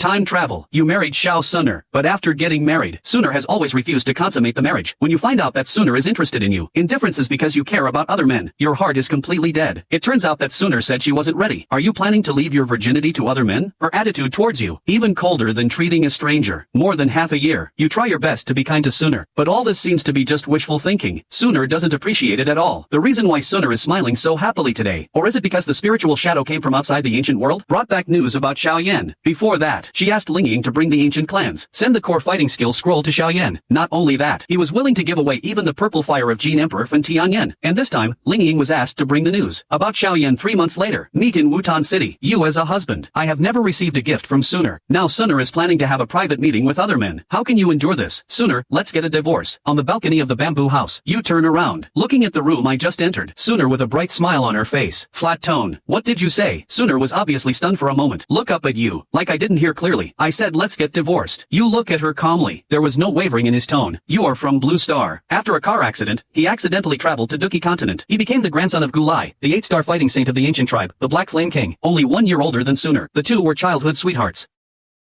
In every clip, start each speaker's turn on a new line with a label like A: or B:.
A: Time travel. You married Xiao Suner, but after getting married, Suner has always refused to consummate the marriage. When you find out that Suner is interested in you, indifference is because you care about other men. Your heart is completely dead. It turns out that Suner said she wasn't ready. Are you planning to leave your virginity to other men? Her attitude towards you, even colder than treating a stranger. More than half a year. You try your best to be kind to Suner, but all this seems to be just wishful thinking. Suner doesn't appreciate it at all. The reason why Suner is smiling so happily today, or is it because the spiritual shadow came from outside the ancient world, brought back news about Xiao Yan? Before that, she asked Ling Ying to bring the ancient clans. Send the core fighting skill scroll to Xiao Yan. Not only that, he was willing to give away even the purple fire of Jin Emperor Fan Tianyan. And this time, Ling Ying was asked to bring the news about Xiao Yan 3 months later. Meet in Wutan City. You as a husband. I have never received a gift from Suner. Now Suner is planning to have a private meeting with other men. How can you endure this? Suner, let's get a divorce. On the balcony of the bamboo house, you turn around, looking at the room I just entered. Suner with a bright smile on her face. Flat tone. What did you say? Suner was obviously stunned for a moment. Look up at you, like I didn't hear clearly. I said let's get divorced. You look at her calmly. There was no wavering in his tone. You are from Blue Star. After a car accident, he accidentally traveled to Dou Qi continent. He became the grandson of Gu Lai, the 8-star fighting saint of the ancient tribe, the Black Flame King, only 1 year older than Suner. The two were childhood sweethearts.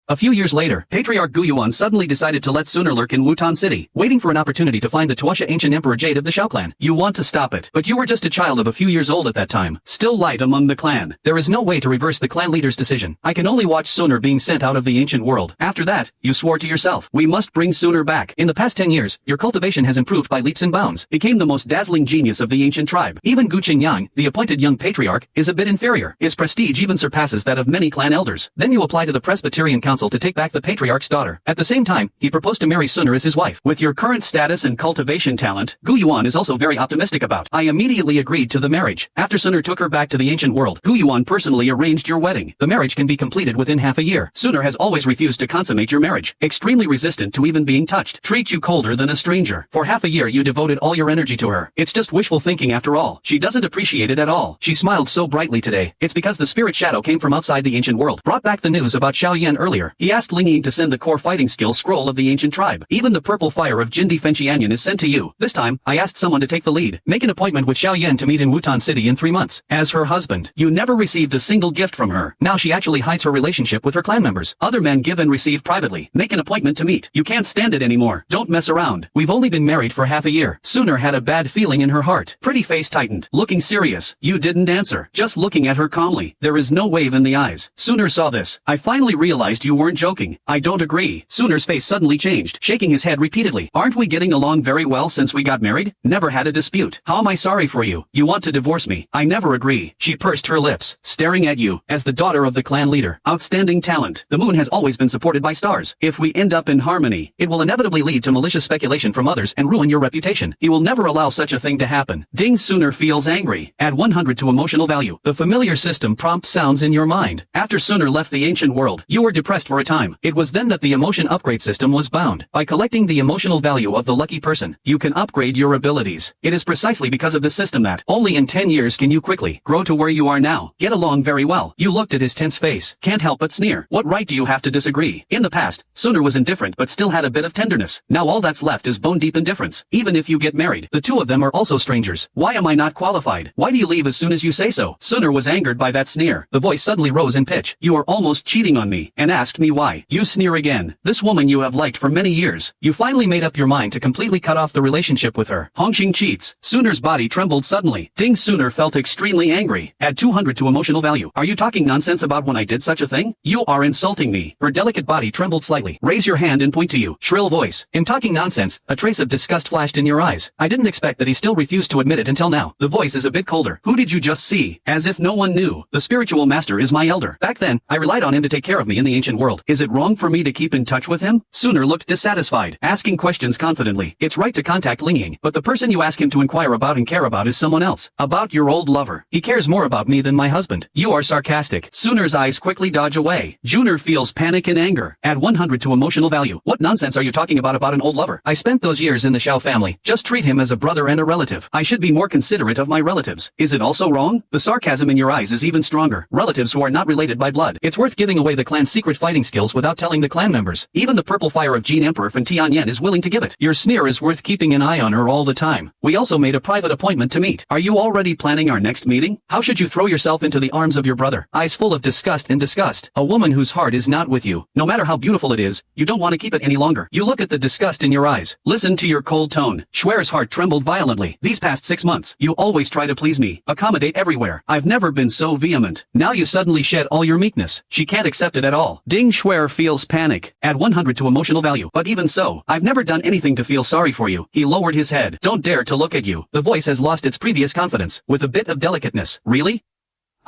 A: A few years later, Patriarch Gu Yuan suddenly decided to let Suner lurk in Wutan City, waiting for an opportunity to find the Tuasha ancient emperor Jade of the Xiao clan. You want to stop it, but you were just a child of a few years old at that time, still light among the clan. There is no way to reverse the clan leader's decision. I can only watch Suner being sent out of the ancient world. After that, you swore to yourself, we must bring Suner back. In the past 10 years, your cultivation has improved by leaps and bounds, became the most dazzling genius of the ancient tribe. Even Gu Qingyang, the appointed young patriarch, is a bit inferior. His prestige even surpasses that of many clan elders. Then you apply to the Presbyterian Council to take back the patriarch's daughter. At the same time, he proposed to marry Suner as his wife. With your current status and cultivation talent, Gu Yuan is also very optimistic about. I immediately agreed to the marriage. After Suner took her back to the ancient world, Gu Yuan personally arranged your wedding. The marriage can be completed within half a year. Suner has always refused to consummate your marriage, extremely resistant to even being touched. Treat you colder than a stranger. For half a year you devoted all your energy to her. It's just wishful thinking after all. She doesn't appreciate it at all. She smiled so brightly today. It's because the spirit shadow came from outside the ancient world, brought back the news about Xiao Yan earlier. He asked Ling Ying to send the core fighting skill scroll of the ancient tribe. Even the purple fire of Jindi Fan Tianyan is sent to you. This time, I asked someone to take the lead. Make an appointment with Xiao Yan to meet in Wutan City in 3 months. As her husband, you never received a single gift from her. Now she actually hides her relationship with her clan members. Other men give and receive privately. Make an appointment to meet. You can't stand it anymore. Don't mess around. We've only been married for half a year. Suner had a bad feeling in her heart. Pretty face tightened. Looking serious. You didn't answer. Just looking at her calmly. There is no wave in the eyes. Suner saw this. I finally realized you weren't joking. I don't agree. Suner's face suddenly changed, shaking his head repeatedly. Aren't we getting along very well since we got married? Never had a dispute. How am I sorry for you? You want to divorce me? I never agree. She pursed her lips, staring at you. As the daughter of the clan leader, outstanding talent. The moon has always been supported by stars. If we end up in harmony, it will inevitably lead to malicious speculation from others and ruin your reputation. He will never allow such a thing to happen. Ding. Suner feels angry. Add 100 to emotional value. The familiar system prompt sounds in your mind. After Suner left the ancient world, you were depressed for a time. It was then that the emotion upgrade system was bound. By collecting the emotional value of the lucky person, you can upgrade your abilities. It is precisely because of this system that, only in 10 years can you quickly grow to where you are now. Get along very well. You looked at his tense face. Can't help but sneer. What right do you have to disagree? In the past, Suner was indifferent but still had a bit of tenderness. Now all that's left is bone-deep indifference. Even if you get married, the two of them are also strangers. Why am I not qualified? Why do you leave as soon as you say so? Suner was angered by that sneer. The voice suddenly rose in pitch. You are almost cheating on me, and asked me why. You sneer again. This woman you have liked for many years. You finally made up your mind to completely cut off the relationship with her. Hongxing cheats. Suner's body trembled suddenly. Ding. Suner felt extremely angry. Add 200 to emotional value. Are you talking nonsense about when I did such a thing? You are insulting me. Her delicate body trembled slightly. Raise your hand and point to you. Shrill voice. In talking nonsense, a trace of disgust flashed in your eyes. I didn't expect that he still refused to admit it until now. The voice is a bit colder. Who did you just see? As if no one knew. The spiritual master is my elder. Back then, I relied on him to take care of me in the ancient world. Is it wrong for me to keep in touch with him? Suner looked dissatisfied, asking questions confidently. It's right to contact Ling Ying, but the person you ask him to inquire about and care about is someone else. About your old lover. He cares more about me than my husband. You are sarcastic. Suner's eyes quickly dodge away. Juner feels panic and anger. Add 100 to emotional value. What nonsense are you talking about an old lover? I spent those years in the Xiao family. Just treat him as a brother and a relative. I should be more considerate of my relatives. Is it also wrong? The sarcasm in your eyes is even stronger. Relatives who are not related by blood. It's worth giving away the clan's secret fighting skills without telling the clan members. Even the purple fire of Jean Emperor from N.A.N is willing to give it. Your sneer is worth keeping an eye on her all the time. We also made a private appointment to meet. Are you already planning our next meeting? How should you throw yourself into the arms of your brother? Eyes full of disgust and disgust. A woman whose heart is not with you. No matter how beautiful it is, you don't want to keep it any longer. You look at the disgust in your eyes. Listen to your cold tone. Schwer's heart trembled violently. These past 6 months, you always try to please me, accommodate everywhere. I've never been so vehement. Now you suddenly shed all your meekness. She can't accept it at all. Ding Schwer feels panic. Add 100 to emotional value. But even so, I've never done anything to feel sorry for you. He lowered his head. Don't dare to look at you. The voice has lost its previous confidence, with a bit of delicateness. Really?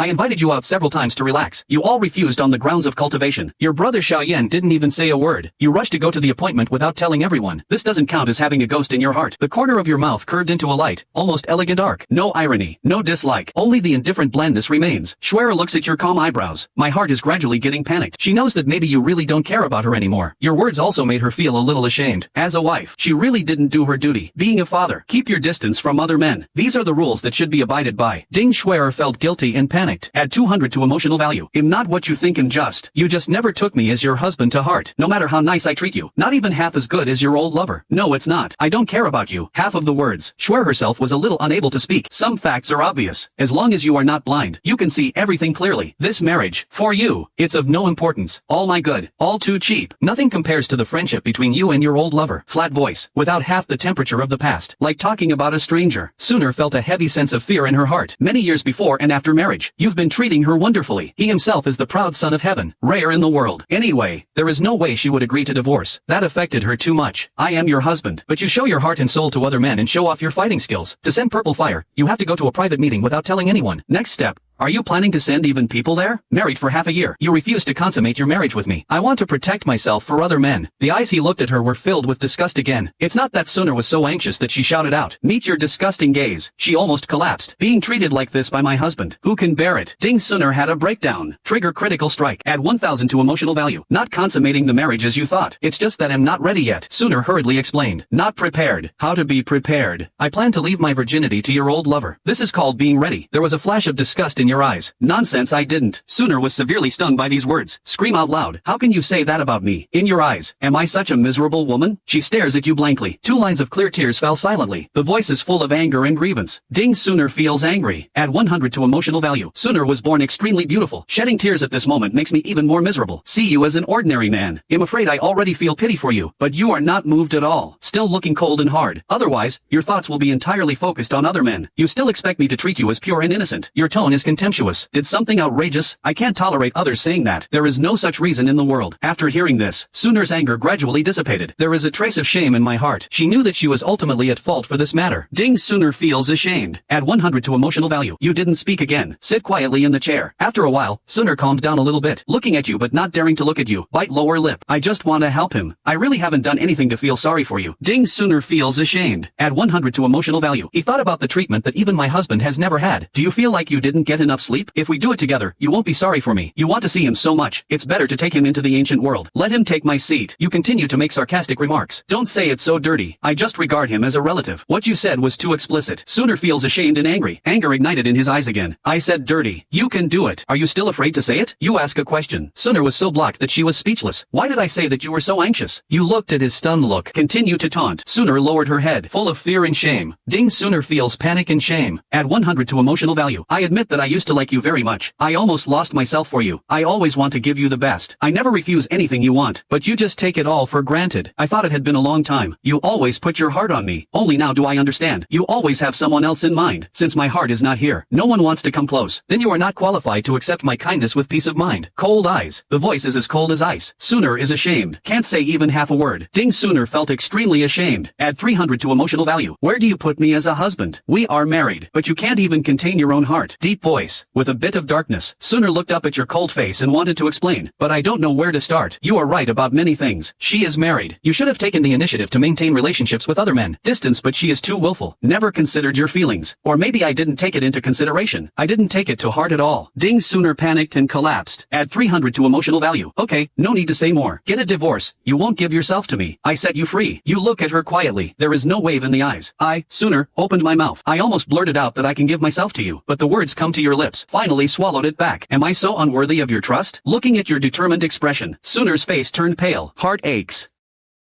A: I invited you out several times to relax. You all refused on the grounds of cultivation. Your brother Xiaoyan didn't even say a word. You rushed to go to the appointment without telling everyone. This doesn't count as having a ghost in your heart. The corner of your mouth curved into a light, almost elegant arc. No irony, no dislike. Only the indifferent blandness remains. Schwer looks at your calm eyebrows. My heart is gradually getting panicked. She knows that maybe you really don't care about her anymore. Your words also made her feel a little ashamed. As a wife, she really didn't do her duty. Being a father, keep your distance from other men. These are the rules that should be abided by. Ding Schwer felt guilty and panicked. Add 200 to emotional value. I'm not what you think and just. You just never took me as your husband to heart. No matter how nice I treat you. Not even half as good as your old lover. No, it's not. I don't care about you. Half of the words. Schwer herself was a little unable to speak. Some facts are obvious. As long as you are not blind, you can see everything clearly. This marriage, for you, it's of no importance. All my good. All too cheap. Nothing compares to the friendship between you and your old lover. Flat voice. Without half the temperature of the past. Like talking about a stranger. Sooner felt a heavy sense of fear in her heart. Many years before and after marriage. You've been treating her wonderfully. He himself is the proud son of heaven, rare in the world. Anyway, there is no way she would agree to divorce. That affected her too much. I am your husband, but you show your heart and soul to other men and show off your fighting skills. To send purple fire, you have to go to a private meeting without telling anyone. Next step. Are you planning to send even people there? Married for half a year. You refuse to consummate your marriage with me. I want to protect myself for other men. The eyes he looked at her were filled with disgust again. It's not that Sooner was so anxious that she shouted out, "Meet your disgusting gaze." She almost collapsed. Being treated like this by my husband. Who can bear it? Ding Sooner had a breakdown. Trigger critical strike. Add 1000 to emotional value. Not consummating the marriage as you thought. It's just that I'm not ready yet. Sooner hurriedly explained. Not prepared. How to be prepared. I plan to leave my virginity to your old lover. This is called being ready. There was a flash of disgust in your eyes. Nonsense, I didn't. Sooner was severely stung by these words. Scream out loud. How can you say that about me? In your eyes, am I such a miserable woman? She stares at you blankly. 2 lines of clear tears fell silently. The voice is full of anger and grievance. Ding Sooner feels angry. Add 100 to emotional value. Sooner was born extremely beautiful. Shedding tears at this moment makes me even more miserable. See you as an ordinary man. I'm afraid I already feel pity for you, but you are not moved at all. Still looking cold and hard. Otherwise, your thoughts will be entirely focused on other men. You still expect me to treat you as pure and innocent. Your tone is contemptuous. Did something outrageous? I can't tolerate others saying that. There is no such reason in the world. After hearing this, Sooner's anger gradually dissipated. There is a trace of shame in my heart. She knew that she was ultimately at fault for this matter. Ding Sooner feels ashamed. Add 100 to emotional value. You didn't speak again. Sit quietly in the chair. After a while, Sooner calmed down a little bit, looking at you but not daring to look at you. Bite lower lip. I just want to help him. I really haven't done anything to feel sorry for you. Ding Sooner feels ashamed. Add 100 to emotional value. He thought about the treatment that even my husband has never had. Do you feel like you didn't get enough sleep? If we do it together, you won't be sorry for me. You want to see him so much. It's better to take him into the ancient world. Let him take my seat. You continue to make sarcastic remarks. Don't say it's so dirty. I just regard him as a relative. What you said was too explicit. Sooner feels ashamed and angry. Anger ignited in his eyes again. I said dirty. You can do it. Are you still afraid to say it? You ask a question. Sooner was so blocked that she was speechless. Why did I say that you were so anxious? You looked at his stunned look. Continue to taunt. Sooner lowered her head, full of fear and shame. Ding Sooner feels panic and shame. Add 100 to emotional value. I admit that I used to like you very much. I almost lost myself for you. I always want to give you the best. I never refuse anything you want, but you just take it all for granted. I thought it had been a long time. You always put your heart on me. Only now do I understand. You always have someone else in mind. Since my heart is not here, no one wants to come close. Then you are not qualified to accept my kindness with peace of mind. Cold eyes. The voice is as cold as ice. Sooner is ashamed. Can't say even half a word. Ding Sooner felt extremely ashamed. Add 300 to emotional value. Where do you put me as a husband? We are married, but you can't even contain your own heart. Deep voice. With a bit of darkness. Sooner looked up at your cold face and wanted to explain, but I don't know where to start. You are right about many things. She is married. You should have taken the initiative to maintain relationships with other men. Distance, but she is too willful. Never considered your feelings. Or maybe I didn't take it into consideration. I didn't take it to heart at all. Ding Sooner panicked and collapsed. Add 300 to emotional value. Okay, no need to say more. Get a divorce. You won't give yourself to me. I set you free. You look at her quietly. There is no wave in the eyes. I, Sooner, opened my mouth. I almost blurted out that I can give myself to you, but the words come to your your lips, finally swallowed it back. Am I so unworthy of your trust? Looking at your determined expression, Sooner's face turned pale. Heart aches.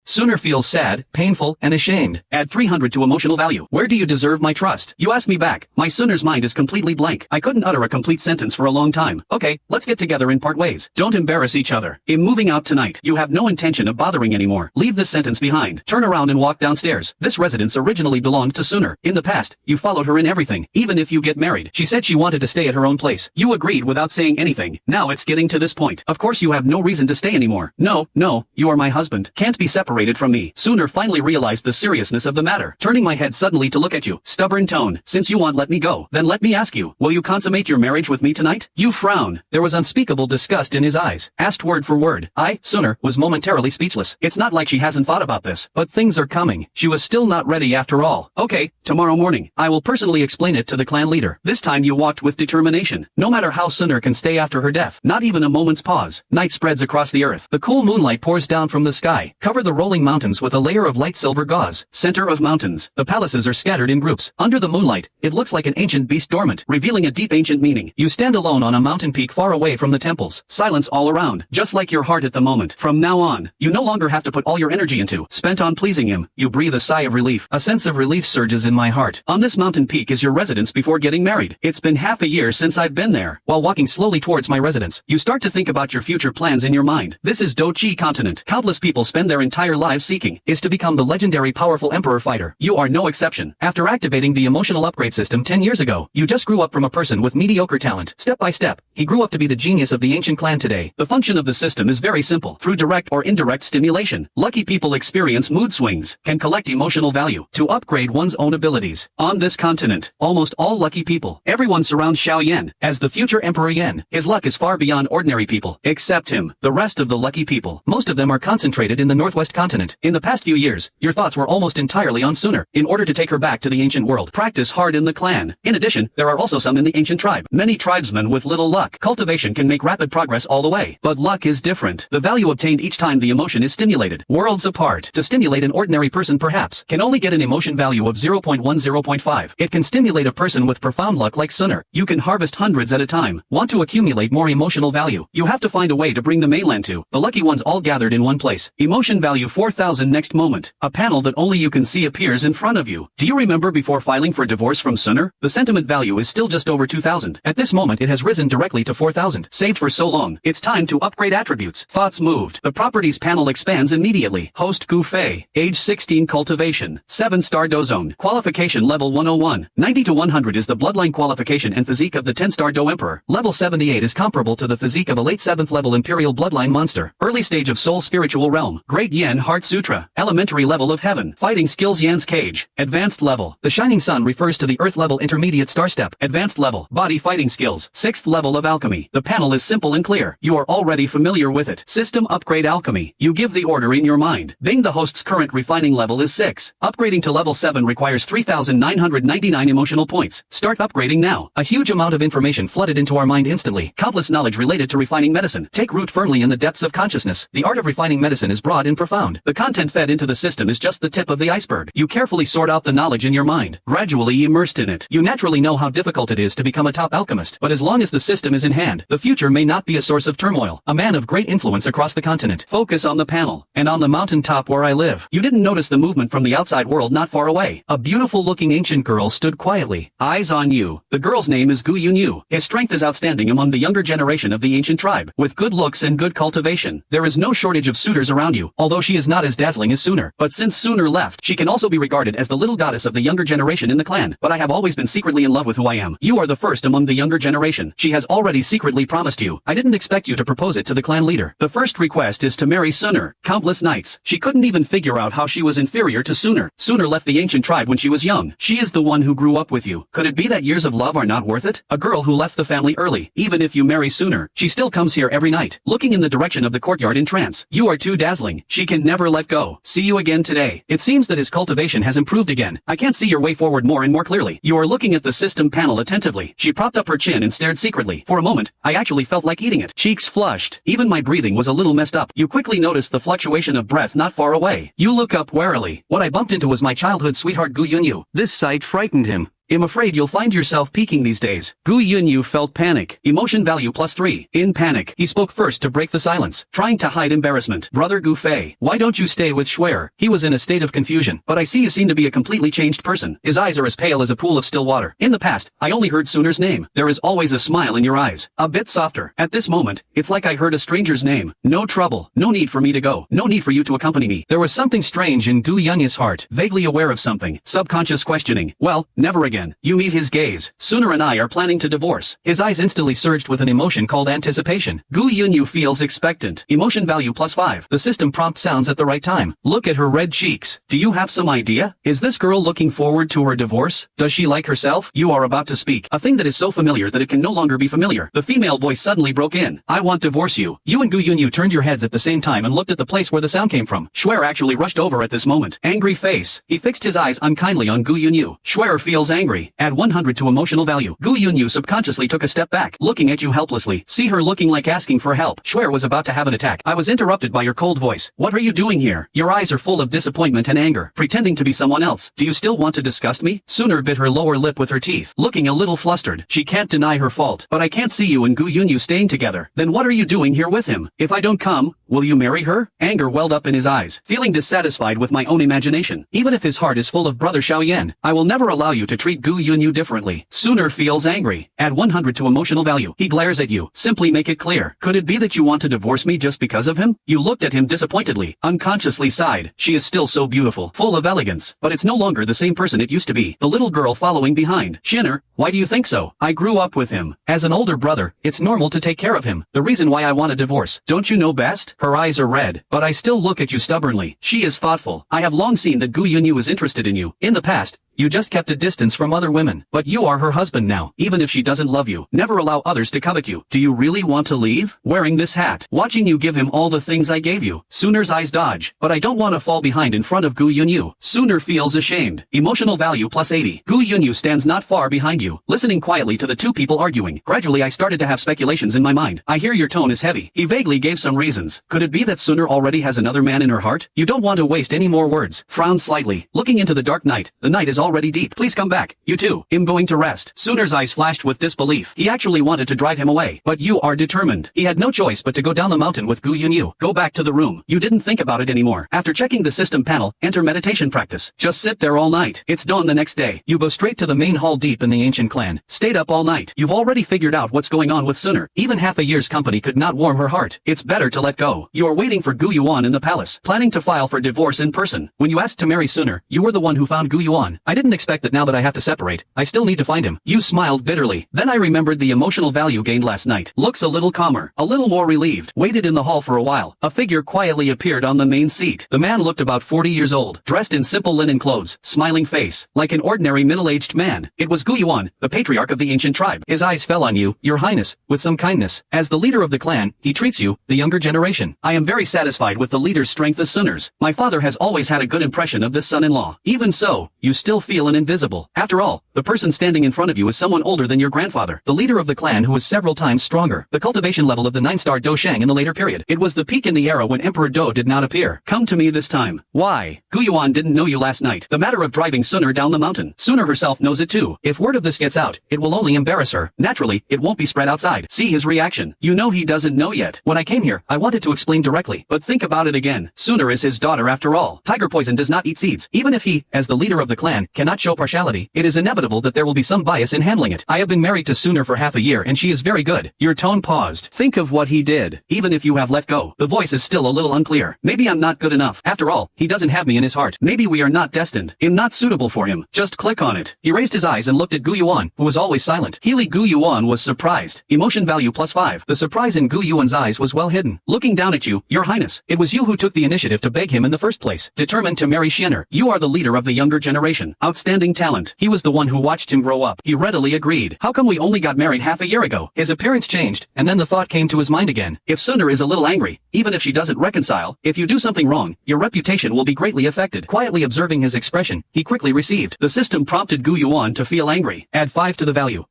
A: Sooner feels sad, painful, and ashamed. Add 300 to emotional value. Where do you deserve my trust? You ask me back. My Sooner's mind is completely blank. I couldn't utter a complete sentence for a long time. Okay, let's get together and part ways. Don't embarrass each other. I'm moving out tonight. You have no intention of bothering anymore. Leave this sentence behind. Turn around and walk downstairs. This residence originally belonged to Sooner. In the past, you followed her in everything. Even if you get married. She said she wanted to stay at her own place. You agreed without saying anything. Now it's getting to this point. Of course you have no reason to stay anymore. No, you are my husband. Can't be separated from me. Sooner finally realized the seriousness of the matter, turning my head suddenly to look at you. Stubborn tone. Since you won't let me go, then let me ask you, will you consummate your marriage with me tonight? You frown. There was unspeakable disgust in his eyes. Asked word for word. Sooner, was momentarily speechless. It's not like she hasn't thought about this, but things are coming. She was still not ready after all. Okay, tomorrow morning, I will personally explain it to the clan leader. This time you walked with determination. No matter how Sooner can stay after her death, not even a moment's pause. Night spreads across the earth. The cool moonlight pours down from the sky. Cover the rolling mountains with a layer of light silver gauze. Center of mountains. The palaces are scattered in groups. Under the moonlight, it looks like an ancient beast dormant, revealing a deep ancient meaning. You stand alone on a mountain peak far away from the temples. Silence all around, just like your heart at the moment. From now on, you no longer have to put all your energy into, spent on pleasing him. You breathe a sigh of relief. A sense of relief surges in my heart. On this mountain peak is your residence before getting married. It's been half a year since I've been there. While walking slowly towards my residence, you start to think about your future plans in your mind. This is Dou Qi continent. Countless people spend their entire lives seeking is to become the legendary powerful emperor fighter. You are no exception. After activating the emotional upgrade system 10 years ago, you just grew up from a person with mediocre talent. Step by step, he grew up to be the genius of the ancient clan today. The function of the system is very simple. Through direct or indirect stimulation, lucky people experience mood swings, can collect emotional value to upgrade one's own abilities. On this continent, almost all lucky people, everyone surrounds Xiao Yan as the future Emperor Yan. His luck is far beyond ordinary people, except him. The rest of the lucky people, most of them are concentrated in the northwest continent. In the past few years, your thoughts were almost entirely on Sooner. In order to take her back to the ancient world, practice hard in the clan. In addition, there are also some in the ancient tribe. Many tribesmen with little luck. Cultivation can make rapid progress all the way. But luck is different. The value obtained each time the emotion is stimulated. Worlds apart. To stimulate an ordinary person perhaps, can only get an emotion value of 0.10.5. It can stimulate a person with profound luck like Sooner. You can harvest hundreds at a time. Want to accumulate more emotional value? You have to find a way to bring the mainland to the lucky ones all gathered in one place. Emotion value 4,000 next moment. A panel that only you can see appears in front of you. Do you remember before filing for divorce from Sooner? The sentiment value is still just over 2,000. At this moment it has risen directly to 4,000. Saved for so long. It's time to upgrade attributes. Thoughts moved. The properties panel expands immediately. Host Gu Fei. Age 16 cultivation. 7-star Dou Zone. Qualification level 101. 90 to 100 is the bloodline qualification and physique of the 10-star Dou Emperor. Level 78 is comparable to the physique of a late 7th level imperial bloodline monster. Early stage of soul spiritual realm. Great Yen Heart Sutra. Elementary level of heaven. Fighting skills Yan's cage. Advanced level. The shining sun refers to the earth level intermediate star step. Advanced level. Body fighting skills. 6th level of alchemy. The panel is simple and clear. You are already familiar with it. System upgrade alchemy. You give the order in your mind. Bing, the host's current refining level is 6. Upgrading to level 7 requires 3,999 emotional points. Start upgrading now. A huge amount of information flooded into our mind instantly. Countless knowledge related to refining medicine. Take root firmly in the depths of consciousness. The art of refining medicine is broad and profound. The content fed into the system is just the tip of the iceberg. You carefully sort out the knowledge in your mind, gradually immersed in it. You naturally know how difficult it is to become a top alchemist, but as long as the system is in hand, the future may not be a source of turmoil. A man of great influence across the continent. Focus on the panel, and on the mountain top where I live. You didn't notice the movement from the outside world not far away. A beautiful-looking ancient girl stood quietly, eyes on you. The girl's name is Gu Yunyu. His strength is outstanding among the younger generation of the ancient tribe. With good looks and good cultivation, there is no shortage of suitors around you, although she is not as dazzling as Sooner. But since Sooner left, she can also be regarded as the little goddess of the younger generation in the clan. But I have always been secretly in love with who I am. You are the first among the younger generation. She has already secretly promised you. I didn't expect you to propose it to the clan leader. The first request is to marry Sooner. Countless nights. She couldn't even figure out how she was inferior to Sooner. Sooner left the ancient tribe when she was young. She is the one who grew up with you. Could it be that years of love are not worth it? A girl who left the family early. Even if you marry Sooner, she still comes here every night, looking in the direction of the courtyard in trance. You are too dazzling. She can never let go. See you again today. It seems that his cultivation has improved again. I can't see your way forward more and more clearly. You are looking at the system panel attentively. She propped up her chin and stared secretly. For a moment, I actually felt like eating it. Cheeks flushed. Even my breathing was a little messed up. You quickly noticed the fluctuation of breath not far away. You look up warily. What I bumped into was my childhood sweetheart Gu Yunyu. This sight frightened him. I'm afraid you'll find yourself peaking these days. Gu Yunyu felt panic. Emotion value +3. In panic, he spoke first to break the silence, trying to hide embarrassment. Brother Gu Fei, why don't you stay with Shuer? He was in a state of confusion. But I see you seem to be a completely changed person. His eyes are as pale as a pool of still water. In the past, I only heard Suner's name. There is always a smile in your eyes. A bit softer. At this moment, it's like I heard a stranger's name. No trouble. No need for me to go. No need for you to accompany me. There was something strange in Gu Yunyu's heart, vaguely aware of something. Subconscious questioning. Well, never again. You meet his gaze. Suner and I are planning to divorce. His eyes instantly surged with an emotion called anticipation. Gu Yunyu feels expectant. Emotion value +5. The system prompt sounds at the right time. Look at her red cheeks. Do you have some idea? Is this girl looking forward to her divorce? Does she like herself? You are about to speak. A thing that is so familiar that it can no longer be familiar. The female voice suddenly broke in. I want to divorce you. You and Gu Yunyu turned your heads at the same time and looked at the place where the sound came from. Shuer actually rushed over at this moment. Angry face. He fixed his eyes unkindly on Gu Yunyu. Shuer feels angry. Add 100 to emotional value. Gu Yunyu subconsciously took a step back, looking at you helplessly. See her looking like asking for help. Shuer was about to have an attack. I was interrupted by your cold voice. What are you doing here? Your eyes are full of disappointment and anger, pretending to be someone else. Do you still want to disgust me? Suner bit her lower lip with her teeth, looking a little flustered. She can't deny her fault. But I can't see you and Gu Yunyu staying together. Then what are you doing here with him? If I don't come, will you marry her? Anger welled up in his eyes, feeling dissatisfied with my own imagination. Even if his heart is full of Brother Xiaoyan, I will never allow you to treat Gu Yunyu differently. Suner feels angry. Add 100 to emotional value. He glares at you. Simply make it clear. Could it be that you want to divorce me just because of him? You looked at him disappointedly, unconsciously sighed. She is still so beautiful, full of elegance, but it's no longer the same person it used to be. The little girl following behind. Shinner, why do you think so? I grew up with him. As an older brother, it's normal to take care of him. The reason why I want a divorce. Don't you know best? Her eyes are red, but I still look at you stubbornly. She is thoughtful. I have long seen that Gu Yunyu is interested in you. In the past, you just kept a distance from other women, but you are her husband now. Even if she doesn't love you, never allow others to covet you. Do you really want to leave? Wearing this hat, watching you give him all the things I gave you. Suner's eyes dodge, but I don't want to fall behind in front of Gu Yunyu. Suner feels ashamed. Emotional value +80. Gu Yunyu stands not far behind you, listening quietly to the two people arguing. Gradually I started to have speculations in my mind. I hear your tone is heavy. He vaguely gave some reasons. Could it be that Suner already has another man in her heart? You don't want to waste any more words. Frown slightly, looking into the dark night. The night is already deep. Please come back. You too. I'm going to rest. Suner's eyes flashed with disbelief. He actually wanted to drive him away. But you are determined. He had no choice but to go down the mountain with Gu Yunyu. Go back to the room. You didn't think about it anymore. After checking the system panel, enter meditation practice. Just sit there all night. It's dawn the next day. You go straight to the main hall deep in the ancient clan. Stayed up all night. You've already figured out what's going on with Suner. Even half a year's company could not warm her heart. It's better to let go. You are waiting for Gu Yuan in the palace, planning to file for divorce in person. When you asked to marry Suner, you were the one who found Gu Yuan. I didn't expect that now that I have to separate, I still need to find him. You smiled bitterly. Then I remembered the emotional value gained last night. Looks a little calmer, a little more relieved. Waited in the hall for a while. A figure quietly appeared on the main seat. The man looked about 40 years old, dressed in simple linen clothes, smiling face, like an ordinary middle-aged man. It was Gu Yuan, the patriarch of the ancient tribe. His eyes fell on you, your highness, with some kindness. As the leader of the clan, he treats you, the younger generation. I am very satisfied with the leader's strength as Suner's. My father has always had a good impression of this son-in-law. Even so, you still feel an invisible. After all, the person standing in front of you is someone older than your grandfather, the leader of the clan who is several times stronger. The cultivation level of the 9-star Dou Shang in the later period. It was the peak in the era when Emperor Dou did not appear. Come to me this time. Why? Gu Yuan didn't know you last night. The matter of driving Suner down the mountain. Suner herself knows it too. If word of this gets out, it will only embarrass her. Naturally, it won't be spread outside. See his reaction. You know he doesn't know yet. When I came here, I wanted to explain directly, but think about it again. Suner is his daughter after all. Tiger poison does not eat seeds. Even if he, as the leader of the clan, cannot show partiality, it is inevitable that there will be some bias in handling it. I have been married to Suner for half a year and she is very good. Your tone paused. Think of what he did. Even if you have let go, the voice is still a little unclear. Maybe I'm not good enough. After all, he doesn't have me in his heart. Maybe we are not destined. I'm not suitable for him. Just click on it. He raised his eyes and looked at Gu Yuan, who was always silent. Healy Gu Yuan was surprised. Emotion value +5. The surprise in Gu Yuan's eyes was well hidden. Looking down at you, your highness, it was you who took the initiative to beg him in the first place. Determined to marry Shinner. You are the leader of the younger generation. Outstanding talent. He was the one who watched him grow up. He readily agreed. How come we only got married half a year ago? His appearance changed, and then the thought came to his mind again. If Suner is a little angry, even if she doesn't reconcile, if you do something wrong, your reputation will be greatly affected. Quietly observing his expression, he quickly received. The system prompted Gu Yuan to feel angry. Add 5 to the value.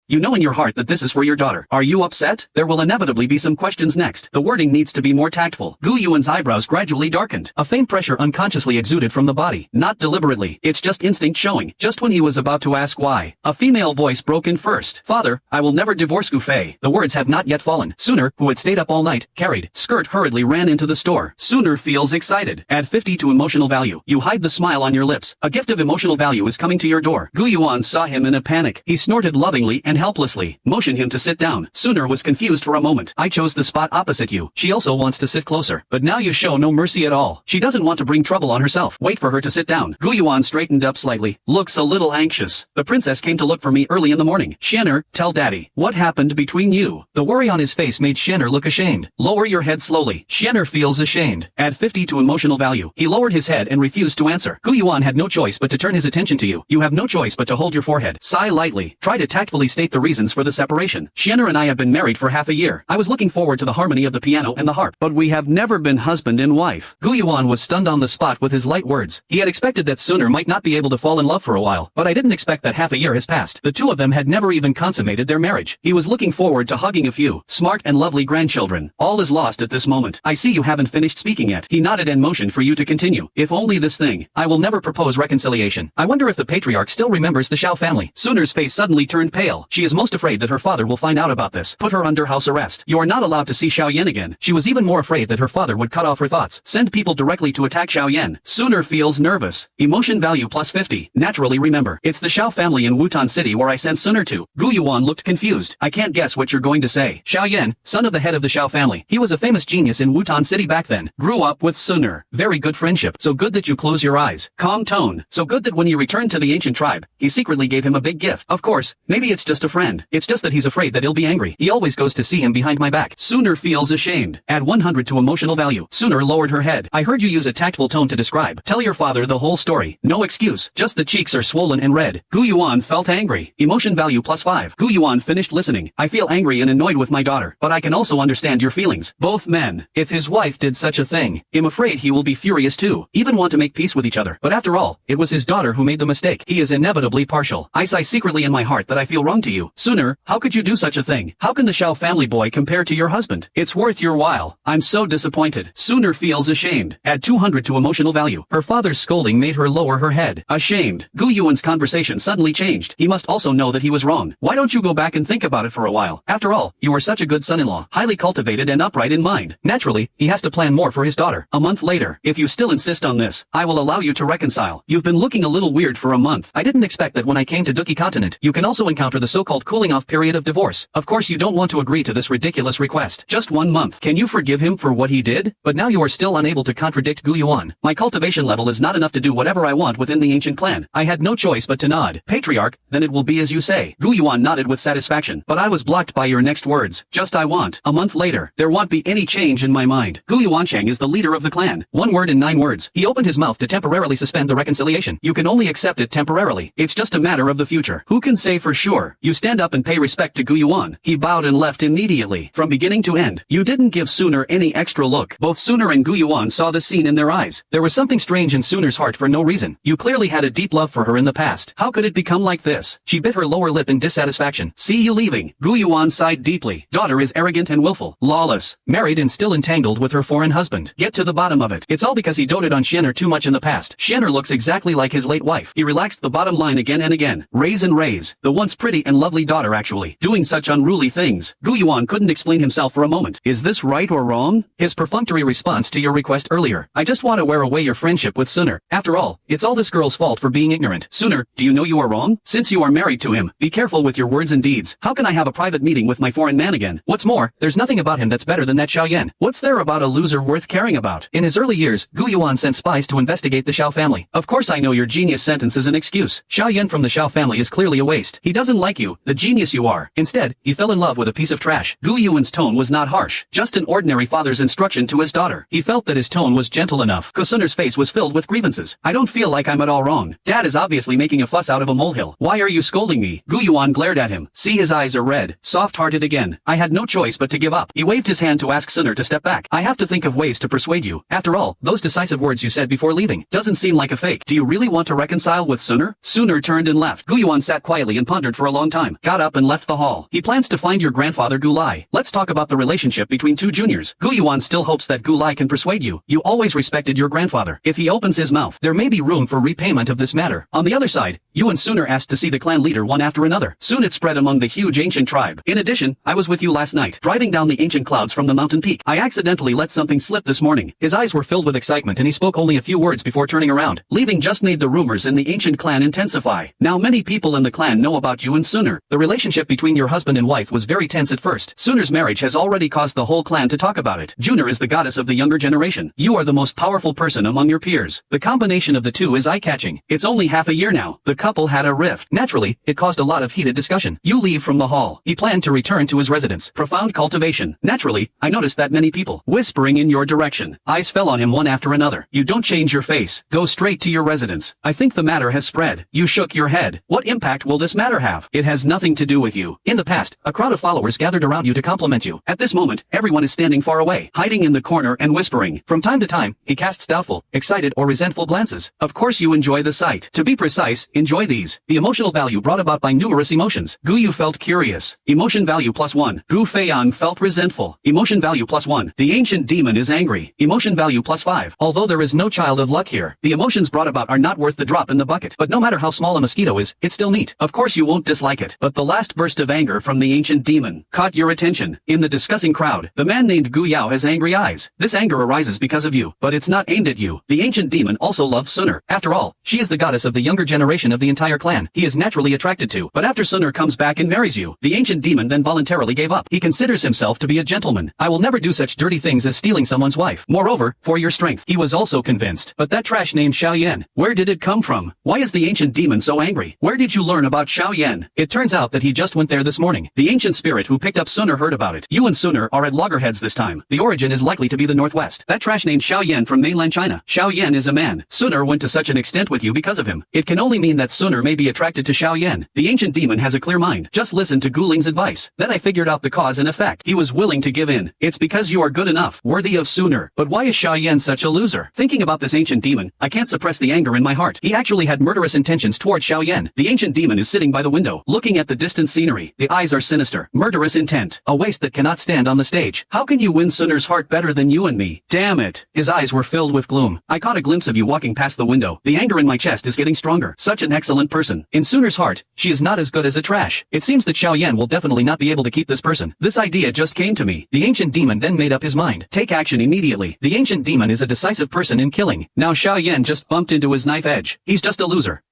A: You know in your heart that this is for your daughter. Are you upset? There will inevitably be some questions next. The wording needs to be more tactful. Gu Yuan's eyebrows gradually darkened. A faint pressure unconsciously exuded from the body. Not deliberately. It's just instinct showing. Just when he was about to ask why, a female voice broke in first. Father, I will never divorce Gu Fei. The words have not yet fallen. Sooner, who had stayed up all night, carried skirt hurriedly ran into the store. Sooner feels excited. Add 50 to emotional value. You hide the smile on your lips. A gift of emotional value is coming to your door. Gu Yuan saw him in a panic. He snorted lovingly and helplessly, motioned him to sit down. Sooner was confused for a moment. I chose the spot opposite you. She also wants to sit closer. But now you show no mercy at all. She doesn't want to bring trouble on herself. Wait for her to sit down. Gu Yuan straightened up slightly. Looks a little anxious. The princess came to look for me early in the morning. Shanner, tell daddy. What happened between you? The worry on his face made Shanner look ashamed. Lower your head slowly. Shanner feels ashamed. Add 50 to emotional value. He lowered his head and refused to answer. Gu Yuan had no choice but to turn his attention to you. You have no choice but to hold your forehead. Sigh lightly. Try to tactfully state the reasons for the separation. Shanner and I have been married for half a year. I was looking forward to the harmony of the piano and the harp. But we have never been husband and wife. Gu Yuan was stunned on the spot with his light words. He had expected that Sooner might not be able to fall in love for a while, but I didn't expect that half a year has passed. The two of them had never even consummated their marriage. He was looking forward to hugging a few smart and lovely grandchildren. All is lost at this moment. I see you haven't finished speaking yet. He nodded and motioned for you to continue. If only this thing. I will never propose reconciliation. I wonder if the patriarch still remembers the Xiao family. Sooner's face suddenly turned pale. She is most afraid that her father will find out about this. Put her under house arrest. You are not allowed to see Xiao Yan again. She was even more afraid that her father would cut off her thoughts. Send people directly to attack Xiao Yan. Sooner feels nervous. Emotion value plus 50. Naturally remember. It's the Xiao family in Wutan City where I sent Sooner to. Gu Yuan looked confused. I can't guess what you're going to say. Xiao Yan, son of the head of the Xiao family. He was a famous genius in Wutan City back then. Grew up with Sooner. Very good friendship. So good that you close your eyes. Calm tone. So good that when you returned to the ancient tribe, he secretly gave him a big gift. Of course, maybe it's just a friend. It's just that he's afraid that he'll be angry. He always goes to see him behind my back. Sooner feels ashamed. Add 100 to emotional value. Sooner lowered her head. I heard you use a tactful tone to describe. Tell your father the whole story. No excuse. Just the cheeks are swollen and red. Gu Yuan felt angry. Emotion value plus 5. Gu Yuan finished listening. I feel angry and annoyed with my daughter, but I can also understand your feelings. Both men. If his wife did such a thing, I'm afraid he will be furious too. Even want to make peace with each other. But after all, it was his daughter who made the mistake. He is inevitably partial. I sigh secretly in my heart that I feel wrong to you. Sooner, how could you do such a thing? How can the Xiao family boy compare to your husband? It's worth your while. I'm so disappointed. Sooner feels ashamed. Add 200 to emotional value. Her father's scolding made her lower her head. Ashamed. Gu Yuan's conversation suddenly changed. He must also know that he was wrong. Why don't you go back and think about it for a while? After all, you are such a good son-in-law. Highly cultivated and upright in mind. Naturally, he has to plan more for his daughter. A month later, if you still insist on this, I will allow you to reconcile. You've been looking a little weird for a month. I didn't expect that when I came to Dou Qi continent, you can also encounter the so-called cooling-off period of divorce. Of course you don't want to agree to this ridiculous request. Just 1 month. Can you forgive him for what he did? But now you are still unable to contradict Gu Yuan. My cultivation level is not enough to do whatever I want within the ancient clan. I had no choice but to nod. Patriarch, then it will be as you say. Gu Yuan nodded with satisfaction. But I was blocked by your next words. Just I want. A month later, there won't be any change in my mind. Gu Yuancheng is the leader of the clan. 1 word in 9 words. He opened his mouth to temporarily suspend the reconciliation. You can only accept it temporarily. It's just a matter of the future. Who can say for sure? You stand up and pay respect to Gu Yuan. He bowed and left immediately. From beginning to end, you didn't give Sooner any extra look. Both Sooner and Gu Yuan saw the scene in their eyes. There was something strange in Sooner's heart for no reason. You clearly had a deep love for her in the past. How could it become like this? She bit her lower lip in dissatisfaction. See you leaving. Gu Yuan sighed deeply. Daughter is arrogant and willful. Lawless. Married and still entangled with her foreign husband. Get to the bottom of it. It's all because he doted on Shanner too much in the past. Shanner looks exactly like his late wife. He relaxed the bottom line again and again. Raise and raise. The once pretty and lovely daughter actually doing such unruly things. Gu Yuan couldn't explain himself for a moment. Is this right or wrong? His perfunctory response to your request earlier. I just want to wear away your friendship with Sooner. After all, it's all this girl's fault for being ignorant. Sooner, do you know you are wrong? Since you are married to him, be careful with your words and deeds. How can I have a private meeting with my foreign man again? What's more, there's nothing about him that's better than that Xiao Yan. What's there about a loser worth caring about? In his early years, Gu Yuan sent spies to investigate the Xiao family. Of course I know your genius sentence is an excuse. Xiao Yan from the Xiao family is clearly a waste. He doesn't like you, the genius you are. Instead, he fell in love with a piece of trash. Gu Yuan's tone was not harsh, just an ordinary father's instruction to his daughter. He felt that his tone was gentle enough. Kusuner's face was filled with grievances. I don't feel like I'm at all wrong. Dad is obviously making a fuss out of a molehill. Why are you scolding me? Gu Yuan glared at him. See, his eyes are red, soft-hearted again. I had no choice but to give up. He waved his hand to ask Suner to step back. I have to think of ways to persuade you. After all, those decisive words you said before leaving doesn't seem like a fake. Do you really want to reconcile with Suner? Suner turned and left. Gu Yuan sat quietly and pondered for a long time. time, got up and left the hall. He plans to find your grandfather Gu Lai. Let's talk about the relationship between two juniors. Gu Yuan still hopes that Gu Lai can persuade you. You always respected your grandfather. If he opens his mouth, there may be room for repayment of this matter. On the other side, you and Sooner asked to see the clan leader one after another. Soon it spread among the huge ancient tribe. In addition, I was with you last night, driving down the ancient clouds from the mountain peak. I accidentally let something slip this morning. His eyes were filled with excitement and he spoke only a few words before turning around. Leaving just made the rumors in the ancient clan intensify. Now many people in the clan know about you and Sooner. The relationship between your husband and wife was very tense at first. Sooner's marriage has already caused the whole clan to talk about it. Junior is the goddess of the younger generation. You are the most powerful person among your peers. The combination of the two is eye-catching. It's only half a year now. The couple had a rift. Naturally, it caused a lot of heated discussion. You leave from the hall. He planned to return to his residence. Profound cultivation. Naturally, I noticed that many people whispering in your direction. Eyes fell on him one after another. You don't change your face. Go straight to your residence. I think the matter has spread. You shook your head. What impact will this matter have? It has nothing to do with you. In the past, a crowd of followers gathered around you to compliment you. At this moment, everyone is standing far away, hiding in the corner and whispering. From time to time, he casts doubtful, excited or resentful glances. Of course you enjoy the sight. To be precise, enjoy these. The emotional value brought about by numerous emotions. Gu Yu felt curious. Emotion value +1. Gu Feiyang felt resentful. Emotion value +1. The ancient demon is angry. Emotion value +5. Although there is no child of luck here, the emotions brought about are not worth the drop in the bucket. But no matter how small a mosquito is, it's still neat. Of course you won't dislike it. But the last burst of anger from the ancient demon caught your attention. In the discussing crowd, the man named Gu Yao has angry eyes. This anger arises because of you, but it's not aimed at you. The ancient demon also loves Sooner. After all, she is the goddess of the younger generation of the entire clan. He is naturally attracted to. But after Sooner comes back and marries you, the ancient demon then voluntarily gave up. He considers himself to be a gentleman. I will never do such dirty things as stealing someone's wife. Moreover, for your strength. He was also convinced. But that trash named Xiao Yan, where did it come from? Why is the ancient demon so angry? Where did you learn about Xiao Yan? It turns out that he just went there this morning. The ancient spirit who picked up Sooner heard about it. You and Sooner are at loggerheads this time. The origin is likely to be the northwest. That trash named Xiao Yan from mainland China. Xiao Yan is a man. Sooner went to such an extent with you because of him. It can only mean that Sooner may be attracted to Xiao Yan. The ancient demon has a clear mind. Just listen to Gu Ling's advice. Then I figured out the cause and effect. He was willing to give in. It's because you are good enough, worthy of Sooner. But why is Xiao Yan such a loser? Thinking about this ancient demon, I can't suppress the anger in my heart. He actually had murderous intentions toward Xiao Yan. The ancient demon is sitting by the window, looking at the distant scenery. The eyes are sinister. Murderous intent. A waste that cannot stand on the stage. How can you win Sooner's heart better than you and me? Damn it. His eyes were filled with gloom. I caught a glimpse of you walking past the window. The anger in my chest is getting stronger. Such an excellent person. In Sooner's heart, she is not as good as a trash. It seems that Xiao Yan will definitely not be able to keep this person. This idea just came to me. The ancient demon then made up his mind. Take action immediately. The ancient demon is a decisive person in killing. Now Xiao Yan just bumped into his knife edge. He's just a loser.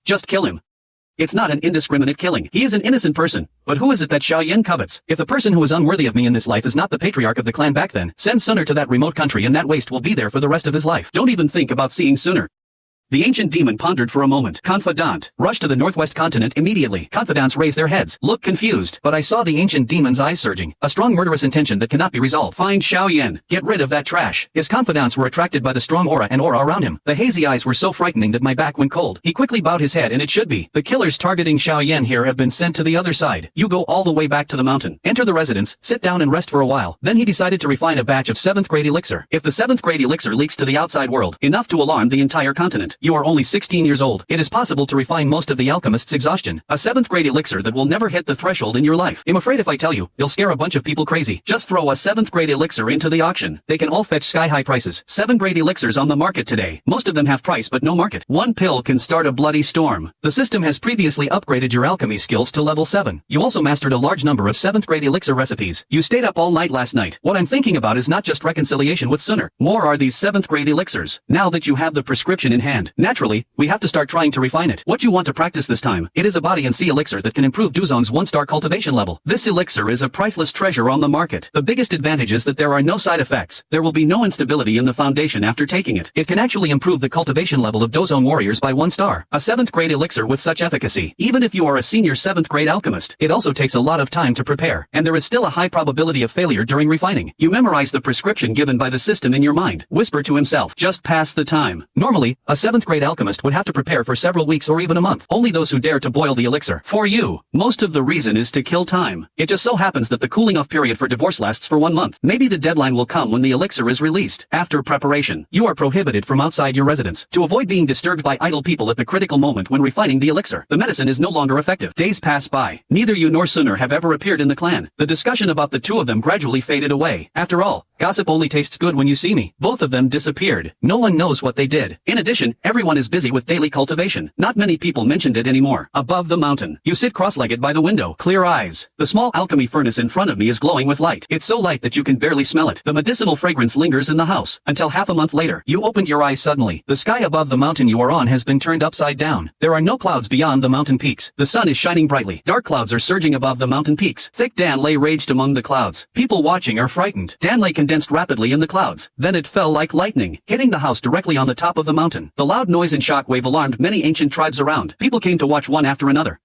A: Just kill him. It's not an indiscriminate killing. He is an innocent person. But who is it that Xiao Yan covets? If the person who is unworthy of me in this life is not the patriarch of the clan back then, send Sooner to that remote country and that waste will be there for the rest of his life. Don't even think about seeing Sooner. The ancient demon pondered for a moment. Confidant. Rush to the northwest continent immediately. Confidants raise their heads. Look confused. But I saw the ancient demon's eyes surging. A strong murderous intention that cannot be resolved. Find Xiao Yan. Get rid of that trash. His confidants were attracted by the strong aura around him. The hazy eyes were so frightening that my back went cold. He quickly bowed his head and it should be. The killers targeting Xiao Yan here have been sent to the other side. You go all the way back to the mountain. Enter the residence, sit down and rest for a while. Then he decided to refine a batch of 7th grade elixir. If the 7th grade elixir leaks to the outside world, enough to alarm the entire continent. You are only 16 years old. It is possible to refine most of the alchemist's exhaustion. A 7th grade elixir that will never hit the threshold in your life. I'm afraid if I tell you, you'll scare a bunch of people crazy. Just throw a 7th grade elixir into the auction. They can all fetch sky-high prices. 7 grade elixirs on the market today. Most of them have price but no market. One pill can start a bloody storm. The system has previously upgraded your alchemy skills to level 7. You also mastered a large number of 7th grade elixir recipes. You stayed up all night last night. What I'm thinking about is not just reconciliation with Sooner. More are these 7th grade elixirs. Now that you have the prescription in hand, naturally, we have to start trying to refine it. What you want to practice this time, it is a body and sea elixir that can improve Duzong's 1-star cultivation level. This elixir is a priceless treasure on the market. The biggest advantage is that there are no side effects. There will be no instability in the foundation after taking it. It can actually improve the cultivation level of Dozong warriors by 1 star. A 7th grade elixir with such efficacy. Even if you are a senior 7th grade alchemist, it also takes a lot of time to prepare, and there is still a high probability of failure during refining. You memorize the prescription given by the system in your mind. Whisper to himself, just pass the time. Normally, a 7th 7th-grade alchemist would have to prepare for several weeks or even a month. Only those who dare to boil the elixir. For you, most of the reason is to kill time. It just so happens that the cooling-off period for divorce lasts for 1 month. Maybe the deadline will come when the elixir is released. After preparation, you are prohibited from outside your residence. To avoid being disturbed by idle people at the critical moment when refining the elixir, the medicine is no longer effective. Days pass by. Neither you nor Sooner have ever appeared in the clan. The discussion about the two of them gradually faded away. After all, gossip only tastes good when you see me. Both of them disappeared. No one knows what they did. In addition, everyone is busy with daily cultivation. Not many people mentioned it anymore. Above the mountain, you sit cross-legged by the window. Clear eyes. The small alchemy furnace in front of me is glowing with light. It's so light that you can barely smell it. The medicinal fragrance lingers in the house. Until half a month later, you opened your eyes suddenly. The sky above the mountain you are on has been turned upside down. There are no clouds beyond the mountain peaks. The sun is shining brightly. Dark clouds are surging above the mountain peaks. Thick Danley raged among the clouds. People watching are frightened. Danley condensed rapidly in the clouds. Then it fell like lightning, hitting the house directly on the top of the mountain. The loud noise and shockwave alarmed many ancient tribes around. People came to watch one after another.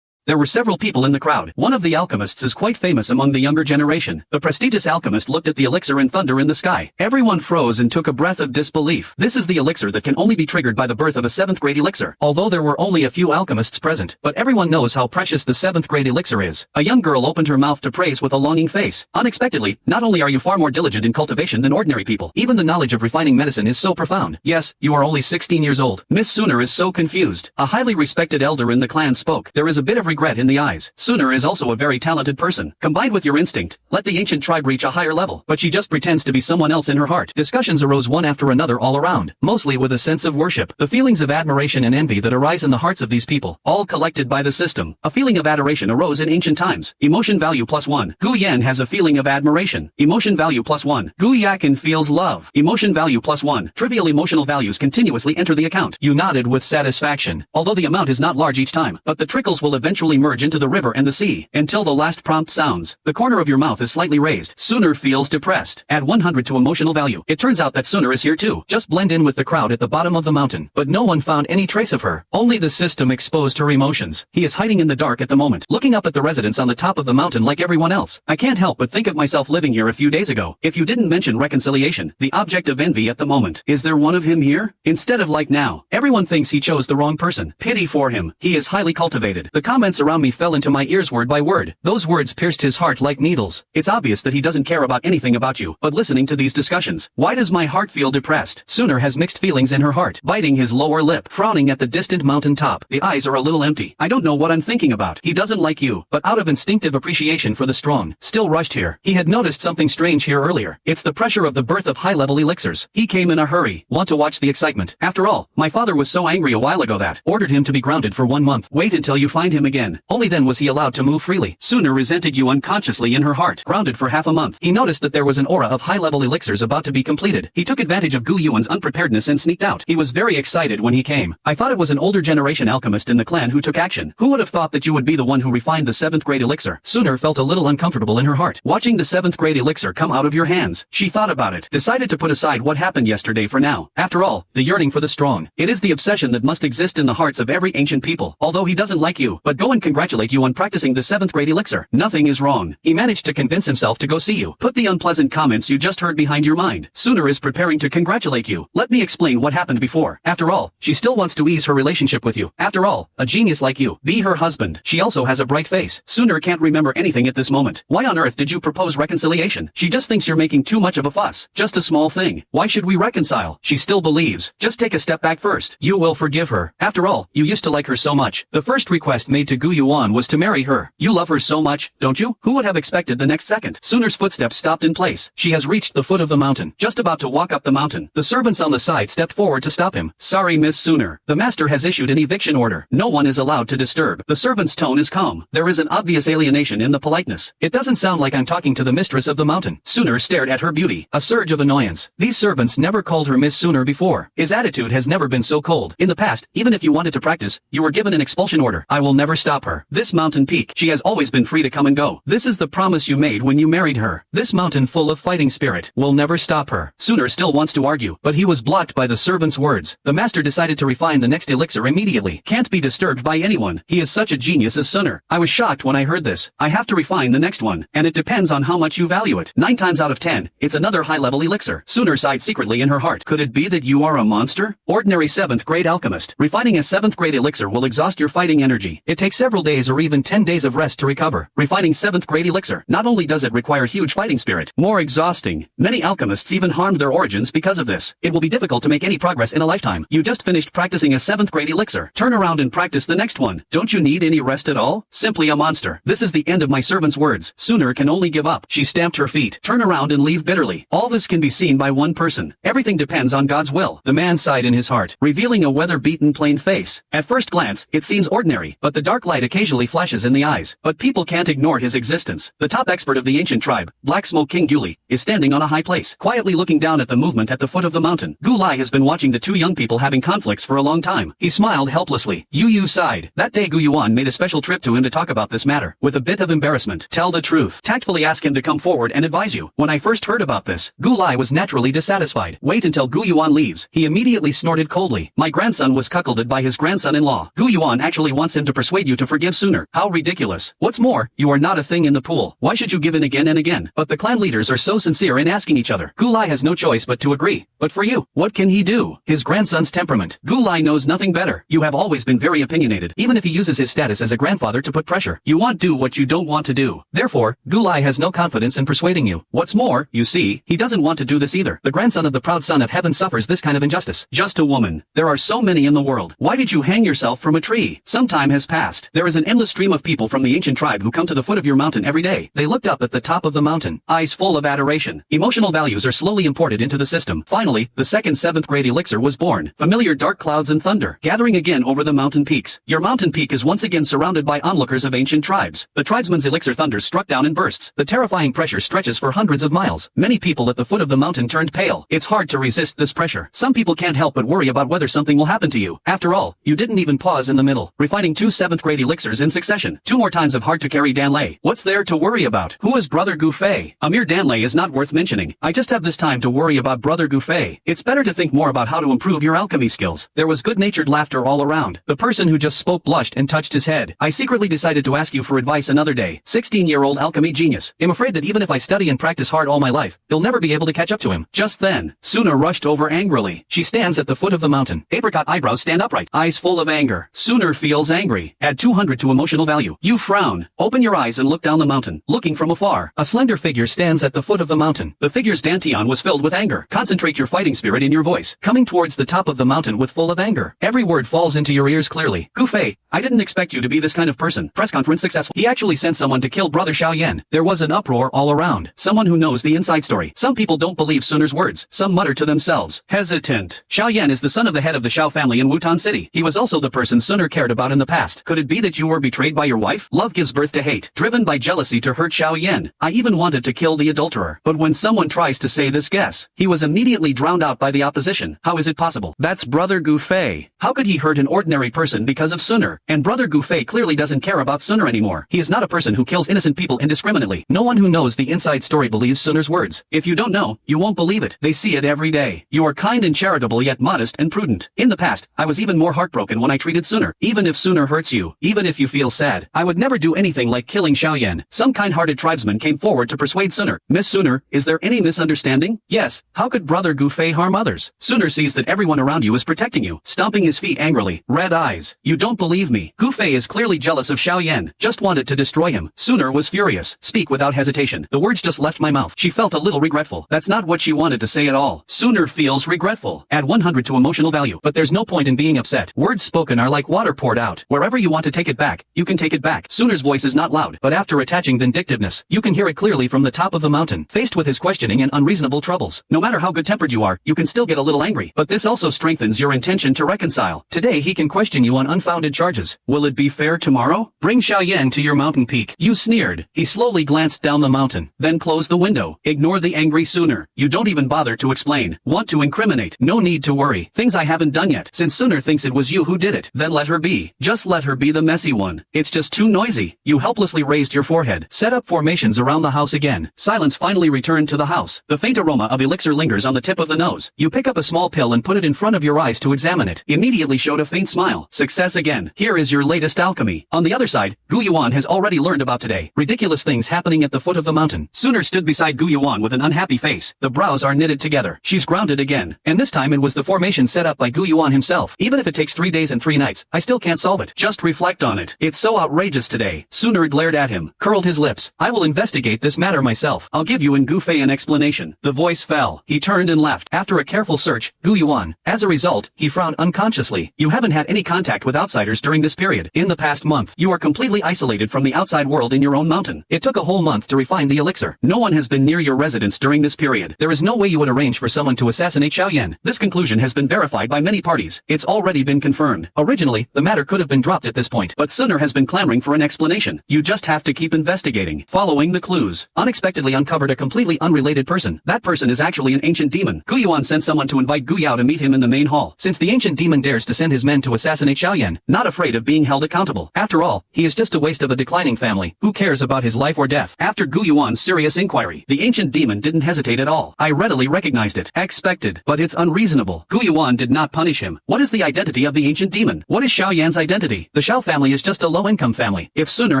A: There were several people in the crowd. One of the alchemists is quite famous among the younger generation. The prestigious alchemist looked at the elixir and thunder in the sky. Everyone froze and took a breath of disbelief. This is the elixir that can only be triggered by the birth of a 7th-grade elixir. Although there were only a few alchemists present, but everyone knows how precious the 7th-grade elixir is. A young girl opened her mouth to praise with a longing face. Unexpectedly, not only are you far more diligent in cultivation than ordinary people, even the knowledge of refining medicine is so profound. Yes, you are only 16 years old. Miss Sooner is so confused. A highly respected elder in the clan spoke. There is a bit of regret in the eyes. Sooner is also a very talented person. Combined with your instinct, let the ancient tribe reach a higher level. But she just pretends to be someone else in her heart. Discussions arose one after another all around, mostly with a sense of worship. The feelings of admiration and envy that arise in the hearts of these people, all collected by the system. A feeling of adoration arose in ancient times. Emotion value +1. Gu Yan has a feeling of admiration. Emotion value +1. Gu Yakin feels love. Emotion value +1. Trivial emotional values continuously enter the account. You nodded with satisfaction. Although the amount is not large each time, but the trickles will eventually merge into the river and the sea, until the last prompt sounds. The corner of your mouth is slightly raised. Sooner feels depressed. Add 100 to emotional value. It turns out that Sooner is here too. Just blend in with the crowd at the bottom of the mountain. But no one found any trace of her. Only the system exposed her emotions. He is hiding in the dark at the moment, looking up at the residence on the top of the mountain like everyone else. I can't help but think of myself living here a few days ago. If you didn't mention reconciliation, the object of envy at the moment, is there one of him here? Instead of like now, everyone thinks he chose the wrong person. Pity for him. He is highly cultivated. The comments around me fell into my ears word by word. Those words pierced his heart like needles. It's obvious that he doesn't care about anything about you, but listening to these discussions, why does my heart feel depressed? Sooner has mixed feelings in her heart, biting his lower lip, frowning at the distant mountain top. The eyes are a little empty. I don't know what I'm thinking about. He doesn't like you, but out of instinctive appreciation for the strong, still rushed here. He had noticed something strange here earlier. It's the pressure of the birth of high-level elixirs. He came in a hurry, want to watch the excitement. After all, my father was so angry a while ago that ordered him to be grounded for 1 month. Wait until you find him again. Only then was he allowed to move freely. Sooner resented you unconsciously in her heart. Grounded for half a month. He noticed that there was an aura of high-level elixirs about to be completed. He took advantage of Gu Yuan's unpreparedness and sneaked out. He was very excited when he came. I thought it was an older generation alchemist in the clan who took action. Who would have thought that you would be the one who refined the 7th grade elixir? Sooner felt a little uncomfortable in her heart, watching the 7th grade elixir come out of your hands. She thought about it, decided to put aside what happened yesterday for now. After all, the yearning for the strong. It is the obsession that must exist in the hearts of every ancient people. Although he doesn't like you, but go and congratulate you on practicing the 7th grade elixir. Nothing is wrong. He managed to convince himself to go see you. Put the unpleasant comments you just heard behind your mind. Sooner is preparing to congratulate you. Let me explain what happened before. After all, she still wants to ease her relationship with you. After all, a genius like you, be her husband. She also has a bright face. Sooner can't remember anything at this moment. Why on earth did you propose reconciliation? She just thinks you're making too much of a fuss. Just a small thing. Why should we reconcile? She still believes. Just take a step back first. You will forgive her. After all, you used to like her so much. The first request made to Gu Yuan was to marry her. You love her so much, don't you? Who would have expected the next second? Sooner's footsteps stopped in place. She has reached the foot of the mountain. Just about to walk up the mountain. The servants on the side stepped forward to stop him. Sorry, Miss Sooner. The master has issued an eviction order. No one is allowed to disturb. The servant's tone is calm. There is an obvious alienation in the politeness. It doesn't sound like I'm talking to the mistress of the mountain. Sooner stared at her beauty. A surge of annoyance. These servants never called her Miss Sooner before. His attitude has never been so cold. In the past, even if you wanted to practice, you were given an expulsion order. I will never stop. stop her. This mountain peak, she has always been free to come and go. This is the promise you made when you married her. This mountain full of fighting spirit will never stop her. Sooner still wants to argue, but he was blocked by the servant's words. The master decided to refine the next elixir immediately. Can't be disturbed by anyone. He is such a genius as Sooner. I was shocked when I heard this. I have to refine the next one, and it depends on how much you value it. 9 times out of 10, it's another high-level elixir. Sooner sighed secretly in her heart. Could it be that you are a monster? Ordinary 7th grade alchemist. Refining a 7th grade elixir will exhaust your fighting energy. It takes several days or even 10 days of rest to recover. Refining 7th grade elixir. Not only does it require huge fighting spirit, more exhausting. Many alchemists even harmed their origins because of this. It will be difficult to make any progress in a lifetime. You just finished practicing a 7th grade elixir. Turn around and practice the next one. Don't you need any rest at all? Simply a monster. This is the end of my servant's words. Sooner can only give up. She stamped her feet. Turn around and leave bitterly. All this can be seen by one person. Everything depends on God's will. The man sighed in his heart, revealing a weather-beaten plain face. At first glance, it seems ordinary, but the dark light occasionally flashes in the eyes. But people can't ignore his existence. The top expert of the ancient tribe, Black Smoke King Dou Qi, is standing on a high place, quietly looking down at the movement at the foot of the mountain. Dou Qi has been watching the two young people having conflicts for a long time. He smiled helplessly. Yu sighed. That day Dou Yuan made a special trip to him to talk about this matter. With a bit of embarrassment. Tell the truth. Tactfully ask him to come forward and advise you. When I first heard about this, Dou Qi was naturally dissatisfied. Wait until Dou Yuan leaves. He immediately snorted coldly. My grandson was cuckolded by his grandson-in-law. Dou Yuan actually wants him to persuade you to forgive Sooner. How ridiculous. What's more, you are not a thing in the pool. Why should you give in again and again? But the clan leaders are so sincere in asking each other. Dou Qi has no choice but to agree. But for you, what can he do? His grandson's temperament. Dou Qi knows nothing better. You have always been very opinionated, even if he uses his status as a grandfather to put pressure. You won't do what you don't want to do. Therefore, Dou Qi has no confidence in persuading you. What's more, you see, he doesn't want to do this either. The grandson of the proud son of heaven suffers this kind of injustice. Just a woman. There are so many in the world. Why did you hang yourself from a tree? Some time has passed. There is an endless stream of people from the ancient tribe who come to the foot of your mountain every day. They looked up at the top of the mountain, eyes full of adoration. Emotional values are slowly imported into the system. Finally, the second 7th grade elixir was born. Familiar dark clouds and thunder, gathering again over the mountain peaks. Your mountain peak is once again surrounded by onlookers of ancient tribes. The tribesman's elixir thunders struck down in bursts. The terrifying pressure stretches for hundreds of miles. Many people at the foot of the mountain turned pale. It's hard to resist this pressure. Some people can't help but worry about whether something will happen to you. After all, you didn't even pause in the middle, refining 2 7th grade elixirs in succession. 2 more times of hard-to-carry Danlei. What's there to worry about? Who is Brother Dou Qi? A mere Danlei is not worth mentioning. I just have this time to worry about Brother Dou Qi. It's better to think more about how to improve your alchemy skills. There was good-natured laughter all around. The person who just spoke blushed and touched his head. I secretly decided to ask you for advice another day. 16-year-old alchemy genius. I'm afraid that even if I study and practice hard all my life, you'll never be able to catch up to him. Just then, Sooner rushed over angrily. She stands at the foot of the mountain. Apricot eyebrows stand upright. Eyes full of anger. Sooner feels angry. Add 200 to emotional value. You frown. Open your eyes and look down the mountain. Looking from afar, a slender figure stands at the foot of the mountain. The figure's dantian was filled with anger. Concentrate your fighting spirit in your voice. Coming towards the top of the mountain with full of anger. Every word falls into your ears clearly. Dou Qi, I didn't expect you to be this kind of person. Press conference successful. He actually sent someone to kill Brother Xiaoyan. There was an uproar all around. Someone who knows the inside story. Some people don't believe Sooner's words. Some mutter to themselves. Hesitant. Xiaoyan is the son of the head of the Xiao family in Wutan City. He was also the person Sooner cared about in the past. Could it be that you were betrayed by your wife? Love gives birth to hate. Driven by jealousy to hurt Xiaoyan. I even wanted to kill the adulterer. But when someone tries to say this guess, he was immediately drowned out by the opposition. How is it possible? That's Brother Dou Qi. How could he hurt an ordinary person because of Sooner? And Brother Dou Qi clearly doesn't care about Sooner anymore. He is not a person who kills innocent people indiscriminately. No one who knows the inside story believes Sooner's words. If you don't know, you won't believe it. They see it every day. You are kind and charitable yet modest and prudent. In the past, I was even more heartbroken when I treated Sooner. Even if Sooner hurts you, even if you feel sad, I would never do anything like killing Xiaoyan. Some kind-hearted tribesman came forward to persuade Sooner. Miss Sooner, is there any misunderstanding? Yes. How could Brother Dou Qi harm others? Sooner sees that everyone around you is protecting you, stomping his feet angrily. Red eyes. You don't believe me. Dou Qi is clearly jealous of Xiaoyan. Just wanted to destroy him. Sooner was furious. Speak without hesitation. The words just left my mouth. She felt a little regretful. That's not what she wanted to say at all. Sooner feels regretful. Add 100 to emotional value. But there's no point in being upset. Words spoken are like water poured out. Wherever you want to take it back, you can take it back. Sooner's voice is not loud, but after attaching vindictiveness, you can hear it clearly from the top of the mountain. Faced with his questioning and unreasonable troubles, no matter how good-tempered you are, you can still get a little angry. But this also strengthens your intention to reconcile. Today he can question you on unfounded charges. Will it be fair tomorrow? Bring Xiaoyan to your mountain peak. You sneered. He slowly glanced down the mountain, then closed the window. Ignore the angry Sooner. You don't even bother to explain. Want to incriminate? No need to worry. Things I haven't done yet. Since Sooner thinks it was you who did it, then let her be. Just let her be the the messy one. It's just too noisy. You helplessly raised your forehead. Set up formations around the house again. Silence finally returned to the house. The faint aroma of elixir lingers on the tip of the nose. You pick up a small pill and put it in front of your eyes to examine it. Immediately showed a faint smile. Success again. Here is your latest alchemy. On the other side, Dou Yuan has already learned about today. Ridiculous things happening at the foot of the mountain. Sooner stood beside Dou Yuan with an unhappy face. The brows are knitted together. She's grounded again. And this time it was the formation set up by Dou Yuan himself. Even if it takes 3 days and 3 nights, I still can't solve it. Just reflect on it. It's so outrageous today. Sooner glared at him, curled his lips. I will investigate this matter myself. I'll give you and Gu Fei an explanation. The voice fell. He turned and left. After a careful search, Dou Yuan. As a result, he frowned unconsciously. You haven't had any contact with outsiders during this period. In the past month, you are completely isolated from the outside world in your own mountain. It took a whole month to refine the elixir. No one has been near your residence during this period. There is no way you would arrange for someone to assassinate Xiaoyan. This conclusion has been verified by many parties. It's already been confirmed. Originally, the matter could have been dropped at this point, but Sooner has been clamoring for an explanation. You just have to keep investigating. Following the clues. Unexpectedly uncovered a completely unrelated person. That person is actually an ancient demon. Gu Yuan sent someone to invite Gu Yao to meet him in the main hall. Since the ancient demon dares to send his men to assassinate Xiaoyan, not afraid of being held accountable. After all, he is just a waste of a declining family. Who cares about his life or death? After Gu Yuan's serious inquiry, the ancient demon didn't hesitate at all. I readily recognized it. Expected, but it's unreasonable. Gu Yuan did not punish him. What is the identity of the ancient demon? What is Xiaoyan's identity? The Xiao family is just a low-income family. If Sooner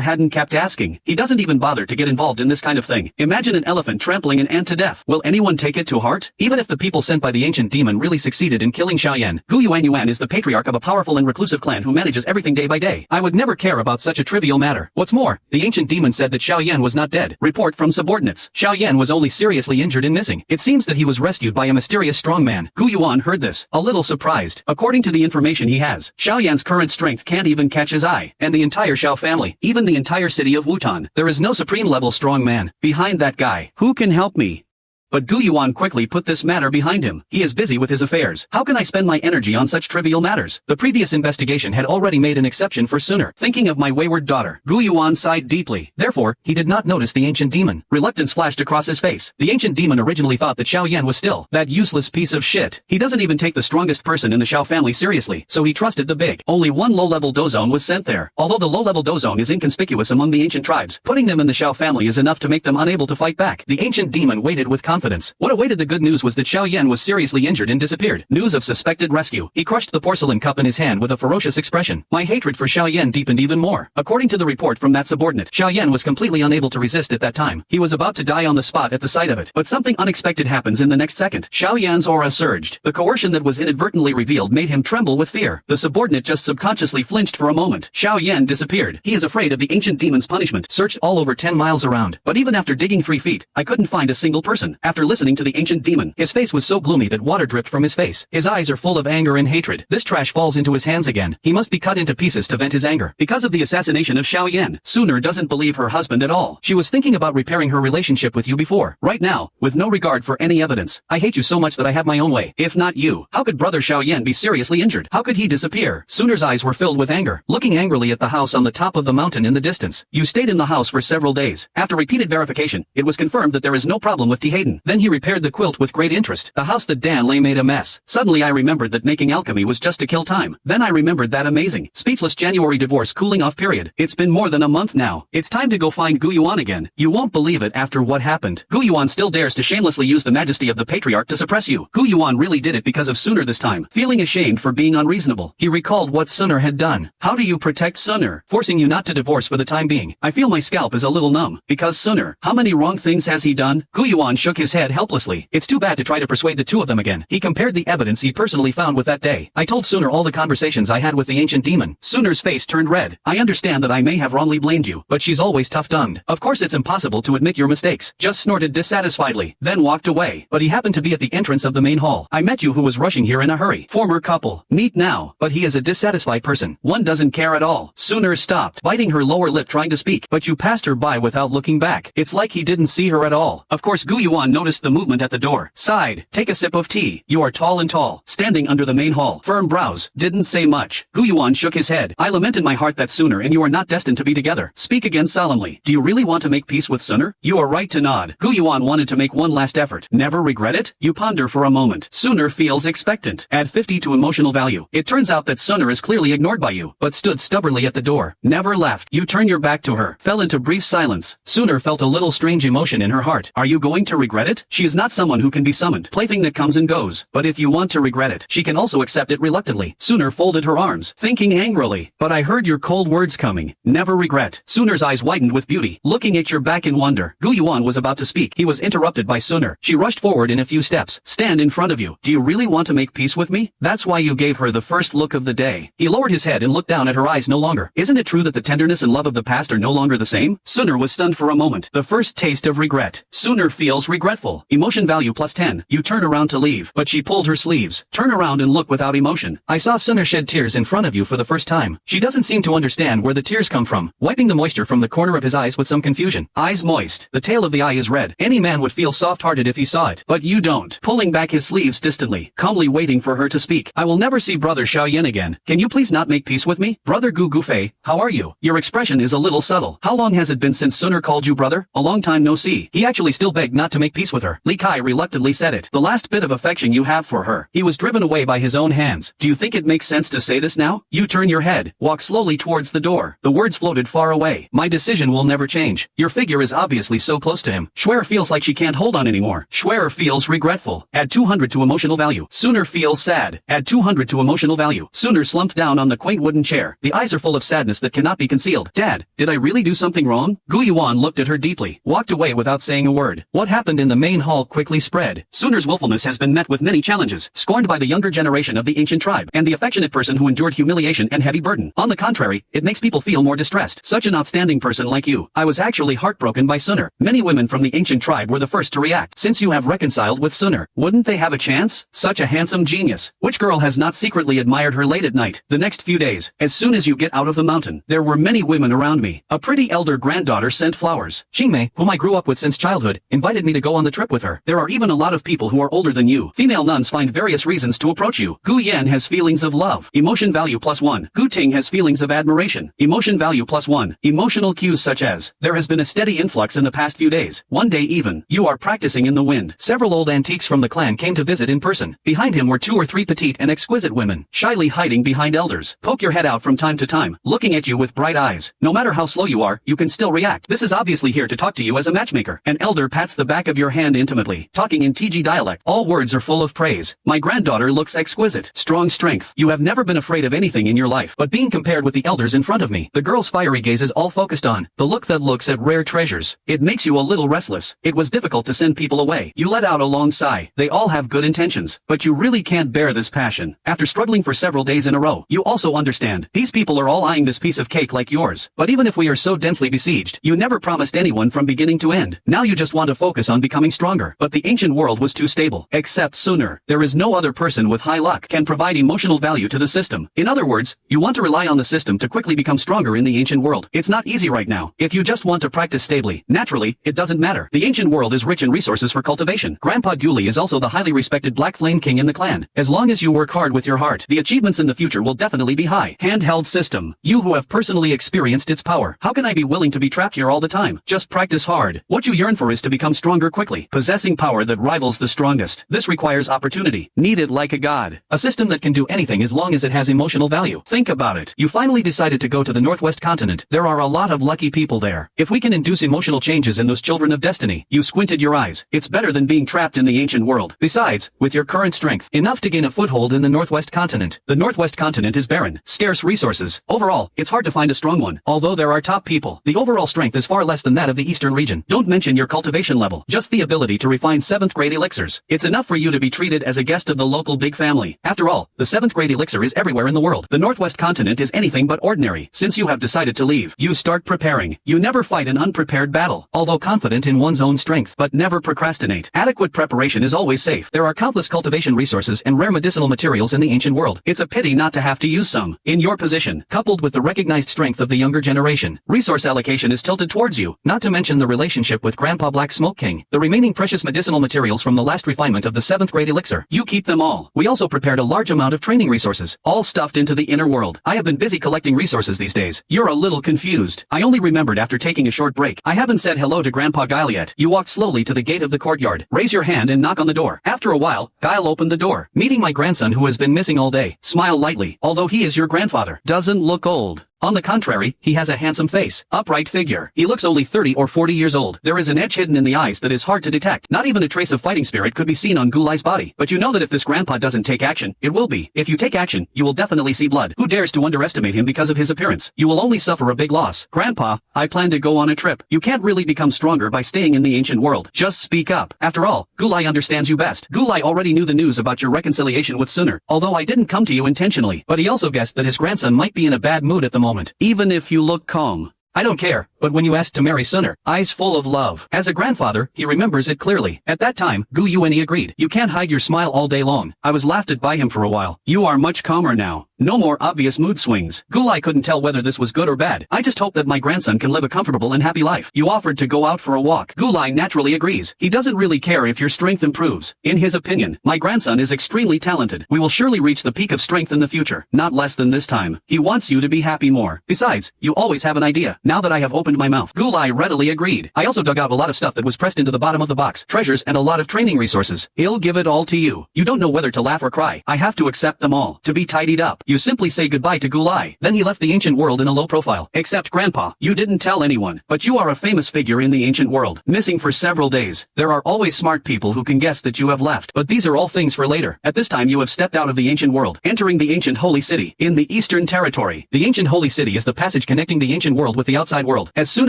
A: hadn't kept asking, he doesn't even bother to get involved in this kind of thing. Imagine an elephant trampling an ant to death. Will anyone take it to heart? Even if the people sent by the ancient demon really succeeded in killing Xiaoyan, Gu Yuan is the patriarch of a powerful and reclusive clan who manages everything day by day. I would never care about such a trivial matter. What's more, the ancient demon said that Xiaoyan was not dead. Report from subordinates. Xiaoyan was only seriously injured and missing. It seems that he was rescued by a mysterious strong man. Gu Yuan heard this, a little surprised. According to the information he has, Xiaoyan's current strength can't even catch his eye, and the entire Xiao family, even the entire city of Wutan. There is no supreme-level strong man behind that guy. Who can help me? But Gu Yuan quickly put this matter behind him. He is busy with his affairs. How can I spend my energy on such trivial matters? The previous investigation had already made an exception for Sooner. Thinking of my wayward daughter, Gu Yuan sighed deeply. Therefore, he did not notice the ancient demon. Reluctance flashed across his face. The ancient demon originally thought that Xiaoyan was still that useless piece of shit. He doesn't even take the strongest person in the Xiao family seriously, so he trusted the big. Only one low-level dozone was sent there. Although the low-level dozone is inconspicuous among the ancient tribes, putting them in the Xiao family is enough to make them unable to fight back. The ancient demon waited with confidence. What awaited the good news was that Xiaoyan was seriously injured and disappeared. News of suspected rescue. He crushed the porcelain cup in his hand with a ferocious expression. My hatred for Xiaoyan deepened even more. According to the report from that subordinate, Xiaoyan was completely unable to resist at that time. He was about to die on the spot at the sight of it. But something unexpected happens in the next second. Xiaoyan's aura surged. The coercion that was inadvertently revealed made him tremble with fear. The subordinate just subconsciously flinched for a moment. Xiaoyan disappeared. He is afraid of the ancient demon's punishment. Searched all over 10 miles around. But even after digging 3 feet, I couldn't find a single person. After listening to the ancient demon, his face was so gloomy that water dripped from his face. His eyes are full of anger and hatred. This trash falls into his hands again. He must be cut into pieces to vent his anger. Because of the assassination of Xiaoyan, Sooner doesn't believe her husband at all. She was thinking about repairing her relationship with you before. Right now, with no regard for any evidence. I hate you so much that I have my own way. If not you, how could brother Xiaoyan be seriously injured? How could he disappear? Sooner's eyes were filled with anger, looking angrily at the house on the top of the mountain in the distance. You stayed in the house for several days. After repeated verification, it was confirmed that there is no problem with N.A.N. Then he repaired the quilt with great interest. The house that Dan lay made a mess. Suddenly I remembered that making alchemy was just to kill time. Then I remembered that amazing, speechless January divorce cooling off period. It's been more than a month now. It's time to go find Gu Yuan again. You won't believe it after what happened. Gu Yuan still dares to shamelessly use the majesty of the patriarch to suppress you. Gu Yuan really did it because of Sooner this time. Feeling ashamed for being unreasonable, he recalled what Sooner had done. How do you protect Sooner? Forcing you not to divorce for the time being. I feel my scalp is a little numb. Because Sooner, how many wrong things has he done? Gu Yuan shook his head helplessly. It's too bad to try to persuade the two of them again. He compared the evidence he personally found with that day. I told Sooner all the conversations I had with the ancient demon. Sooner's face turned red. I understand that I may have wrongly blamed you, but she's always tough-tongued. Of course it's impossible to admit your mistakes. Just snorted dissatisfiedly, then walked away. But he happened to be at the entrance of the main hall. I met you who was rushing here in a hurry. Former couple. Meet now. But he is a dissatisfied person. One doesn't care at all. Sooner stopped, biting her lower lip trying to speak. But you passed her by without looking back. It's like he didn't see her at all. Of course Gu Yuan noticed the movement at the door, sighed, take a sip of tea. You are tall and tall, standing under the main hall. Firm brows, didn't say much. Gu Yuan shook his head. I lament in my heart that Sooner and you are not destined to be together. Speak again solemnly. Do you really want to make peace with Sooner? You are right to nod. Gu Yuan wanted to make one last effort. Never regret it? You ponder for a moment. Sooner feels expectant. Add 50 to emotional value. It turns out that Sooner is clearly ignored by you, but stood stubbornly at the door. Never left. You turn your back to her. Fell into brief silence. Sooner felt a little strange emotion in her heart. Are you going to regret it? She is not someone who can be summoned. Plaything that comes and goes. But if you want to regret it, she can also accept it reluctantly. Sooner folded her arms, thinking angrily. But I heard your cold words coming. Never regret. Sooner's eyes widened with beauty, looking at your back in wonder. Gu Yuan was about to speak. He was interrupted by Sooner. She rushed forward in a few steps. Stand in front of you. Do you really want to make peace with me? That's why you gave her the first look of the day. He lowered his head and looked down at her eyes no longer. Isn't it true that the tenderness and love of the past are no longer the same? Sooner was stunned for a moment. The first taste of regret. Sooner feels regretful. Emotion value plus 10. You turn around to leave, but she pulled her sleeves. Turn around and look without emotion. I saw Sooner shed tears in front of you for the first time. She doesn't seem to understand where the tears come from. Wiping the moisture from the corner of his eyes with some confusion. Eyes moist. The tail of the eye is red. Any man would feel soft-hearted if he saw it. But you don't. Pulling back his sleeves distantly, calmly waiting for her to speak. I will never see Brother Xiaoyan again. Can you please not make peace with me? Brother Gu Gufei, how are you? Your expression is a little subtle. How long has it been since Sooner called you brother? A long time no see. He actually still begged not to make peace with her. Li Kai reluctantly said it. The last bit of affection you have for her. He was driven away by his own hands. Do you think it makes sense to say this now? You turn your head. Walk slowly towards the door. The words floated far away. My decision will never change. Your figure is obviously so close to him. Schwer feels like she can't hold on anymore. Schwer feels regretful. Add 200 to emotional value. Sooner feels sad. Add 200 to emotional value. Sooner slumped down on the quaint wooden chair. The eyes are full of sadness that cannot be concealed. Dad, did I really do something wrong? Gu Yuan looked at her deeply, walked away without saying a word. What happened in the main hall quickly spread. Sooner's willfulness has been met with many challenges, scorned by the younger generation of the ancient tribe, and the affectionate person who endured humiliation and heavy burden. On the contrary, it makes people feel more distressed. Such an outstanding person like you. I was actually heartbroken by Sooner. Many women from the ancient tribe were the first to react. Since you have reconciled with Sooner, wouldn't they have a chance? Such a handsome genius. Which girl has not secretly admired her late at night? The next few days, as soon as you get out of the mountain, there were many women around me. A pretty elder granddaughter sent flowers. Qingmei, whom I grew up with since childhood, invited me to go on the trip with her. There are even a lot of people who are older than you. Female nuns find various reasons to approach you. Gu Yan has feelings of love. Emotion value plus 1. Gu Ting has feelings of admiration. Emotion value plus 1. Emotional cues such as, there has been a steady influx in the past few days. One day even, you are practicing in the wind. Several old antiques from the clan came to visit in person. Behind him were 2 or 3 petite and exquisite women, shyly hiding behind elders. Poke your head out from time to time, looking at you with bright eyes. No matter how slow you are, you can still react. This is obviously here to talk to you as a matchmaker. An elder pats the back of your hand intimately, talking in TG dialect. All words are full of praise. My granddaughter looks exquisite. Strong strength. You have never been afraid of anything in your life, but being compared with the elders in front of me. The girl's fiery gaze is all focused on the look that looks at rare treasures. It makes you a little restless. It was difficult to send people away. You let out a long sigh. They all have good intentions, but you really can't bear this passion. After struggling for several days in a row, you also understand. These people are all eyeing this piece of cake like yours. But even if we are so densely besieged, you never promised anyone from beginning to end. Now you just want to focus on becoming stronger. But the ancient world was too stable. Except Sooner. There is no other person with high luck can provide emotional value to the system. In other words, you want to rely on the system to quickly become stronger in the ancient world. It's not easy right now. If you just want to practice stably, naturally, it doesn't matter. The ancient world is rich in resources for cultivation. Grandpa Dooley is also the highly respected Black Flame King in the clan. As long as you work hard with your heart, the achievements in the future will definitely be high. Handheld system. You who have personally experienced its power. How can I be willing to be trapped here all the time? Just practice hard. What you yearn for is to become stronger quickly, possessing power that rivals the strongest. This requires opportunity. Need it like a god. A system that can do anything as long as it has emotional value. Think about it. You finally decided to go to the Northwest continent. There are a lot of lucky people there. If we can induce emotional changes in those children of destiny, you squinted your eyes. It's better than being trapped in the ancient world. Besides, with your current strength, enough to gain a foothold in the Northwest continent. The Northwest continent is barren, scarce resources. Overall, it's hard to find a strong one. Although there are top people, the overall strength is far less than that of the eastern region. Don't mention your cultivation level, just the ability to refine 7th grade elixirs. It's enough for you to be treated as a guest of the local big family. After all, the 7th grade elixir is everywhere in the world. The Northwest continent is anything but ordinary. Since you have decided to leave, you start preparing. You never fight an unprepared battle, although confident in one's own strength, but never procrastinate. Adequate preparation is always safe. There are countless cultivation resources and rare medicinal materials in the ancient world. It's a pity not to have to use some. In your position, coupled with the recognized strength of the younger generation, resource allocation is tilted towards you, not to mention the relationship with Grandpa Black Smoke King. The remaining precious medicinal materials from the last refinement of the 7th grade elixir. You keep them all. We also prepared a large amount of training resources, all stuffed into the inner world. I have been busy collecting resources these days. You're a little confused. I only remembered after taking a short break. I haven't said hello to Grandpa Guile yet. You walked slowly to the gate of the courtyard. Raise your hand and knock on the door. After a while, Guile opened the door. Meeting my grandson who has been missing all day. Smile lightly, although he is your grandfather. Doesn't look old. On the contrary, he has a handsome face, upright figure. He looks only 30 or 40 years old. There is an edge hidden in the eyes that is hard to detect. Not even a trace of fighting spirit could be seen on Gou Lai's body. But you know that if this grandpa doesn't take action, it will be. If you take action, you will definitely see blood. Who dares to underestimate him because of his appearance? You will only suffer a big loss. Grandpa, I plan to go on a trip. You can't really become stronger by staying in the ancient world. Just speak up. After all, Gou Lai understands you best. Gou Lai already knew the news about your reconciliation with Sooner, although I didn't come to you intentionally. But he also guessed that his grandson might be in a bad mood at the moment. Even if you look calm. I don't care, but when you asked to marry Sooner, eyes full of love. As a grandfather, he remembers it clearly. At that time, Gu Yuanyi agreed. You can't hide your smile all day long. I was laughed at by him for a while. You are much calmer now. No more obvious mood swings. Gu Lai couldn't tell whether this was good or bad. I just hope that my grandson can live a comfortable and happy life. You offered to go out for a walk. Gu Lai naturally agrees. He doesn't really care if your strength improves. In his opinion, my grandson is extremely talented. We will surely reach the peak of strength in the future. Not less than this time. He wants you to be happy more. Besides, you always have an idea. Now that I have opened my mouth. Gu Lai readily agreed. I also dug out a lot of stuff that was pressed into the bottom of the box. Treasures and a lot of training resources. He'll give it all to you. You don't know whether to laugh or cry. I have to accept them all. To be tidied up. You simply say goodbye to Gu Lai. Then he left the ancient world in a low profile. Except Grandpa. You didn't tell anyone. But you are a famous figure in the ancient world. Missing for several days. There are always smart people who can guess that you have left. But these are all things for later. At this time you have stepped out of the ancient world. Entering the ancient holy city. In the eastern territory. The ancient holy city is the passage connecting the ancient world with the outside world. As soon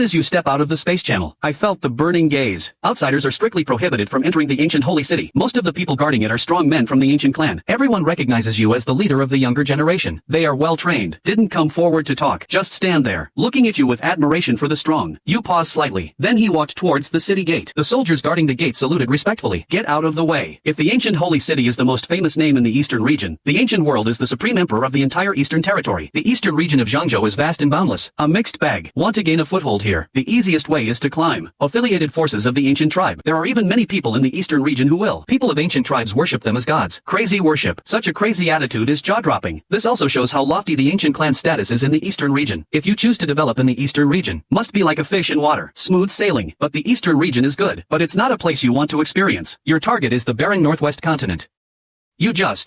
A: as you step out of the space channel, I felt the burning gaze. Outsiders are strictly prohibited from entering the ancient holy city. Most of the people guarding it are strong men from the ancient clan. Everyone recognizes you as the leader of the younger generation. They are well trained. Didn't come forward to talk. Just stand there, looking at you with admiration for the strong. You pause slightly. Then he walked towards the city gate. The soldiers guarding the gate saluted respectfully. Get out of the way. If the ancient holy city is the most famous name in the eastern region, the ancient world is the supreme emperor of the entire eastern territory. The eastern region of Zhangzhou is vast and boundless. A mixed bag. Want to gain a foothold here? The easiest way is to climb. Affiliated forces of the ancient tribe. There are even many people in the eastern region who will. People of ancient tribes worship them as gods. Crazy worship. Such a crazy attitude is jaw-dropping. This also shows how lofty the ancient clan's status is in the eastern region. If you choose to develop in the eastern region, must be like a fish in water. Smooth sailing. But the eastern region is good. But it's not a place you want to experience. Your target is the barren northwest continent.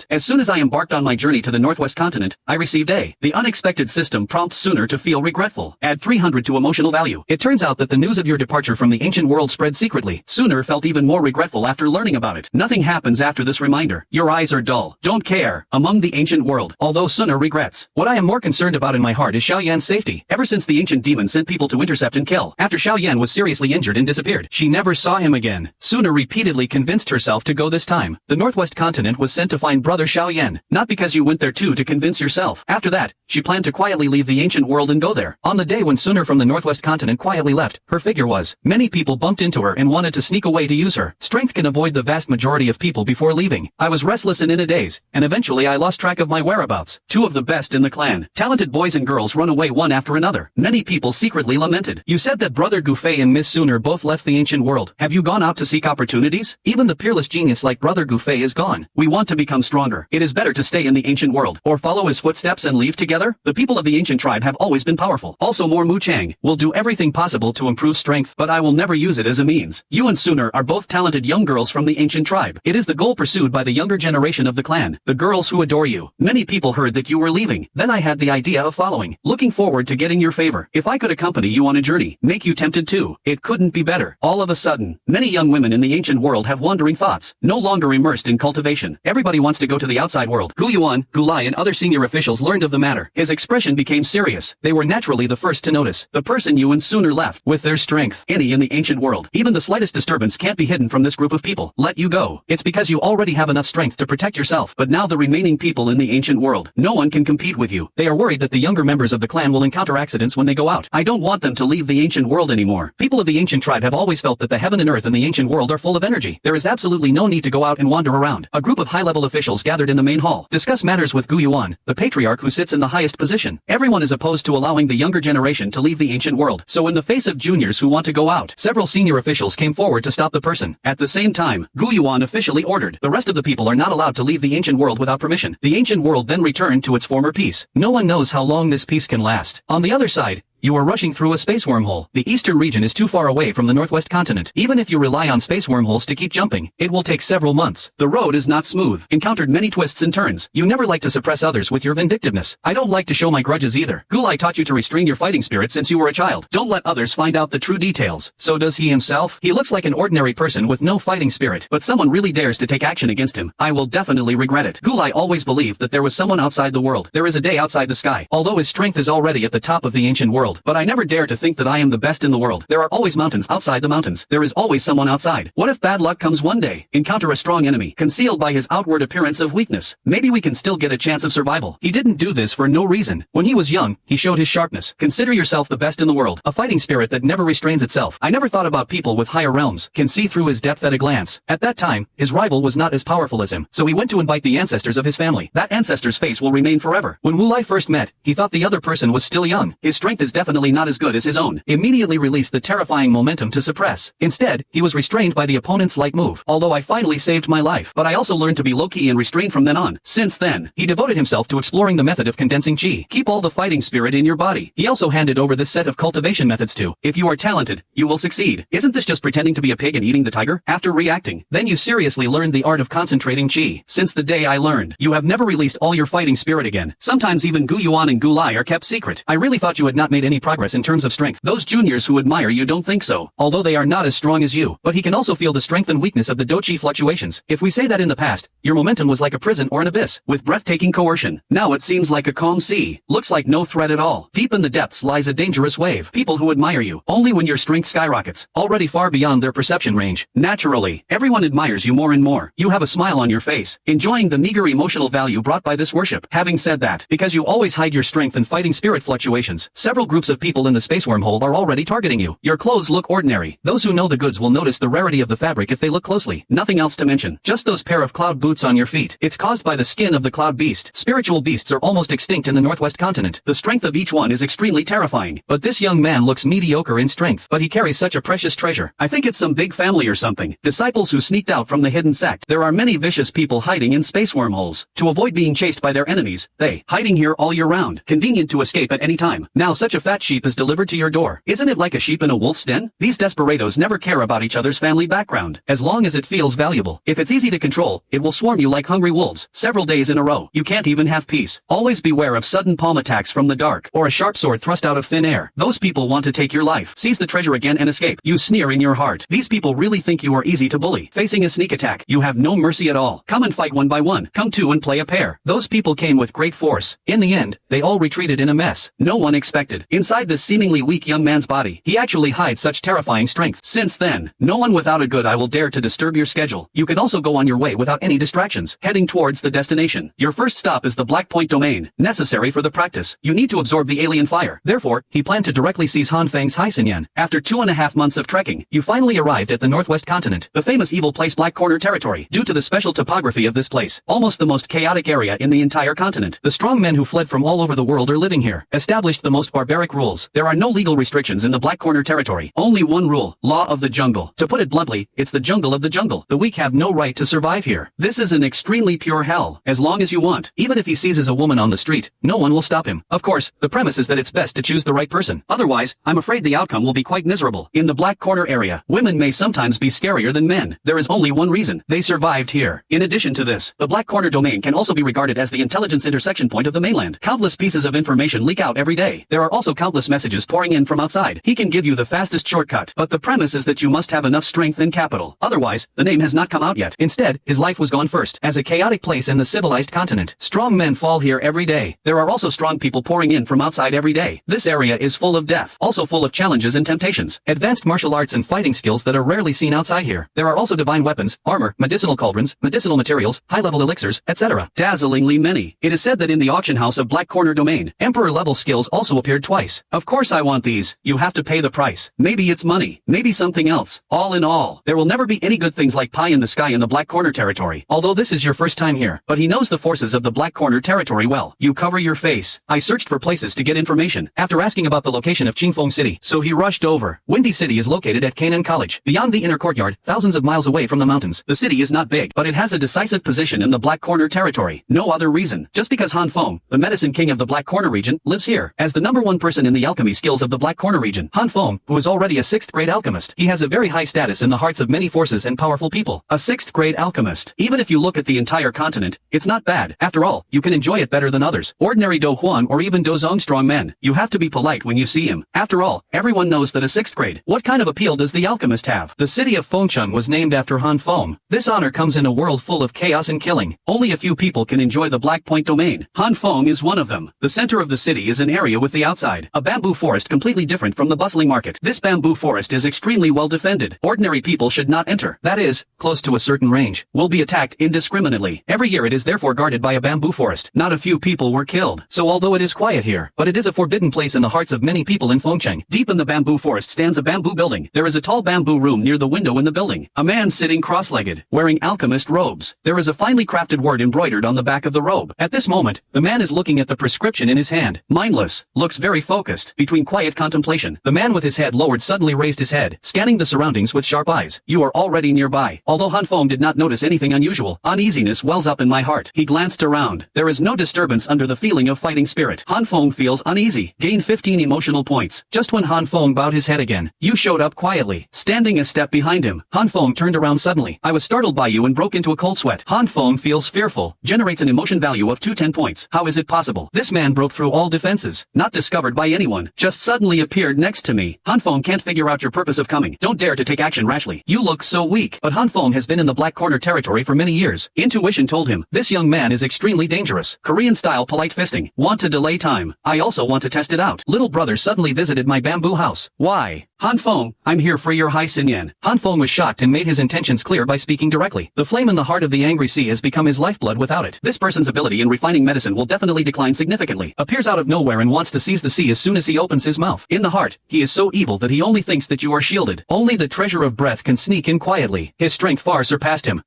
A: As soon as I embarked on my journey to the northwest continent, I received the unexpected system prompts Sooner to feel regretful. Add 300 to emotional value. It turns out that the news of your departure from the ancient world spread secretly. Sooner felt even more regretful after learning about it. Nothing happens after this reminder. Your eyes are dull. Don't care. Among the ancient world. Although Sooner regrets. What I am more concerned about in my heart is Xiao Yan's safety. Ever since the ancient demon sent people to intercept and kill. After Xiao Yan was seriously injured and disappeared, she never saw him again. Sooner repeatedly convinced herself to go this time. The northwest continent was sent to find brother Xiao Yan, not because you went there too to convince yourself. After that, she planned to quietly leave the ancient world and go there. On the day when Sooner from the northwest continent quietly left, her figure was. Many people bumped into her and wanted to sneak away to use her. Strength can avoid the vast majority of people before leaving. I was restless and in a daze, and eventually I lost track of my whereabouts. Two of the best in the clan. Talented boys and girls run away one after another. Many people secretly lamented. You said that brother Gufei and Miss Sooner both left the ancient world. Have you gone out to seek opportunities? Even the peerless genius like brother Gufei is gone. We want to become stronger. It is better to stay in the ancient world, or follow his footsteps and leave together. The people of the ancient tribe have always been powerful. Also more Mu Chang will do everything possible to improve strength, but I will never use it as a means. You and Sooner are both talented young girls from the ancient tribe. It is the goal pursued by the younger generation of the clan, the girls who adore you. Many people heard that you were leaving. Then I had the idea of following, looking forward to getting your favor. If I could accompany you on a journey, make you tempted too. It couldn't be better. All of a sudden, many young women in the ancient world have wandering thoughts, no longer immersed in cultivation. Everybody wants to go to the outside world. Gu Yuan, Gu Lai and other senior officials learned of the matter. His expression became serious. They were naturally the first to notice. The person you and Sooner left, with their strength, any in the ancient world. Even the slightest disturbance can't be hidden from this group of people. Let you go. It's because you already have enough strength to protect yourself. But now the remaining people in the ancient world, no one can compete with you. They are worried that the younger members of the clan will encounter accidents when they go out. I don't want them to leave the ancient world anymore. People of the ancient tribe have always felt that the heaven and earth and the ancient world are full of energy. There is absolutely no need to go out and wander around. A group of highly high-level officials gathered in the main hall, discuss matters with Gu Yuan, the patriarch who sits in the highest position. Everyone is opposed to allowing the younger generation to leave the ancient world. So in the face of juniors who want to go out, several senior officials came forward to stop the person. At the same time, Gu Yuan officially ordered, the rest of the people are not allowed to leave the ancient world without permission. The ancient world then returned to its former peace. No one knows how long this peace can last. On the other side, you are rushing through a space wormhole. The eastern region is too far away from the northwest continent. Even if you rely on space wormholes to keep jumping, it will take several months. The road is not smooth, encountered many twists and turns. You never like to suppress others with your vindictiveness. I don't like to show my grudges either. Gulai taught you to restrain your fighting spirit since you were a child. Don't let others find out the true details. So does he himself? He looks like an ordinary person with no fighting spirit, but someone really dares to take action against him. I will definitely regret it. Gulai always believed that there was someone outside the world. There is a day outside the sky. Although his strength is already at the top of the ancient world, but I never dare to think that I am the best in the world. There are always mountains outside the mountains. There is always someone outside. What if bad luck comes one day? Encounter a strong enemy, concealed by his outward appearance of weakness. Maybe we can still get a chance of survival. He didn't do this for no reason. When he was young, he showed his sharpness. Consider yourself the best in the world. A fighting spirit that never restrains itself. I never thought about people with higher realms. Can see through his depth at a glance. At that time, his rival was not as powerful as him. So he went to invite the ancestors of his family. That ancestor's face will remain forever. When Wu Lai first met, he thought the other person was still young. His strength is definitely not as good as his own. Immediately released the terrifying momentum to suppress. Instead, he was restrained by the opponent's light move. Although I finally saved my life, but I also learned to be low-key and restrained from then on. Since then, he devoted himself to exploring the method of condensing qi. Keep all the fighting spirit in your body. He also handed over this set of cultivation methods to. If you are talented, you will succeed. Isn't this just pretending to be a pig and eating the tiger? After reacting, then you seriously learned the art of concentrating qi. Since the day I learned, you have never released all your fighting spirit again. Sometimes even Gu Yuan and Gu Lai are kept secret. I really thought you had not made any progress in terms of strength. Those juniors who admire you don't think so, although they are not as strong as you. But he can also feel the strength and weakness of the Dou Qi fluctuations. If we say that in the past, your momentum was like a prison or an abyss, with breathtaking coercion. Now it seems like a calm sea. Looks like no threat at all. Deep in the depths lies a dangerous wave. People who admire you, only when your strength skyrockets, already far beyond their perception range. Naturally, everyone admires you more and more. You have a smile on your face, enjoying the meager emotional value brought by this worship. Having said that, because you always hide your strength and fighting spirit fluctuations, several groups of people in the space wormhole are already targeting you. Your clothes look ordinary. Those who know the goods will notice the rarity of the fabric if they look closely. Nothing else to mention. Just those pair of cloud boots on your feet. It's caused by the skin of the cloud beast. Spiritual beasts are almost extinct in the northwest continent. The strength of each one is extremely terrifying. But this young man looks mediocre in strength. But he carries such a precious treasure. I think it's some big family or something. Disciples who sneaked out from the hidden sect. There are many vicious people hiding in space wormholes. To avoid being chased by their enemies, they hiding here all year round. Convenient to escape at any time. Now such a fat sheep is delivered to your door. Isn't it like a sheep in a wolf's den? These desperados never care about each other's family background, as long as it feels valuable. If it's easy to control, it will swarm you like hungry wolves, several days in a row. You can't even have peace. Always beware of sudden palm attacks from the dark, or a sharp sword thrust out of thin air. Those people want to take your life. Seize the treasure again and escape. You sneer in your heart. These people really think you are easy to bully. Facing a sneak attack, you have no mercy at all. Come and fight one by one. Come two and play a pair. Those people came with great force. In the end, they all retreated in a mess. No one expected. Inside this seemingly weak young man's body, he actually hides such terrifying strength. Since then, no one without a good eye will dare to disturb your schedule. You can also go on your way without any distractions, heading towards the destination. Your first stop is the Black Point domain, necessary for the practice. You need to absorb the alien fire. Therefore, he planned to directly seize Han Feng's Haisenyan. After 2.5 months of trekking, you finally arrived at the northwest continent, the famous evil place Black Corner territory. Due to the special topography of this place, almost the most chaotic area in the entire continent, the strong men who fled from all over the world are living here, established the most barbaric rules. There are no legal restrictions in the Black Corner territory. Only one rule, law of the jungle. To put it bluntly, it's the jungle of the jungle. The weak have no right to survive here. This is an extremely pure hell, as long as you want. Even if he seizes a woman on the street, no one will stop him. Of course, the premise is that it's best to choose the right person. Otherwise, I'm afraid the outcome will be quite miserable. In the Black Corner area, women may sometimes be scarier than men. There is only one reason. They survived here. In addition to this, the Black Corner domain can also be regarded as the intelligence intersection point of the mainland. Countless pieces of information leak out every day. There are also countless messages pouring in from outside. He can give you the fastest shortcut, but the premise is that you must have enough strength and capital. Otherwise, the name has not come out yet. Instead, his life was gone first. As a chaotic place in the civilized continent, strong men fall here every day. There are also strong people pouring in from outside every day. This area is full of death, also full of challenges and temptations. Advanced martial arts and fighting skills that are rarely seen outside here. There are also divine weapons, armor, medicinal cauldrons, medicinal materials, high-level elixirs, etc. Dazzlingly many. It is said that in the auction house of Black Corner domain, emperor-level skills also appeared twice. twice. Of course I want these. You have to pay the price. Maybe it's money. Maybe something else. All in all, there will never be any good things like pie in the sky in the Black Corner territory. Although this is your first time here, but he knows the forces of the Black Corner territory well. You cover your face. I searched for places to get information after asking about the location of Qingfeng City, so he rushed over. Windy City is located at N.A.N College, beyond the inner courtyard, thousands of miles away from the mountains. The city is not big, but it has a decisive position in the Black Corner territory. No other reason. Just because Han Feng, the medicine king of the Black Corner region, lives here. As the #1 person in the alchemy skills of the Black Corner region, Han Feng, who is already a 6th grade alchemist, he has a very high status in the hearts of many forces and powerful people. A 6th grade alchemist. Even if you look at the entire continent, it's not bad. After all, you can enjoy it better than others. Ordinary Dou Huan or even Dou Zong strong men. You have to be polite when you see him. After all, everyone knows that a 6th grade. What kind of appeal does the alchemist have? The city of Fengcheng was named after Han Feng. This honor comes in a world full of chaos and killing. Only a few people can enjoy the Black Point domain. Han Feng is one of them. The center of the city is an area with the outside, a bamboo forest completely different from the bustling market. This bamboo forest is extremely well defended. Ordinary people should not enter. That is, close to a certain range, will be attacked indiscriminately. Every year it is therefore guarded by a bamboo forest. Not a few people were killed. So although it is quiet here, but it is a forbidden place in the hearts of many people in Fengcheng. Deep in the bamboo forest stands a bamboo building. There is a tall bamboo room near the window in the building. A man sitting cross-legged, wearing alchemist robes. There is a finely crafted word embroidered on the back of the robe. At this moment, the man is looking at the prescription in his hand. Mindless, looks very focused. Between quiet contemplation, the man with his head lowered suddenly raised his head, scanning the surroundings with sharp eyes. You are already nearby. Although Han Feng did not notice anything unusual, uneasiness wells up in my heart. He glanced around. There is no disturbance under the feeling of fighting spirit. Han Feng feels uneasy. Gain 15 emotional points. Just when Han Feng bowed his head again, you showed up quietly, standing a step behind him. Han Feng turned around suddenly. I was startled by you and broke into a cold sweat. Han Feng feels fearful. Generates an emotion value of 210 points. How is it possible? This man broke through all defenses. Not discovered by anyone. Just suddenly appeared next to me. Han Feng can't figure out your purpose of coming. Don't dare to take action rashly. You look so weak. But Han Feng has been in the Black Corner territory for many years. Intuition told him, this young man is extremely dangerous. Korean-style polite fisting. Want to delay time. I also want to test it out. Little brother suddenly visited my bamboo house. Why? Han Feng, I'm here for your N.A.N. Han Feng was shocked and made his intentions clear by speaking directly. The flame in the heart of the angry sea has become his lifeblood without it. This person's ability in refining medicine will definitely decline significantly. Appears out of nowhere and wants to seize the sea as soon as he opens his mouth. In the heart, he is so evil that he only thinks that you are shielded. Only the treasure of breath can sneak in quietly. His strength far surpassed him.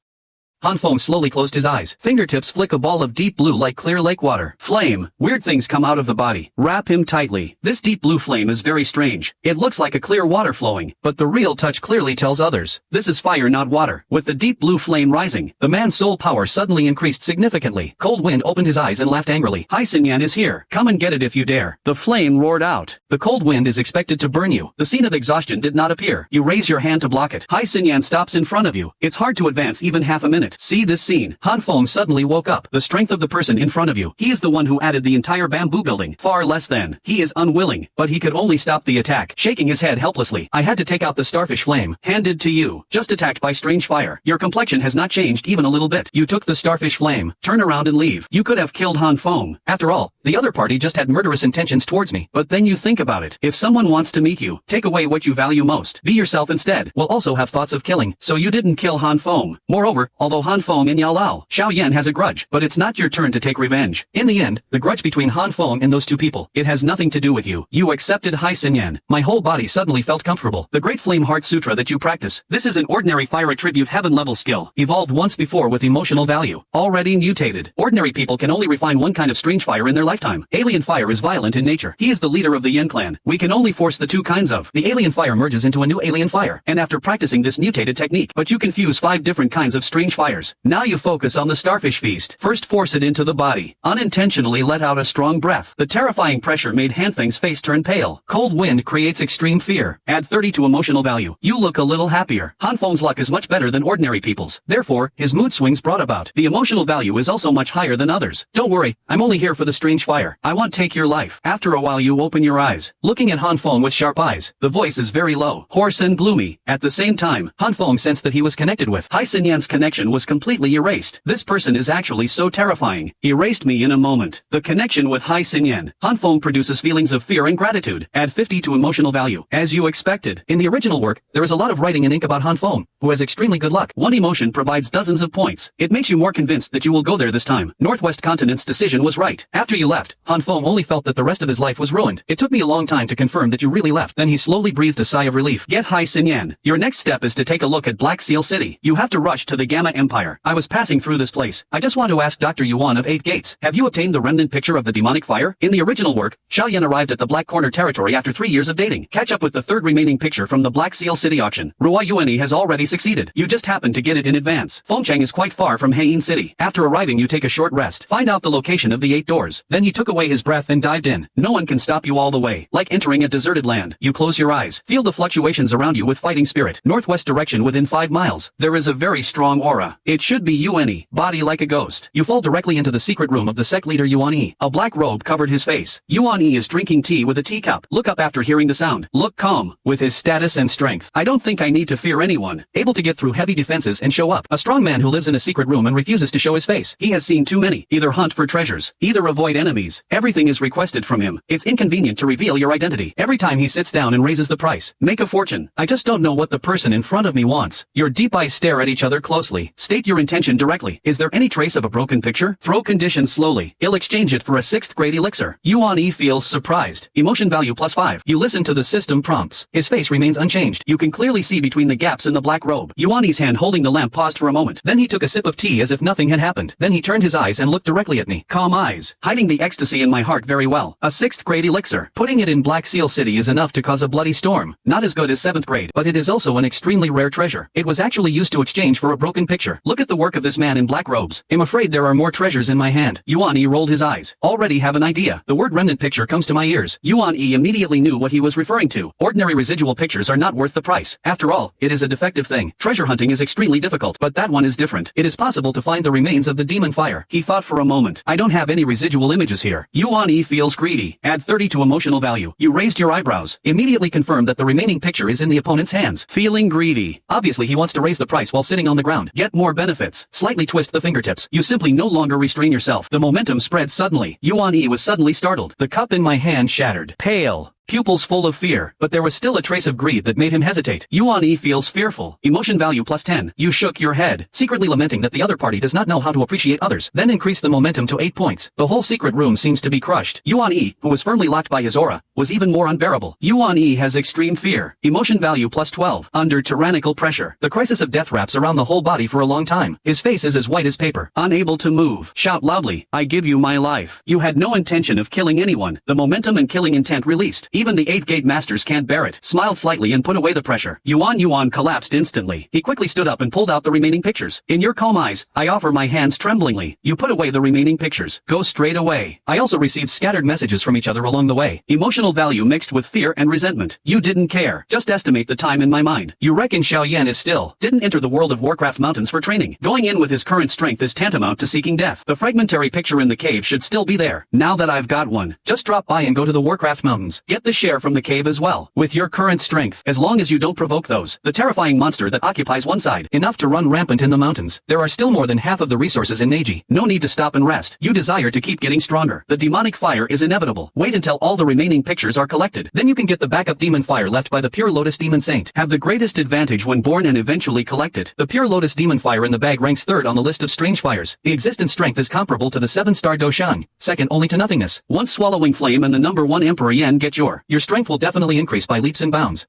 A: Han Feng slowly closed his eyes. Fingertips flick a ball of deep blue like clear lake water. Flame. Weird things come out of the body. Wrap him tightly. This deep blue flame is very strange. It looks like a clear water flowing, but the real touch clearly tells others. This is fire, not water. With the deep blue flame rising, the man's soul power suddenly increased significantly. Cold Wind opened his eyes and laughed angrily. N.A.N is here. Come and get it if you dare. The flame roared out. The cold wind is expected to burn you. The scene of exhaustion did not appear. You raise your hand to block it. N.A.N stops in front of you. It's hard to advance even half a minute. See this scene. Han Feng suddenly woke up. The strength of the person in front of you. He is the one who added the entire bamboo building. Far less than. He is unwilling, but he could only stop the attack. Shaking his head helplessly. I had to take out the starfish flame. Handed to you. Just attacked by strange fire. Your complexion has not changed even a little bit. You took the starfish flame. Turn around and leave. You could have killed Han Feng. After all, the other party just had murderous intentions towards me. But then you think about it. If someone wants to meet you, take away what you value most. Be yourself instead. Will also have thoughts of killing. So you didn't kill Han Feng. Moreover, although Han Feng and Yao Xiao Yan has a grudge, but it's not your turn to take revenge. In the end, the grudge between Han Feng and those two people, it has nothing to do with you. You accepted N.A.N. My whole body suddenly felt comfortable. The Great Flame Heart Sutra that you practice. This is an ordinary fire attribute heaven level skill. Evolved once before with emotional value. Already mutated. Ordinary people can only refine one kind of strange fire in their lifetime. Alien fire is violent in nature. He is the leader of the N clan. We can only force the two kinds of. The alien fire merges into a new alien fire. And after practicing this mutated technique, but you can fuse 5 different kinds of strange fires. Now you focus on the starfish feast. First force it into the body. Unintentionally let out a strong breath. The terrifying pressure made Hanfeng's face turn pale. Cold wind creates extreme fear. Add 30 to emotional value. You look a little happier. Han Feng's luck is much better than ordinary people's. Therefore, his mood swings brought about. The emotional value is also much higher than others. Don't worry, I'm only here for the strange fire. I won't take your life. After a while you open your eyes. Looking at Han Feng with sharp eyes. The voice is very low, hoarse and gloomy. At the same time, Han Feng sensed that he was connected with. N.A.N's connection was was completely erased. This person is actually so terrifying. Erased me in a moment. The connection with Hai Xin Yan. Han Feng produces feelings of fear and gratitude. Add 50 to emotional value. As you expected. In the original work, there is a lot of writing in ink about Han Feng, who has extremely good luck. One emotion provides dozens of points. It makes you more convinced that you will go there this time. Northwest Continent's decision was right. After you left, Han Feng only felt that the rest of his life was ruined. It took me a long time to confirm that you really left. Then he slowly breathed a sigh of relief. Get Hai Xin Yan. Your next step is to take a look at Black Seal City. You have to rush to the Gamma Empire. I was passing through this place. I just want to ask Dr. Yuan of 8 Gates. Have you obtained the remnant picture of the demonic fire? In the original work, Xiao Yan arrived at the Black Corner territory after 3 years of dating. Catch up with the third remaining picture from the Black Seal City auction. Ruo Yuani has already succeeded. You just happened to get it in advance. Fengcheng is quite far from Haiyin City. After arriving, you take a short rest. Find out the location of the 8 doors. Then you took away his breath and dived in. No one can stop you all the way. Like entering a deserted land. You close your eyes. Feel the fluctuations around you with fighting spirit. Northwest direction within 5 miles. There is a very strong aura. It should be Yuani. Body like a ghost. You fall directly into the secret room of the sect leader Yuani. A black robe covered his face. Yuani is drinking tea with a teacup. Look up after hearing the sound. Look calm. With his status and strength, I don't think I need to fear anyone. Able to get through heavy defenses and show up. A strong man who lives in a secret room and refuses to show his face. He has seen too many. Either hunt for treasures. Either avoid enemies. Everything is requested from him. It's inconvenient to reveal your identity. Every time he sits down and raises the price. Make a fortune. I just don't know what the person in front of me wants. Your deep eyes stare at each other closely. State your intention directly. Is there any trace of a broken picture? Throw conditions slowly. He'll exchange it for a 6th grade elixir. Yuan feels surprised. Emotion value +5. You listen to the system prompts. His face remains unchanged. You can clearly see between the gaps in the black robe. Yuani's hand holding the lamp paused for a moment. Then he took a sip of tea as if nothing had happened. Then he turned his eyes and looked directly at me. Calm eyes. Hiding the ecstasy in my heart very well. A 6th grade elixir. Putting it in Black Seal City is enough to cause a bloody storm. Not as good as 7th grade, but it is also an extremely rare treasure. It was actually used to exchange for a broken picture. Look at the work of this man in black robes. I'm afraid there are more treasures in my hand. Yuani rolled his eyes. Already have an idea. The word remnant picture comes to my ears. Yuani immediately knew what he was referring to. Ordinary residual pictures are not worth the price. After all, it is a defective thing. Treasure hunting is extremely difficult, but that one is different. It is possible to find the remains of the demon fire. He thought for a moment. I don't have any residual images here. Yuani feels greedy. Add 30 to emotional value. You raised your eyebrows. Immediately confirm that the remaining picture is in the opponent's hands. Feeling greedy. Obviously he wants to raise the price while sitting on the ground. Get more benefits. Slightly twist the fingertips. You simply no longer restrain yourself. The momentum spreads suddenly. Yuani was suddenly startled. The cup in my hand shattered. Pale. Pupils full of fear, but there was still a trace of greed that made him hesitate. Yuan feels fearful. Emotion value +10. You shook your head, secretly lamenting that the other party does not know how to appreciate others. Then increase the momentum to 8 points. The whole secret room seems to be crushed. Yuan, who was firmly locked by his aura, was even more unbearable. Yuan has extreme fear. Emotion value +12. Under tyrannical pressure. The crisis of death wraps around the whole body for a long time. His face is as white as paper. Unable to move. Shout loudly, I give you my life. You had no intention of killing anyone. The momentum and killing intent released. Even the 8 gate masters can't bear it. Smiled slightly and put away the pressure. Yuan collapsed instantly. He quickly stood up and pulled out the remaining pictures. In your calm eyes, I offer my hands tremblingly. You put away the remaining pictures. Go straight away. I also received scattered messages from each other along the way. Emotional value mixed with fear and resentment. You didn't care. Just estimate the time in my mind. You reckon Xiao Yan is still. Didn't enter the World of Warcraft mountains for training. Going in with his current strength is tantamount to seeking death. The fragmentary picture in the cave should still be there. Now that I've got one, just drop by and go to the Warcraft mountains. Get the share from the cave as well. With your current strength, as long as you don't provoke the terrifying monster that occupies one side, enough to run rampant in the mountains. There are still more than half of the resources in Neji. No need to stop and rest. You desire to keep getting stronger. The demonic fire is inevitable. Wait until all the remaining pictures are collected. Then you can get the backup demon fire left by the Pure Lotus Demon Saint. Have the greatest advantage when born and eventually collect it. The Pure Lotus Demon Fire in the bag ranks 3rd on the list of strange fires. The existence strength is comparable to the 7-star Doshang, second only to nothingness. Once swallowing flame and the number 1 Emperor Yan get your strength will definitely increase by leaps and bounds.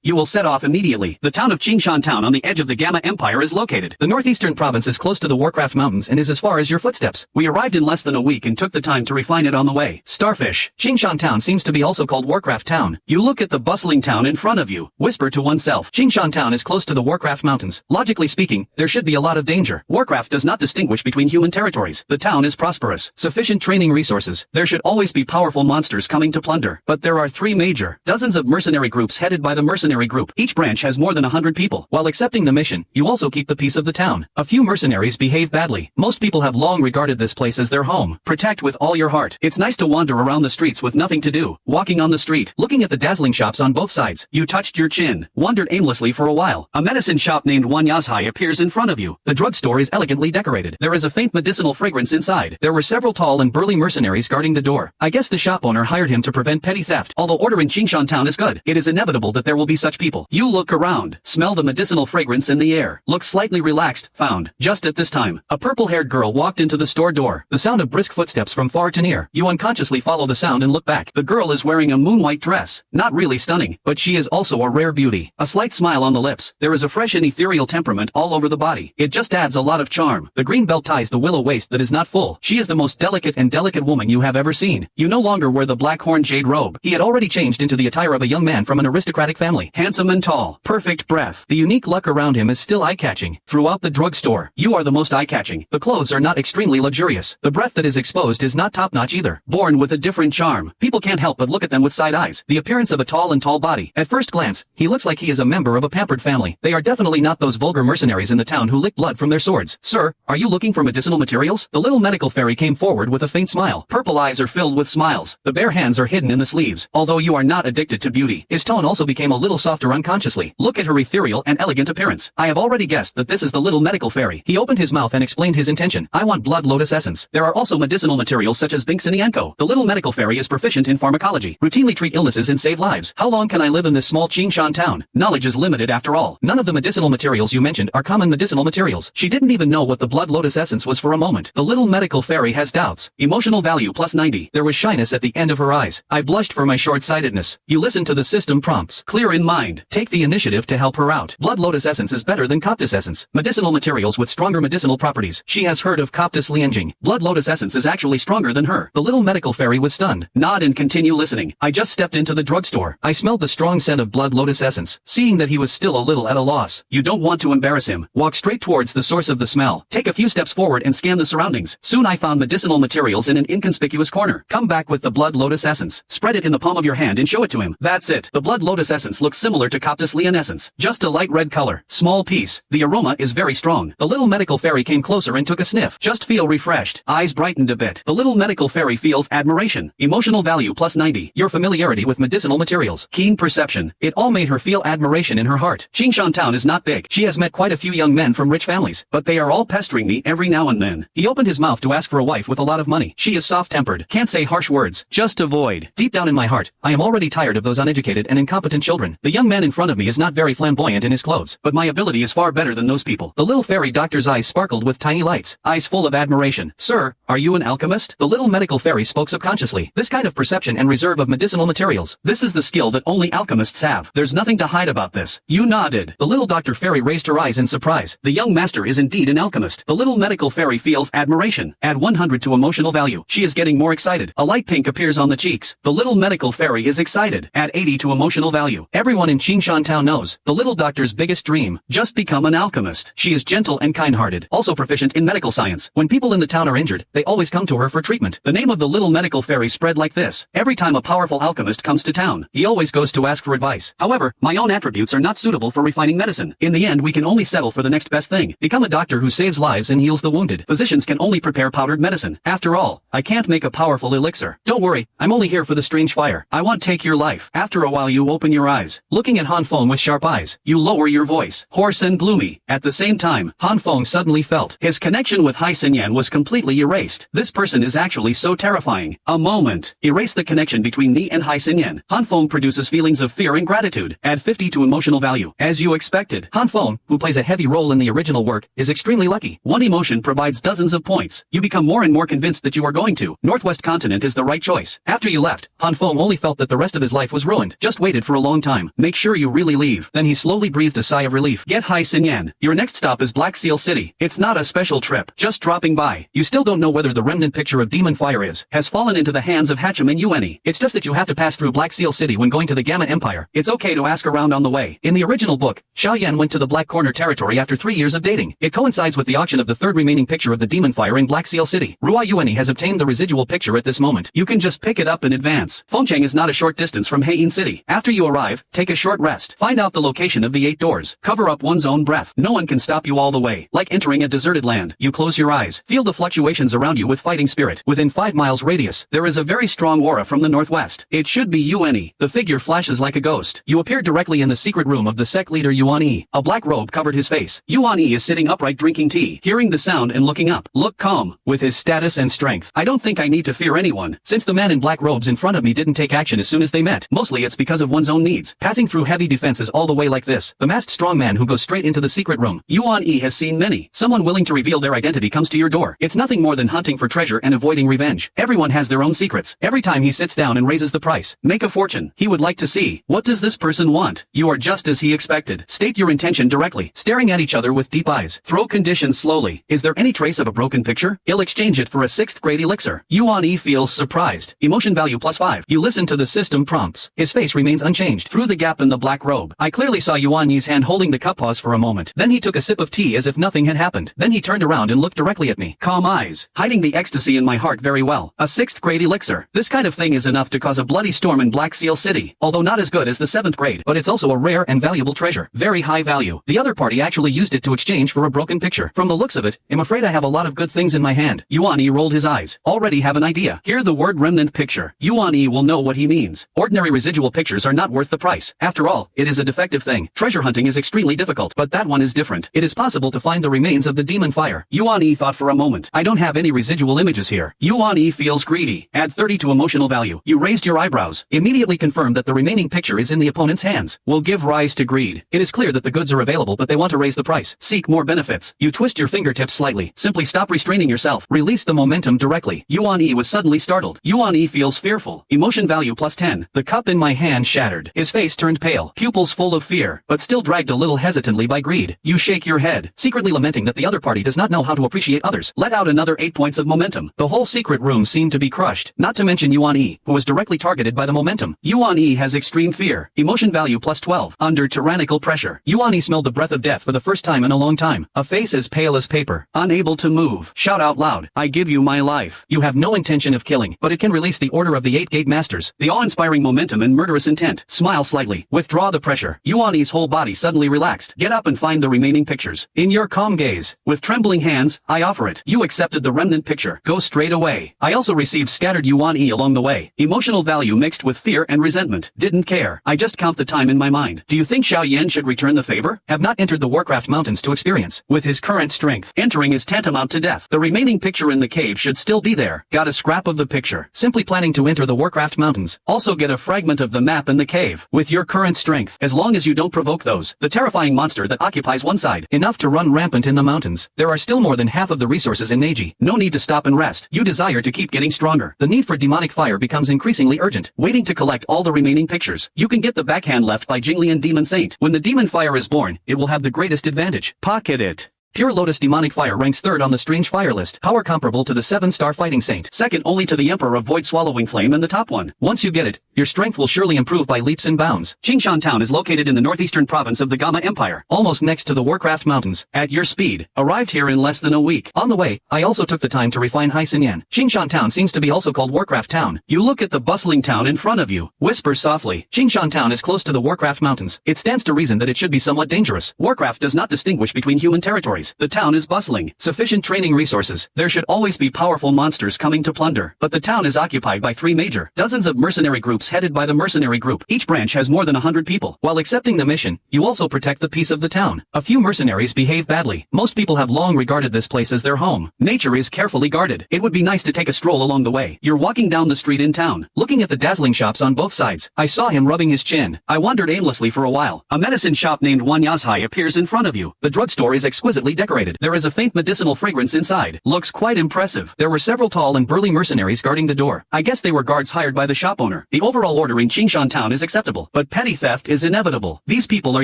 A: You will set off immediately. The town of Qingshan Town on the edge of the Gamma Empire is located. The northeastern province is close to the Warcraft Mountains and is as far as your footsteps. We arrived in less than a week and took the time to refine it on the way. Starfish. Qingshan Town seems to be also called Warcraft Town. You look at the bustling town in front of you. Whisper to oneself. Qingshan Town is close to the Warcraft Mountains. Logically speaking, there should be a lot of danger. Warcraft does not distinguish between human territories. The town is prosperous. Sufficient training resources. There should always be powerful monsters coming to plunder. But there are 3 major. Dozens of mercenary groups headed by the mercenaries mercenary group. Each branch has more than 100 people. While accepting the mission, you also keep the peace of the town. A few mercenaries behave badly. Most people have long regarded this place as their home. Protect with all your heart. It's nice to wander around the streets with nothing to do. Walking on the street, looking at the dazzling shops on both sides. You touched your chin, wandered aimlessly for a while. A medicine shop named Wan Yazhai appears in front of you. The drugstore is elegantly decorated. There is a faint medicinal fragrance inside. There were several tall and burly mercenaries guarding the door. I guess the shop owner hired him to prevent petty theft. Although order in Qingshan town is good, it is inevitable that there will be such people. You look around, smell the medicinal fragrance in the air, look slightly relaxed, found. Just at this time, a purple-haired girl walked into the store door. The sound of brisk footsteps from far to near. You unconsciously follow the sound and look back. The girl is wearing a moon-white dress. Not really stunning, but she is also a rare beauty. A slight smile on the lips. There is a fresh and ethereal temperament all over the body. It just adds a lot of charm. The green belt ties the willow waist that is not full. She is the most delicate woman you have ever seen. You no longer wear the black horn jade robe. He had already changed into the attire of a young man from an aristocratic family. Handsome and tall. Perfect breath. The unique look around him is still eye-catching. Throughout the drugstore, you are the most eye-catching. The clothes are not extremely luxurious. The breath that is exposed is not top-notch either. Born with a different charm. People can't help but look at them with side eyes. The appearance of a tall body. At first glance, he looks like he is a member of a pampered family. They are definitely not those vulgar mercenaries in the town who lick blood from their swords. Sir, are you looking for medicinal materials? The little medical fairy came forward with a faint smile. Purple eyes are filled with smiles. The bare hands are hidden in the sleeves. Although you are not addicted to beauty, his tone also became a little softer unconsciously. Look at her ethereal and elegant appearance. I have already guessed that this is the little medical fairy. He opened his mouth and explained his intention. I want blood lotus essence. There are also medicinal materials such as N.A.N. The little medical fairy is proficient in pharmacology. Routinely treat illnesses and save lives. How long can I live in this small Qingshan town? Knowledge is limited after all. None of the medicinal materials you mentioned are common medicinal materials. She didn't even know what the blood lotus essence was for a moment. The little medical fairy has doubts. Emotional value plus 90. There was shyness at the end of her eyes. I blushed for my short-sightedness. You listen to the system prompts. Clear in mind. Take the initiative to help her out. Blood lotus essence is better than coptis essence. Medicinal materials with stronger medicinal properties. She has heard of coptis lianjing. Blood lotus essence is actually stronger than her. The little medical fairy was stunned. Nod and continue listening. I just stepped into the drugstore. I smelled the strong scent of blood lotus essence. Seeing that he was still a little at a loss. You don't want to embarrass him. Walk straight towards the source of the smell. Take a few steps forward and scan the surroundings. Soon I found medicinal materials in an inconspicuous corner. Come back with the blood lotus essence. Spread it in the palm of your hand and show it to him. That's it. The blood lotus essence looks similar to coptis lian essence. Just a light red color. Small piece. The aroma is very strong. The little medical fairy came closer and took a sniff. Just feel refreshed. Eyes brightened a bit. The little medical fairy feels admiration. Emotional value plus 90. Your familiarity with medicinal materials. Keen perception. It all made her feel admiration in her heart. Qingshan town is not big. She has met quite a few young men from rich families, but they are all pestering me every now and then. He opened his mouth to ask for a wife with a lot of money. She is soft-tempered. Can't say harsh words. Just avoid. Deep down in my heart, I am already tired of those uneducated and incompetent children. The young man in front of me is not very flamboyant in his clothes, but my ability is far better than those people. The little fairy doctor's eyes sparkled with tiny lights. Eyes full of admiration. Sir, are you an alchemist? The little medical fairy spoke subconsciously. This kind of perception and reserve of medicinal materials. This is the skill that only alchemists have. There's nothing to hide about this. You nodded. The little doctor fairy raised her eyes in surprise. The young master is indeed an alchemist. The little medical fairy feels admiration. Add 100 to emotional value. She is getting more excited. A light pink appears on the cheeks. The little medical fairy is excited. Add 80 to emotional value. Everyone in Qingshan town knows. The little doctor's biggest dream. Just become an alchemist. She is gentle and kind-hearted. Also proficient in medical science. When people in the town are injured, they always come to her for treatment. The name of the little medical fairy spread like this. Every time a powerful alchemist comes to town, he always goes to ask for advice. However, my own attributes are not suitable for refining medicine. In the end, we can only settle for the next best thing. Become a doctor who saves lives and heals the wounded. Physicians can only prepare powdered medicine. After all, I can't make a powerful elixir. Don't worry, I'm only here for the strange fire. I won't take your life. After a while you open your eyes. Looking at Han Feng with sharp eyes, you lower your voice. Hoarse and gloomy. At the same time, Han Feng suddenly felt his connection with Hai Xinyan was completely erased. This person is actually so terrifying. A moment. Erase the connection between me and Hai Xinyan. Han Feng produces feelings of fear and gratitude. Add 50 to emotional value. As you expected, Han Feng, who plays a heavy role in the original work, is extremely lucky. One emotion provides dozens of points. You become more and more convinced that you are going to. Northwest continent is the right choice. After you left, Han Feng only felt that the rest of his life was ruined. Just waited for a long time. Make sure you really leave. Then he slowly breathed a sigh of relief. Get Hai Xinyan. Your next stop is Black Seal City. It's not a special trip. Just dropping by. You still don't know whether the remnant picture of Demon Fire has fallen into the hands of Hatcham and Yueni. It's just that you have to pass through Black Seal City when going to the Gamma Empire. It's okay to ask around on the way. In the original book, Xiao Yan went to the Black Corner territory after 3 years of dating. It coincides with the auction of the third remaining picture of the Demon Fire in Black Seal City. Ruai Yueni has obtained the residual picture at this moment. You can just pick it up in advance. Fengcheng is not a short distance from Heiyin City. After you arrive, take take a short rest. Find out the location of the 8 doors. Cover up one's own breath. No one can stop you all the way. Like entering a deserted land. You close your eyes. Feel the fluctuations around you with fighting spirit. Within 5 miles radius, there is a very strong aura from the northwest. It should be N.A.N. The figure flashes like a ghost. You appear directly in the secret room of the sect leader N.A.N. A black robe covered his face. N.A.N. is sitting upright drinking tea, hearing the sound and looking up. Look calm. With his status and strength, I don't think I need to fear anyone, since the man in black robes in front of me didn't take action as soon as they met. Mostly it's because of one's own needs. Passing through heavy defenses all the way like this, the masked strongman who goes straight into the secret room. N.A.N. has seen many. Someone willing to reveal their identity comes to your door. It's nothing more than hunting for treasure and avoiding revenge. Everyone has their own secrets. Every time he sits down and raises the price, make a fortune. He would like to see, what does this person want? You are just as he expected. State your intention directly, staring at each other with deep eyes. Throw conditions slowly. Is there any trace of a broken picture? He'll exchange it for a 6th grade elixir. N.A.N. feels surprised. Emotion value +5. You listen to the system prompts. His face remains unchanged. Through the gap in the black robe, I clearly saw N.A.N.'s hand holding the cup. Pause for a moment. Then he took a sip of tea as if nothing had happened. Then he turned around and looked directly at me. Calm eyes, hiding the ecstasy in my heart very well. A 6th grade elixir. This kind of thing is enough to cause a bloody storm in Black Seal City. Although not as good as the 7th grade, but it's also a rare and valuable treasure. Very high value. The other party actually used it to exchange for a broken picture. From the looks of it, I'm afraid I have a lot of good things in my hand. N.A.N. rolled his eyes. Already have an idea. Hear the word remnant picture. N.A.N. will know what he means. Ordinary residual pictures are not worth the price. After all, it is a defective thing. Treasure hunting is extremely difficult, but that one is different. It is possible to find the remains of the demon fire. N.A.N. thought for a moment. I don't have any residual images here. N.A.N. feels greedy. Add 30 to emotional value. You raised your eyebrows. Immediately confirm that the remaining picture is in the opponent's hands. Will give rise to greed. It is clear that the goods are available, but they want to raise the price. Seek more benefits. You twist your fingertips slightly. Simply stop restraining yourself. Release the momentum directly. N.A.N. was suddenly startled. N.A.N. feels fearful. Emotion value +10. The cup in my hand shattered. His face turned pale. Pupils full of fear, but still dragged a little hesitantly by greed. You shake your head, secretly lamenting that the other party does not know how to appreciate others. Let out another 8 points of momentum. The whole secret room seemed to be crushed, not to mention N.A.N., who was directly targeted by the momentum. N.A.N. has extreme fear. Emotion value +12. Under tyrannical pressure, N.A.N. smelled the breath of death for the first time in a long time. A face as pale as paper, unable to move. Shout out loud, I give you my life. You have no intention of killing, but it can release the order of the 8 gate masters. The awe-inspiring momentum and murderous intent. Smile slightly. Withdraw the pressure. N.A.N.'s whole body suddenly relaxed. Get up and find the remaining pictures. In your calm gaze, with trembling hands, I offer it. You accepted the remnant picture. Go straight away. I also received scattered N.A.N. along the way. Emotional value mixed with fear and resentment. Didn't care. I just count the time in my mind. Do you think Xiao Yan should return the favor? Have not entered the Warcraft Mountains to experience. With his current strength, entering is tantamount to death. The remaining picture in the cave should still be there. Got a scrap of the picture. Simply planning to enter the Warcraft Mountains. Also get a fragment of the map in the cave. With your current strength, as long as you don't provoke those, the terrifying monster that occupies one side, enough to run rampant in the mountains. There are still more than half of the resources in Neji. No need to stop and rest. You desire to keep getting stronger. The need for demonic fire becomes increasingly urgent. Waiting to collect all the remaining pictures. You can get the backhand left by Jinglian Demon Saint. When the demon fire is born, it will have the greatest advantage. Pocket it. Pure Lotus Demonic Fire ranks 3rd on the Strange Fire list, power comparable to the 7-star Fighting Saint, second only to the Emperor of Void Swallowing Flame and the top one. Once you get it, your strength will surely improve by leaps and bounds. Qingshan Town is located in the northeastern province of the Gamma Empire, almost next to the Warcraft Mountains. At your speed, arrived here in less than a week. On the way, I also took the time to refine Hai Sinyan. Qingshan Town seems to be also called Warcraft Town. You look at the bustling town in front of you. Whisper softly. Qingshan Town is close to the Warcraft Mountains. It stands to reason that it should be somewhat dangerous. Warcraft does not distinguish between human territories. The town is bustling. Sufficient training resources. There should always be powerful monsters coming to plunder. But the town is occupied by 3 major, dozens of mercenary groups headed by the mercenary group. Each branch has more than 100 people. While accepting the mission, you also protect the peace of the town. A few mercenaries behave badly. Most people have long regarded this place as their home. Nature is carefully guarded. It would be nice to take a stroll along the way. You're walking down the street in town, looking at the dazzling shops on both sides. I saw him rubbing his chin. I wandered aimlessly for a while. A medicine shop named Wanyazhai appears in front of you. The drugstore is exquisitely decorated. There is a faint medicinal fragrance inside. Looks quite impressive. There were several tall and burly mercenaries guarding the door. I guess they were guards hired by the shop owner. The overall order in Qingshan Town is acceptable, but petty theft is inevitable. These people are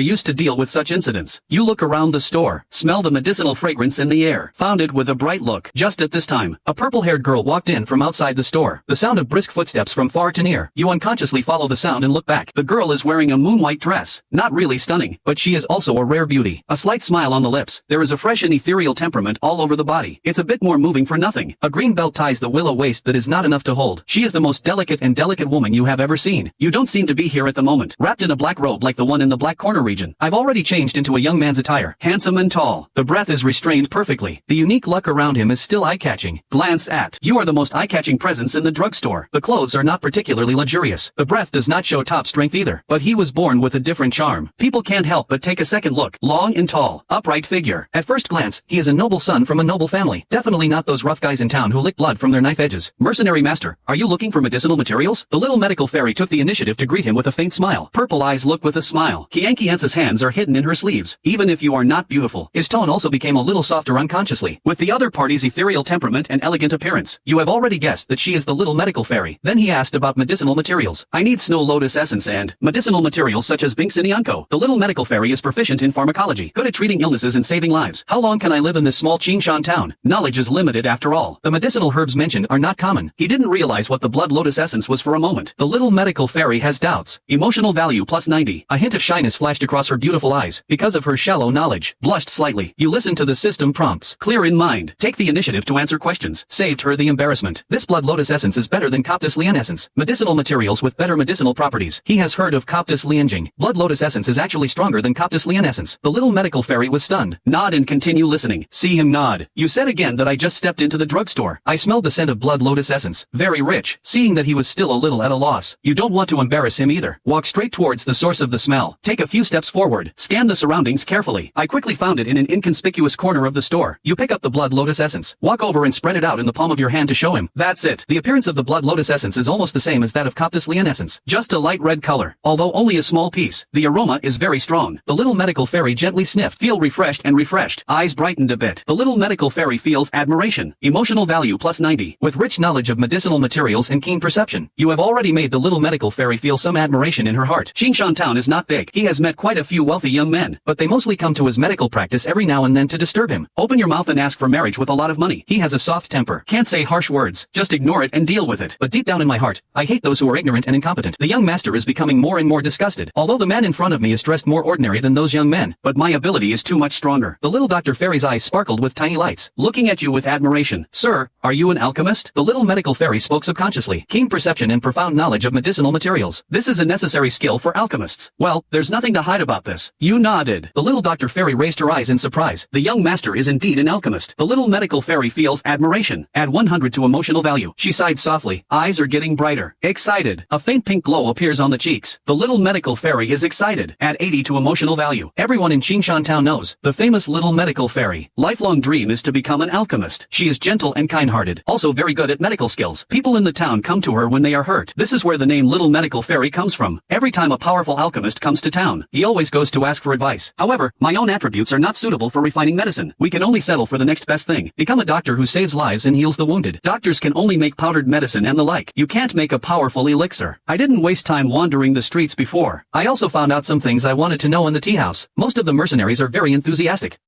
A: used to deal with such incidents. You look around the store, smell the medicinal fragrance in the air. Found it with a bright look. Just at this time, a purple-haired girl walked in from outside the store. The sound of brisk footsteps from far to near. You unconsciously follow the sound and look back. The girl is wearing a moon-white dress. Not really stunning, but she is also a rare beauty. A slight smile on the lips. There is a a fresh and ethereal temperament all over the body. It's a bit more moving for nothing. A green belt ties the willow waist that is not enough to hold. She is the most delicate woman you have ever seen. You don't seem to be here at the moment, wrapped in a black robe like the one in the black corner region. I've already changed into a young man's attire, handsome and tall. The breath is restrained perfectly. The unique look around him is still eye-catching. Glance at. You are the most eye-catching presence in the drugstore. The clothes are not particularly luxurious. The breath does not show top strength either. But he was born with a different charm. People can't help but take a second look. Long and tall. Upright figure. At first glance, he is a noble son from a noble family. Definitely not those rough guys in town who lick blood from their knife edges. Mercenary master, are you looking for medicinal materials? The little medical fairy took the initiative to greet him with a faint smile. Purple eyes look with a smile. Kiankiance's hands are hidden in her sleeves. Even if you are not beautiful. His tone also became a little softer unconsciously. With the other party's ethereal temperament and elegant appearance, you have already guessed that she is the little medical fairy. Then he asked about medicinal materials. I need snow lotus essence and medicinal materials such as Binks and N.A.N. The little medical fairy is proficient in pharmacology, good at treating illnesses and saving lives. How long can I live in this small Qingshan town? Knowledge is limited after all. The medicinal herbs mentioned are not common. He didn't realize what the blood lotus essence was for a moment. The little medical fairy has doubts. Emotional value plus 90. A hint of shyness flashed across her beautiful eyes. Because of her shallow knowledge. Blushed slightly. You listen to the system prompts. Clear in mind. Take the initiative to answer questions. Saved her the embarrassment. This blood lotus essence is better than Coptis Lian essence. Medicinal materials with better medicinal properties. He has heard of Coptis Lianjing. Blood lotus essence is actually stronger than Coptis Lian essence. The little medical fairy was stunned. Nod and continue listening. See him nod. You said again that I just stepped into the drugstore. I smelled the scent of blood lotus essence. Very rich. Seeing that he was still a little at a loss. You don't want to embarrass him either. Walk straight towards the source of the smell. Take a few steps forward. Scan the surroundings carefully. I quickly found it in an inconspicuous corner of the store. You pick up the blood lotus essence. Walk over and spread it out in the palm of your hand to show him. That's it. The appearance of the blood lotus essence is almost the same as that of Coptis Lian essence. Just a light red color. Although only a small piece. The aroma is very strong. The little medical fairy gently sniffed. Feel refreshed and refreshed. Eyes brightened a bit. The little medical fairy feels admiration. Emotional value plus 90. With rich knowledge of medicinal materials and keen perception. You have already made the little medical fairy feel some admiration in her heart. Qingshan town is not big. He has met quite a few wealthy young men, but they mostly come to his medical practice every now and then to disturb him. Open your mouth and ask for marriage with a lot of money. He has a soft temper. Can't say harsh words. Just ignore it and deal with it. But deep down in my heart, I hate those who are ignorant and incompetent. The young master is becoming more and more disgusted. Although the man in front of me is dressed more ordinary than those young men, but my ability is too much stronger. The little Dr. Fairy's eyes sparkled with tiny lights, looking at you with admiration. Sir, are you an alchemist? The little medical fairy spoke subconsciously. Keen perception and profound knowledge of medicinal materials. This is a necessary skill for alchemists. Well, there's nothing to hide about this. You nodded. The little Dr. Fairy raised her eyes in surprise. The young master is indeed an alchemist. The little medical fairy feels admiration. Add 100 to emotional value. She sighed softly. Eyes are getting brighter. Excited. A faint pink glow appears on the cheeks. The little medical fairy is excited. Add 80 to emotional value. Everyone in Qingshan town knows. The famous little medical fairy. Lifelong dream is to become an alchemist. She is gentle and kind-hearted. Also very good at medical skills. People in the town come to her when they are hurt. This is where the name Little Medical Fairy comes from. Every time a powerful alchemist comes to town, he always goes to ask for advice. However, my own attributes are not suitable for refining medicine. We can only settle for the next best thing. Become a doctor who saves lives and heals the wounded. Doctors can only make powdered medicine and the like. You can't make a powerful elixir. I didn't waste time wandering the streets before. I also found out some things I wanted to know in the tea house. Most of the mercenaries are very enthusiastic.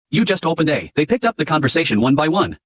A: You just opened a. They picked up the conversation one by one.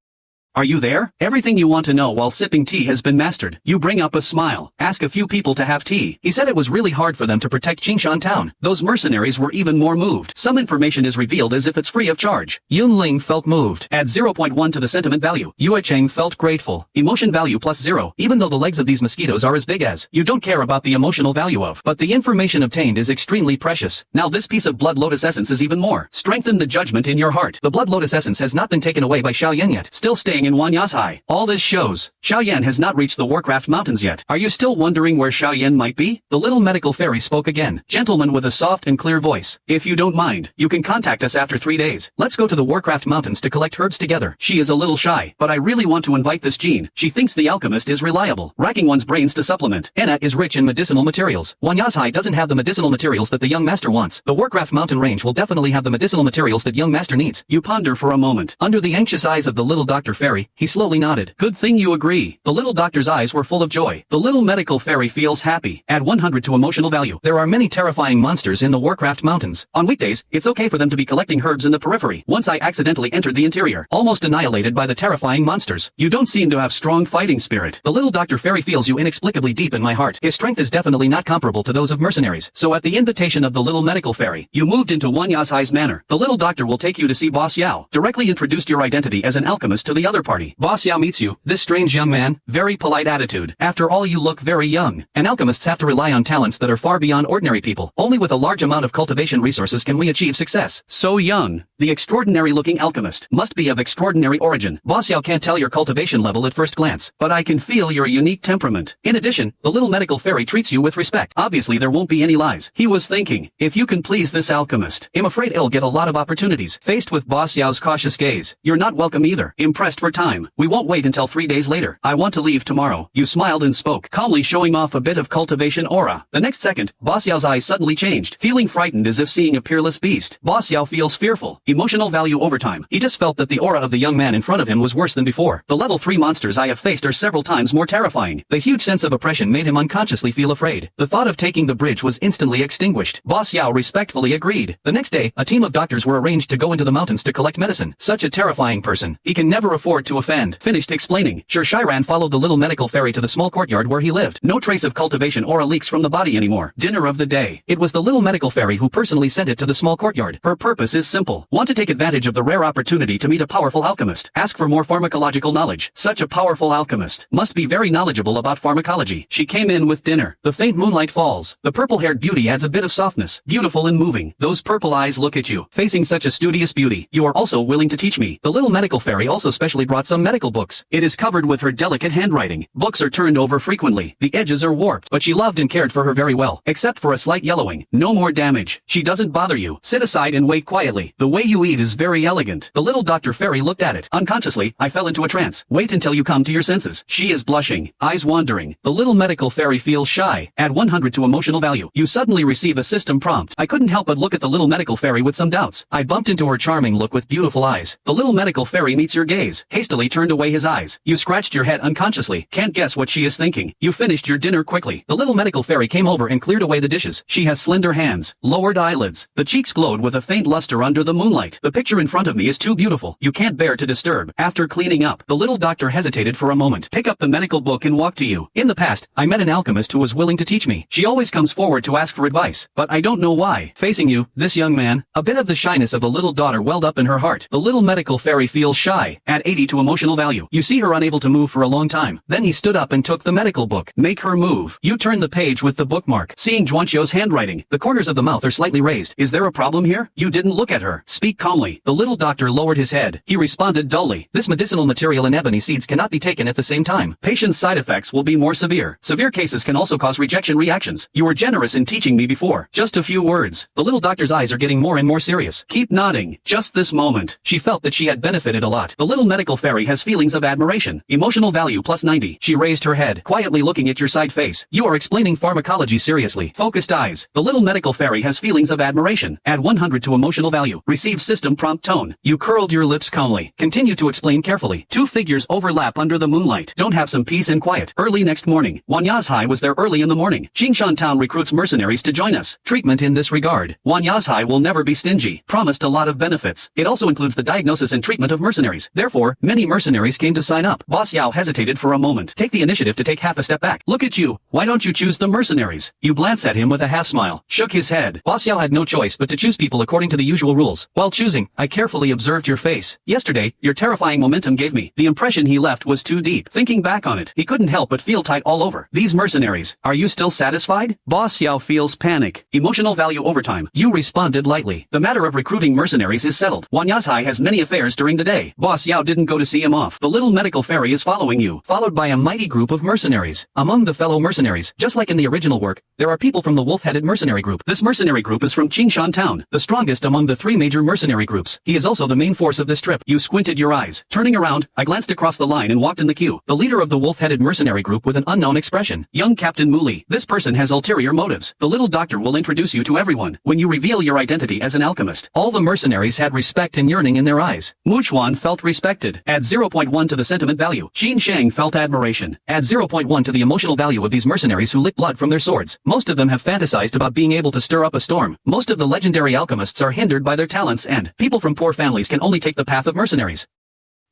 A: Are you there? Everything you want to know while sipping tea has been mastered. You bring up a smile. Ask a few people to have tea. He said it was really hard for them to protect Qingshan town. Those mercenaries were even more moved. Some information is revealed as if it's free of charge. Yun Ling felt moved. Add 0.1 to the sentiment value. Yue Cheng felt grateful. Emotion value plus 0. Even though the legs of these mosquitoes are as big as, you don't care about the emotional value of, but the information obtained is extremely precious. Now this piece of blood lotus essence is even more. Strengthen the judgment in your heart. The blood lotus essence has not been taken away by Xiaoyan yet. Still staying in Wanyashai. All this shows Xiaoyan has not reached the Warcraft Mountains yet. Are you still wondering where Xiaoyan might be? The little medical fairy spoke again. Gentleman with a soft and clear voice. If you don't mind, you can contact us after 3 days. Let's go to the Warcraft Mountains to collect herbs together. She is a little shy, but I really want to invite this Jean. She thinks the alchemist is reliable, racking one's brains to supplement. N.A.N is rich in medicinal materials. Wanyashai doesn't have the medicinal materials that the young master wants. The Warcraft Mountain range will definitely have the medicinal materials that young master needs. You ponder for a moment. Under the anxious eyes of the little Dr. Fairy, fairy, he slowly nodded. Good thing you agree. The little doctor's eyes were full of joy. The little medical fairy feels happy. Add 100 to emotional value. There are many terrifying monsters in the Warcraft Mountains. On weekdays, it's okay for them to be collecting herbs in the periphery. Once I accidentally entered the interior, almost annihilated by the terrifying monsters. You don't seem to have strong fighting spirit. The little doctor fairy feels you inexplicably deep in my heart. His strength is definitely not comparable to those of mercenaries. So at the invitation of the little medical fairy, you moved into Wan Yazhai's manor. The little doctor will take you to see Boss Yao. Directly introduced your identity as an alchemist to the other party. Boss Yao meets you. This strange young man, very polite attitude. After all, you look very young. And alchemists have to rely on talents that are far beyond ordinary people. Only with a large amount of cultivation resources can we achieve success. So young. The extraordinary looking alchemist must be of extraordinary origin. Boss Yao can't tell your cultivation level at first glance, but I can feel your unique temperament. In addition, the little medical fairy treats you with respect. Obviously there won't be any lies. He was thinking, if you can please this alchemist, I'm afraid he'll get a lot of opportunities. Faced with Boss Yao's cautious gaze, you're not welcome either. Impressed for time. We won't wait until 3 days later. I want to leave tomorrow. You smiled and spoke, calmly showing off a bit of cultivation aura. The next second, Boss Yao's eyes suddenly changed, feeling frightened as if seeing a peerless beast. Boss Yao feels fearful. Emotional value overtime. He just felt that the aura of the young man in front of him was worse than before. The level 3 monsters I have faced are several times more terrifying. The huge sense of oppression made him unconsciously feel afraid. The thought of taking the bridge was instantly extinguished. Boss Yao respectfully agreed. The next day, a team of doctors were arranged to go into the mountains to collect medicine. Such a terrifying person. He can never afford to offend. Finished explaining. Sure Shiran followed the little medical fairy to the small courtyard where he lived. No trace of cultivation aura leaks from the body anymore. Dinner of the day. It was the little medical fairy who personally sent it to the small courtyard. Her purpose is simple. Want to take advantage of the rare opportunity to meet a powerful alchemist. Ask for more pharmacological knowledge. Such a powerful alchemist must be very knowledgeable about pharmacology. She came in with dinner. The faint moonlight falls. The purple-haired beauty adds a bit of softness. Beautiful and moving. Those purple eyes look at you. Facing such a studious beauty, you are also willing to teach me. The little medical fairy also specially brought some medical books. It is covered with her delicate handwriting. Books are turned over frequently. The edges are warped, but she loved and cared for her very well. Except for a slight yellowing. No more damage. She doesn't bother you. Sit aside and wait quietly. The way you eat is very elegant. The little doctor fairy looked at it. Unconsciously, I fell into a trance. Wait until you come to your senses. She is blushing, eyes wandering. The little medical fairy feels shy. Add 100 to emotional value. You suddenly receive a system prompt. I couldn't help but look at the little medical fairy with some doubts. I bumped into her charming look with beautiful eyes. The little medical fairy meets your gaze. Hastily turned away his eyes. You scratched your head unconsciously. Can't guess what she is thinking. You finished your dinner quickly. The little medical fairy came over and cleared away the dishes. She has slender hands, lowered eyelids. The cheeks glowed with a faint luster under the moonlight. The picture in front of me is too beautiful. You can't bear to disturb. After cleaning up, the little doctor hesitated for a moment. Pick up the medical book and walk to you. In the past, I met an alchemist who was willing to teach me. She always comes forward to ask for advice, but I don't know why. Facing you, this young man, a bit of the shyness of a little daughter welled up in her heart. The little medical fairy feels shy. Add 80 to emotional value. You see her unable to move for a long time. Then he stood up and took the medical book. Make her move. You turn the page with the bookmark. Seeing Zhuanqiu's handwriting, the corners of the mouth are slightly raised. Is there a problem here? You didn't look at her. Speak calmly. The little doctor lowered his head. He responded dully. This medicinal material and ebony seeds cannot be taken at the same time. Patient's side effects will be more severe. Severe cases can also cause rejection reactions. You were generous in teaching me before. Just a few words. The little doctor's eyes are getting more and more serious. Keep nodding. Just this moment. She felt that she had benefited a lot. The little medical fairy has feelings of admiration. Emotional value plus 90. She raised her head, quietly looking at your side face. You are explaining pharmacology seriously. Focused eyes. The little medical fairy has feelings of admiration. Add 100 to emotional value. Receive system prompt tone. You curled your lips calmly. Continue to explain carefully. Two figures overlap under the moonlight. Don't have some peace and quiet. Early next morning. Wan Yazhai was there early in the morning. Qingshan Town recruits mercenaries to join us. Treatment in this regard. Wan Yazhai will never be stingy. Promised a lot of benefits. It also includes the diagnosis and treatment of mercenaries. Therefore, many mercenaries came to sign up. Boss Yao hesitated for a moment. Take the initiative to take half a step back. Look at you. Why don't you choose the mercenaries? You glance at him with a half smile. Shook his head. Boss Yao had no choice but to choose people according to the usual rules. While choosing, I carefully observed your face. Yesterday, your terrifying momentum gave me. The impression he left was too deep. Thinking back on it, he couldn't help but feel tight all over. These mercenaries, are you still satisfied? Boss Yao feels panic. Emotional value overtime. You responded lightly. The matter of recruiting mercenaries is settled. Wan Yazhai has many affairs during the day. Boss Yao didn't go to see him off. The little medical fairy is following you, followed by a mighty group of mercenaries. Among the fellow mercenaries, just like in the original work, there are people from the wolf-headed mercenary group. This mercenary group is from Qingshan Town, the strongest among the three major mercenary groups. He is also the main force of this trip. You squinted your eyes. Turning around, I glanced across the line and walked in the queue. The leader of the wolf-headed mercenary group with an unknown expression. Young Captain Muli. This person has ulterior motives. The little doctor will introduce you to everyone. When you reveal your identity as an alchemist, all the mercenaries had respect and yearning in their eyes. Muchuan felt respected. good. Add 0.1 to the sentiment value. Qin Shang felt admiration. Add 0.1 to the emotional value of these mercenaries who lick blood from their swords. Most of them have fantasized about being able to stir up a storm. Most of the legendary alchemists are hindered by their talents, and people from poor families can only take the path of mercenaries.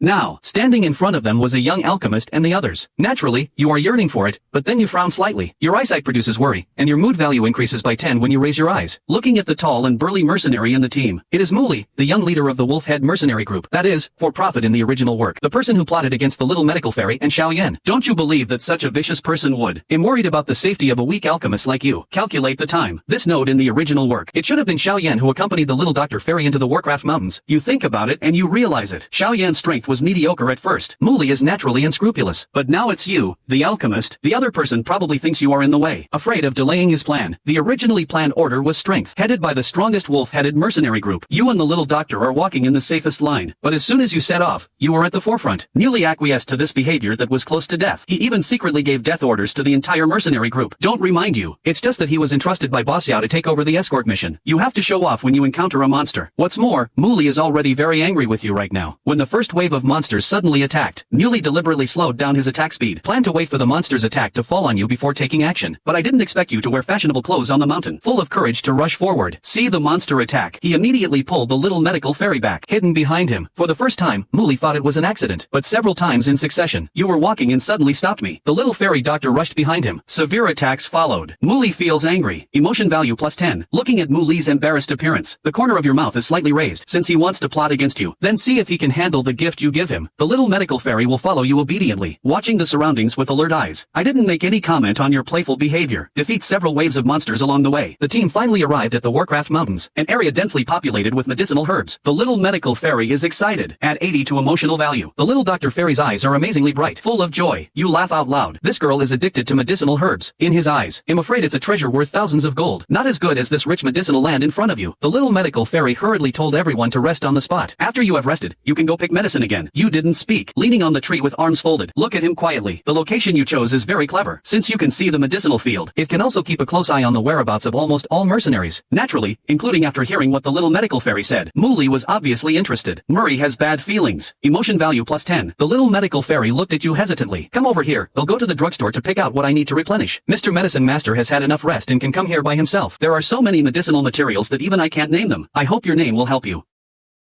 A: Now, standing in front of them was a young alchemist and the others. Naturally, you are yearning for it, but then you frown slightly. Your eyesight produces worry, and your mood value increases by 10 when you raise your eyes. Looking at the tall and burly mercenary in the team, it is Muli, the young leader of the Wolf Head mercenary group. That is, for profit in the original work. The person who plotted against the little medical fairy and Xiao Yan. Don't you believe that such a vicious person would? Am worried about the safety of a weak alchemist like you. Calculate the time. This note in the original work. It should have been Xiao Yan who accompanied the little Dr. Fairy into the Warcraft Mountains. You think about it and you realize it. Xiao Yan's strength was mediocre at first. Muli is naturally unscrupulous. But now it's you, the alchemist. The other person probably thinks you are in the way, afraid of delaying his plan. The originally planned order was strength, headed by the strongest wolf-headed mercenary group. You and the little doctor are walking in the safest line. But as soon as you set off, you were at the forefront. Muli acquiesced to this behavior that was close to death. He even secretly gave death orders to the entire mercenary group. Don't remind you. It's just that he was entrusted by Boss Yao to take over the escort mission. You have to show off when you encounter a monster. What's more, Muli is already very angry with you right now. When the first wave of monsters suddenly attacked, Muli deliberately slowed down his attack speed. Planned to wait for the monster's attack to fall on you before taking action. But I didn't expect you to wear fashionable clothes on the mountain. Full of courage to rush forward. See the monster attack. He immediately pulled the little medical fairy back, hidden behind him. For the first time, Muli thought it was an accident. But several times in succession, you were walking and suddenly stopped me. The little fairy doctor rushed behind him. Severe attacks followed. Muli feels angry. Emotion value plus 10. Looking at Muli's embarrassed appearance, the corner of your mouth is slightly raised, since he wants to plot against you. Then see if he can handle the gift you give him. The little medical fairy will follow you obediently, watching the surroundings with alert eyes. I didn't make any comment on your playful behavior. Defeat several waves of monsters along the way. The team finally arrived at the Warcraft Mountains, an area densely populated with medicinal herbs. The little medical fairy is excited. Add 80 to emotional value. The little Dr. Fairy's eyes are amazingly bright, full of joy. You laugh out loud. This girl is addicted to medicinal herbs. In his eyes, I'm afraid it's a treasure worth thousands of gold. Not as good as this rich medicinal land in front of you. The little medical fairy hurriedly told everyone to rest on the spot. After you have rested, you can go pick medicine again. You didn't speak. Leaning on the tree with arms folded, look at him quietly. The location you chose is very clever. Since you can see the medicinal field, it can also keep a close eye on the whereabouts of almost all mercenaries. Naturally, including after hearing what the little medical fairy said. Muli was obviously interested. Murray has bad feelings. Emotion value plus 10. The little medical fairy looked at you hesitantly. Come over here. I'll go to the drugstore to pick out what I need to replenish. Mr. Medicine Master has had enough rest and can come here by himself. There are so many medicinal materials that even I can't name them. I hope your name will help you.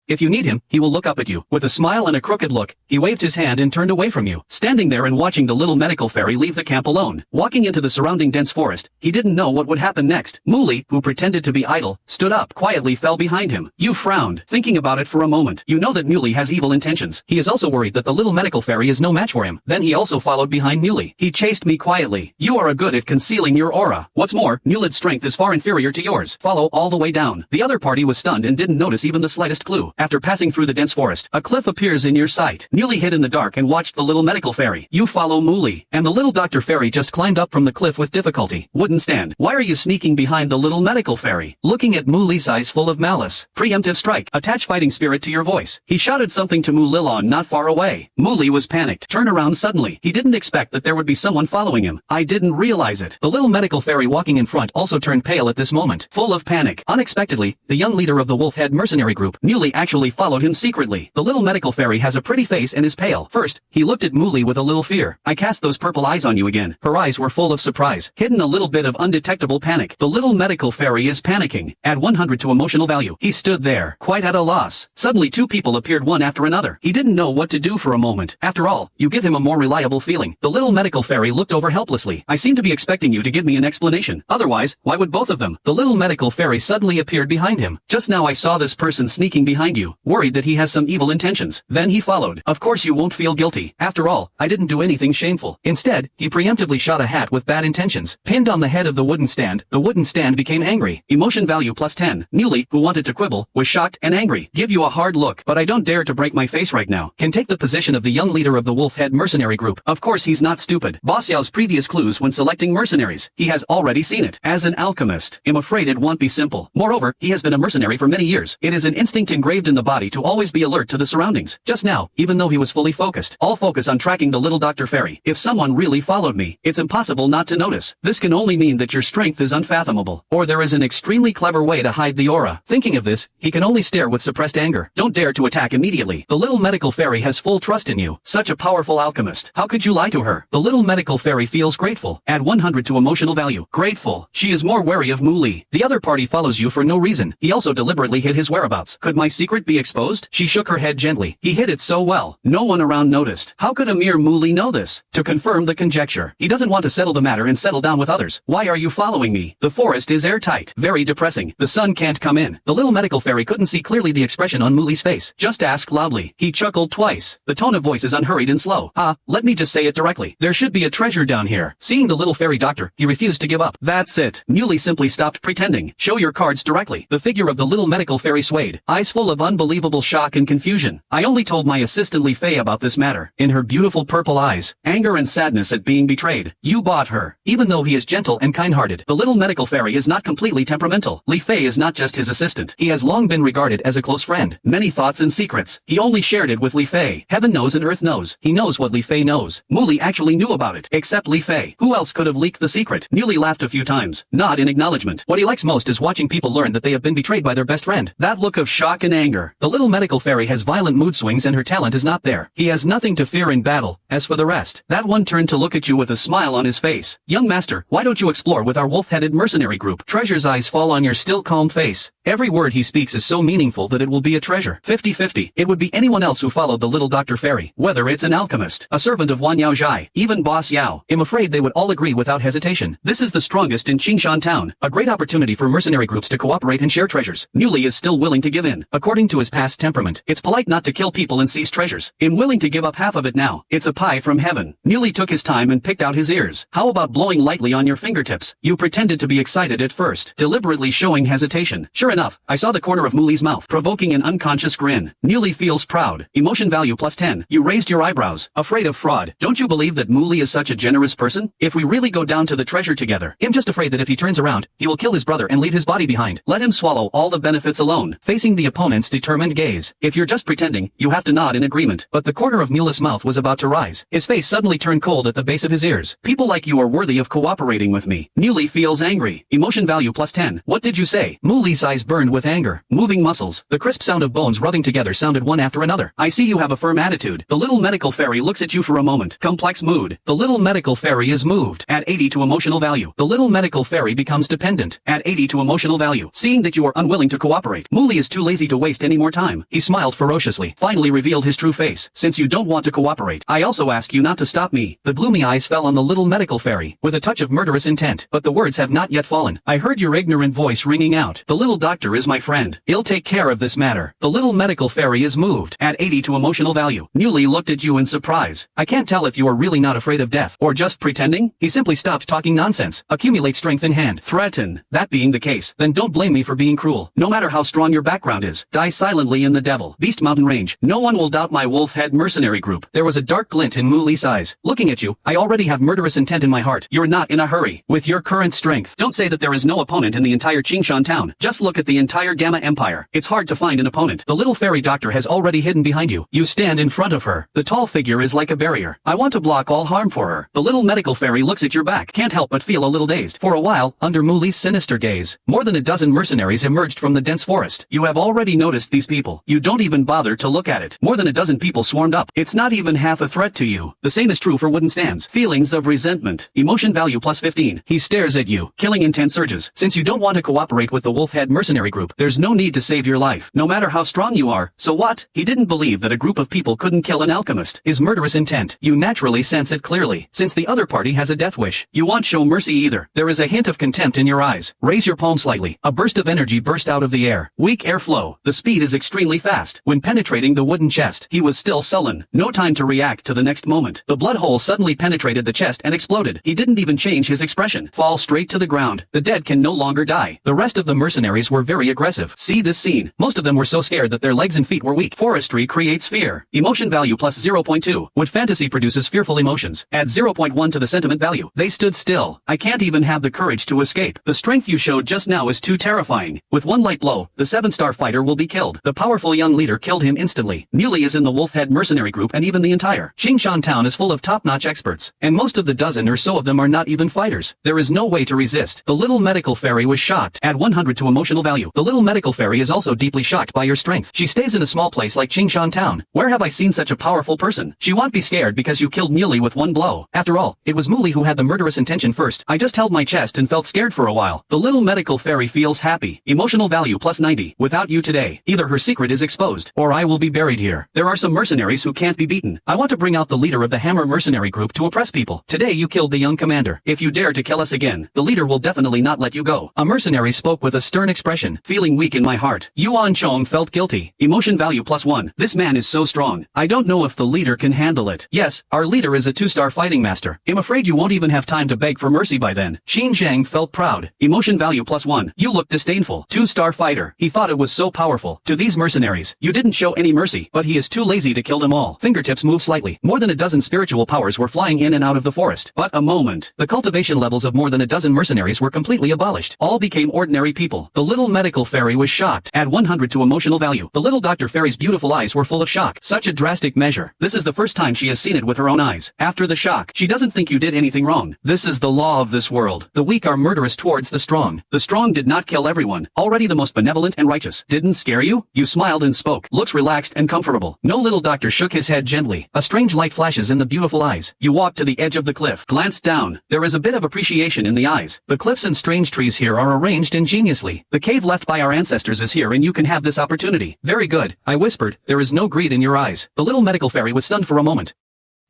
A: If you need him, he will look up at you. With a smile and a crooked look, he waved his hand and turned away from you. Standing there and watching the little medical fairy leave the camp alone. Walking into the surrounding dense forest, he didn't know what would happen next. Muli, who pretended to be idle, stood up, quietly fell behind him. You frowned, thinking about it for a moment. You know that Muli has evil intentions. He is also worried that the little medical fairy is no match for him. Then he also followed behind Muli. He chased me quietly. You are good at concealing your aura. What's more, Muli's strength is far inferior to yours. Follow all the way down. The other party was stunned and didn't notice even the slightest clue. After passing through the dense forest, a cliff appears in your sight. Muli hid in the dark and watched the little medical fairy. You follow Muli, and the little Dr. Fairy just climbed up from the cliff with difficulty. Wouldn't stand. Why are you sneaking behind the little medical fairy? Looking at Muli's eyes full of malice. Preemptive strike. Attach fighting spirit to your voice. He shouted something to Mulilon not far away. Muli was panicked. Turned around suddenly. He didn't expect that there would be someone following him. I didn't realize it. The little medical fairy walking in front also turned pale at this moment. Full of panic. Unexpectedly, the young leader of the Wolf Head mercenary group, Muli, actually followed him secretly. The little medical fairy has a pretty face and is pale. First, he looked at Muli with a little fear. I cast those purple eyes on you again. Her eyes were full of surprise, hidden a little bit of undetectable panic. The little medical fairy is panicking. Add 100 to emotional value. He stood there, quite at a loss. Suddenly 2 people appeared one after another. He didn't know what to do for a moment. After all, you give him a more reliable feeling. The little medical fairy looked over helplessly. I seem to be expecting you to give me an explanation. Otherwise, why would both of them? The little medical fairy suddenly appeared behind him. Just now I saw this person sneaking behind you, worried that he has some evil intentions. Then he followed. Of course you won't feel guilty. After all, I didn't do anything shameful. Instead, he preemptively shot a hat with bad intentions. Pinned on the head of the wooden stand became angry. Emotion value plus 10. Muli, who wanted to quibble, was shocked and angry. Give you a hard look, but I don't dare to break my face right now. Can take the position of the young leader of the Wolf Head mercenary group. Of course he's not stupid. Boss Yao's previous clues when selecting mercenaries. He has already seen it. As an alchemist, I'm afraid it won't be simple. Moreover, he has been a mercenary for many years. It is an instinct engraved engraved in the body to always be alert to the surroundings. Just now, even though he was fully focused, all focus on tracking the little Dr. Fairy. If someone really followed me, it's impossible not to notice. This can only mean that your strength is unfathomable, or there is an extremely clever way to hide the aura. Thinking of this, he can only stare with suppressed anger. Don't dare to attack immediately. The little medical fairy has full trust in you. Such a powerful alchemist. How could you lie to her? The little medical fairy feels grateful. Add 100 to emotional value. Grateful. She is more wary of Mu Li. The other party follows you for no reason. He also deliberately hid his whereabouts. Could my secret be exposed? She shook her head gently. He hid it so well. No one around noticed. How could a mere Mu Li know this? To confirm the conjecture. He doesn't want to settle the matter and settle down with others. Why are you following me? The forest is airtight. Very depressing. The sun can't come in. The little medical fairy couldn't see clearly the expression on Mu Li's face. Just ask loudly. He chuckled twice. The tone of voice is unhurried and slow. Let me just say it directly. There should be a treasure down here. Seeing the little fairy doctor, he refused to give up. That's it. Mu Li simply stopped pretending. Show your cards directly. The figure of the little medical fairy swayed, eyes full of unbelievable shock and confusion. I only told my assistant Li Fei about this matter. In her beautiful purple eyes, anger and sadness at being betrayed. You bought her. Even though he is gentle and kind-hearted, the little medical fairy is not completely temperamental. Li Fei is not just his assistant. He has long been regarded as a close friend. Many thoughts and secrets. He only shared it with Li Fei. Heaven knows and earth knows. He knows what Li Fei knows. Mu Li actually knew about it, except Li Fei. Who else could have leaked the secret? Mu Li laughed a few times, not in acknowledgement. What he likes most is watching people learn that they have been betrayed by their best friend. That look of shock and anger. The little medical fairy has violent mood swings and her talent is not there. He has nothing to fear in battle. As for the rest, that one turned to look at you with a smile on his face. Young master, why don't you explore with our wolf-headed mercenary group? Treasure's eyes fall on your still calm face. Every word he speaks is so meaningful that it will be a treasure. 50-50. It would be anyone else who followed the little Dr. Fairy. Whether it's an alchemist, a servant of Wan Yao Zhai, even Boss Yao. I'm afraid they would all agree without hesitation. This is the strongest in Qingshan town. A great opportunity for mercenary groups to cooperate and share treasures. Mu Li is still willing to give in. According to his past temperament, it's polite not to kill people and seize treasures. I'm willing to give up half of it now. It's a pie from heaven. Mu Li took his time and picked out his ears. How about blowing lightly on your fingertips? You pretended to be excited at first, deliberately showing hesitation. Sure enough, I saw the corner of Mu Li's mouth, provoking an unconscious grin. Mu Li feels proud. Emotion value plus 10. You raised your eyebrows. Afraid of fraud. Don't you believe that Mu Li is such a generous person? If we really go down to the treasure together, I'm just afraid that if he turns around, he will kill his brother and leave his body behind. Let him swallow all the benefits alone. Facing the opponent's determined gaze. If you're just pretending, you have to nod in agreement. But the corner of Mu Li's mouth was about to rise. His face suddenly turned cold at the base of his ears. People like you are worthy of cooperating with me. Mu Li feels angry. Emotion value plus 10. What did you say? Mu Li's eyes burned with anger. Moving muscles. The crisp sound of bones rubbing together sounded one after another. I see you have a firm attitude. The little medical fairy looks at you for a moment. Complex mood. The little medical fairy is moved. Add 80 to emotional value. The little medical fairy becomes dependent. Add 80 to emotional value. Seeing that you are unwilling to cooperate, Mu Li is too lazy to waste any more time. He smiled ferociously, finally revealed his true face. Since you don't want to cooperate, I also ask you not to stop me. The gloomy eyes fell on the little medical fairy, with a touch of murderous intent, but the words have not yet fallen. I heard your ignorant voice ringing out. The little doctor is my friend. He'll take care of this matter. The little medical fairy is moved. Add 80 to emotional value. Mu Li looked at you in surprise. I can't tell if you are really not afraid of death, or just pretending. He simply stopped talking nonsense. Accumulate strength in hand. Threaten. That being the case, then don't blame me for being cruel. No matter how strong your background is, die silently in the Devil Beast Mountain Range. No one will doubt my wolf-head mercenary group. There was a dark glint in Mu Li's eyes. Looking at you, I already have murderous intent in my heart. You're not in a hurry. With your current strength, don't say that there is no opponent in the entire Qingshan town. Just look at the entire Gamma Empire. It's hard to find an opponent. The little fairy doctor has already hidden behind you. You stand in front of her. The tall figure is like a barrier. I want to block all harm for her. The little medical fairy looks at your back. Can't help but feel a little dazed. For a while, under Mu Li's sinister gaze, more than a dozen mercenaries emerged from the dense forest. You have already noticed these people. You don't even bother to look at it. More than a dozen people swarmed up. It's not even half a threat to you. The same is true for wooden stands. Feelings of resentment. Emotion value plus 15. He stares at you. Killing intent surges. Since you don't want to cooperate with the wolf-head mercenary group, there's no need to save your life. No matter how strong you are. So what? He didn't believe that a group of people couldn't kill an alchemist. His murderous intent. You naturally sense it clearly. Since the other party has a death wish, you won't show mercy either. There is a hint of contempt in your eyes. Raise your palm slightly. A burst of energy burst out of the air. Weak airflow. The speed is extremely fast. When penetrating the wooden chest, he was still sullen. No time to react to the next moment. The blood hole suddenly penetrated the chest and exploded. He didn't even change his expression. Fall straight to the ground. The dead can no longer die. The rest of the mercenaries were very aggressive. See this scene. Most of them were so scared that their legs and feet were weak. Forestry creates fear. Emotion value plus 0.2. What fantasy produces fearful emotions? Add 0.1 to the sentiment value. They stood still. I can't even have the courage to escape. The strength you showed just now is too terrifying. With one light blow, the 7-star fighter will be killed. The powerful young leader killed him instantly. Muley is in the Wolf Head mercenary group and even the entire Qingshan town is full of top-notch experts. And most of the dozen or so of them are not even fighters. There is no way to resist. The little medical fairy was shocked. Add 100 to emotional value. The little medical fairy is also deeply shocked by your strength. She stays in a small place like Qingshan town. Where have I seen such a powerful person? She won't be scared because you killed Muley with one blow. After all, it was Muley who had the murderous intention first. I just held my chest and felt scared for a while. The little medical fairy feels happy. Emotional value plus 90. Without you today, either her secret is exposed, or I will be buried here. There are some mercenaries who can't be beaten. I want to bring out the leader of the Hammer mercenary group to oppress people. Today you killed the young commander. If you dare to kill us again, the leader will definitely not let you go. A mercenary spoke with a stern expression. Feeling weak in my heart, Yuan Chong felt guilty. Emotion value plus 1. This man is so strong. I don't know if the leader can handle it. Yes, our leader is a 2-star fighting master. I'm afraid you won't even have time to beg for mercy by then. Xin Zhang felt proud. Emotion value plus 1. You look disdainful. 2-star fighter. He thought it was so powerful. To these mercenaries, you didn't show any mercy, but he is too lazy to kill them all. Fingertips move slightly. More than a dozen spiritual powers were flying in and out of the forest. But a moment. The cultivation levels of more than a dozen mercenaries were completely abolished. All became ordinary people. The little medical fairy was shocked. Add 100 to emotional value. The little Dr. Fairy's beautiful eyes were full of shock. Such a drastic measure. This is the first time she has seen it with her own eyes. After the shock, she doesn't think you did anything wrong. This is the law of this world. The weak are murderous towards the strong. The strong did not kill everyone. Already the most benevolent and righteous. Didn't scare you? You smiled and spoke. Looks relaxed and comfortable. No little doctor shook his head gently. A strange light flashes in the beautiful eyes. You walk to the edge of the cliff. Glanced down. There is a bit of appreciation in the eyes. The cliffs and strange trees here are arranged ingeniously. The cave left by our ancestors is here and you can have this opportunity. Very good. I whispered. There is no greed in your eyes. The little medical fairy was stunned for a moment.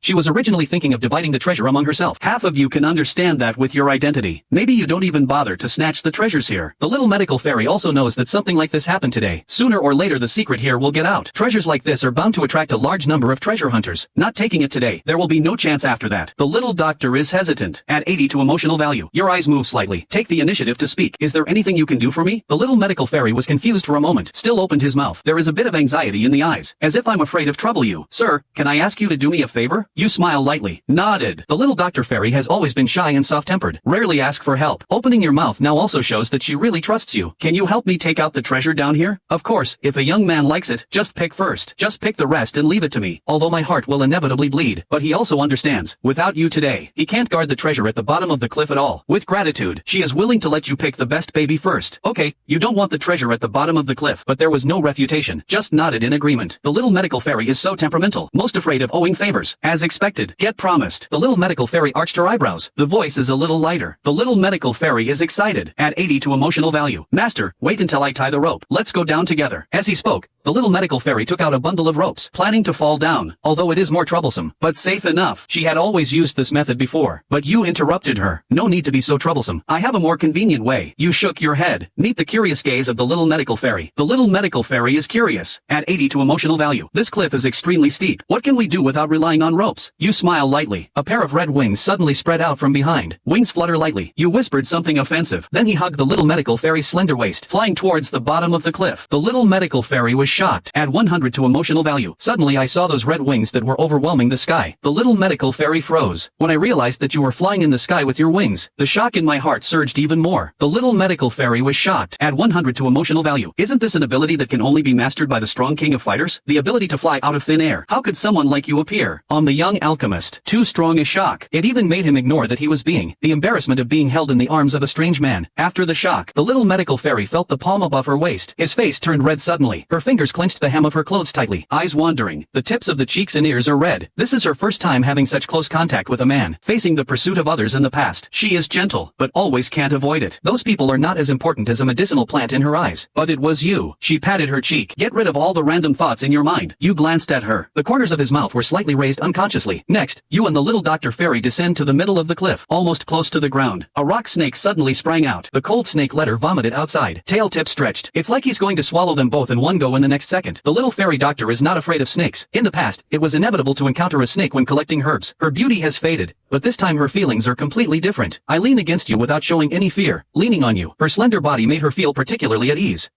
A: She was originally thinking of dividing the treasure among herself. Half of you can understand that with your identity. Maybe you don't even bother to snatch the treasures here. The little medical fairy also knows that something like this happened today. Sooner or later the secret here will get out. Treasures like this are bound to attract a large number of treasure hunters. Not taking it today, there will be no chance after that. The little doctor is hesitant. Add 80 to emotional value. Your eyes move slightly. Take the initiative to speak. Is there anything you can do for me? The little medical fairy was confused for a moment. Still opened his mouth. There is a bit of anxiety in the eyes. As if I'm afraid of trouble you. Sir, can I ask you to do me a favor? You smile lightly. Nodded. The little Dr. Fairy has always been shy and soft-tempered. Rarely ask for help. Opening your mouth now also shows that she really trusts you. Can you help me take out the treasure down here? Of course, if a young man likes it, just pick first. Just pick the rest and leave it to me. Although my heart will inevitably bleed. But he also understands. Without you today, he can't guard the treasure at the bottom of the cliff at all. With gratitude, she is willing to let you pick the best baby first. Okay, you don't want the treasure at the bottom of the cliff. But there was no refutation. Just nodded in agreement. The little medical fairy is so temperamental. Most afraid of owing favors. As expected. Get promised. The little medical fairy arched her eyebrows. The voice is a little lighter. The little medical fairy is excited. Add 80 to emotional value. Master, wait until I tie the rope. Let's go down together. As he spoke, the little medical fairy took out a bundle of ropes, planning to fall down, although it is more troublesome, but safe enough. She had always used this method before, but you interrupted her. No need to be so troublesome. I have a more convenient way. You shook your head. Meet the curious gaze of the little medical fairy. The little medical fairy is curious. Add 80 to emotional value. This cliff is extremely steep. What can we do without relying on ropes? You smile lightly. A pair of red wings suddenly spread out from behind. Wings flutter lightly. You whispered something offensive. Then he hugged the little medical fairy's slender waist, flying towards the bottom of the cliff. The little medical fairy was shocked. Add 100 to emotional value. Suddenly I saw those red wings that were overwhelming the sky. The little medical fairy froze. When I realized that you were flying in the sky with your wings, the shock in my heart surged even more. The little medical fairy was shocked. Add 100 to emotional value. Isn't this an ability that can only be mastered by the strong king of fighters? The ability to fly out of thin air. How could someone like you appear? On the young alchemist. Too strong a shock. It even made him ignore that he was the embarrassment of being held in the arms of a strange man. After the shock, the little medical fairy felt the palm above her waist. His face turned red suddenly. Her fingers clenched the hem of her clothes tightly. Eyes wandering. The tips of the cheeks and ears are red. This is her first time having such close contact with a man. Facing the pursuit of others in the past. She is gentle, but always can't avoid it. Those people are not as important as a medicinal plant in her eyes. But it was you. She patted her cheek. Get rid of all the random thoughts in your mind. You glanced at her. The corners of his mouth were slightly raised unconsciously. Next, you and the little Dr. Fairy descend to the middle of the cliff, almost close to the ground. A rock snake suddenly sprang out. The cold snake let her vomited outside. Tail tip stretched. It's like he's going to swallow them both in one go in the next second. The little fairy doctor is not afraid of snakes. In the past, it was inevitable to encounter a snake when collecting herbs. Her beauty has faded, but this time her feelings are completely different. I lean against you without showing any fear. Leaning on you, her slender body made her feel particularly at ease.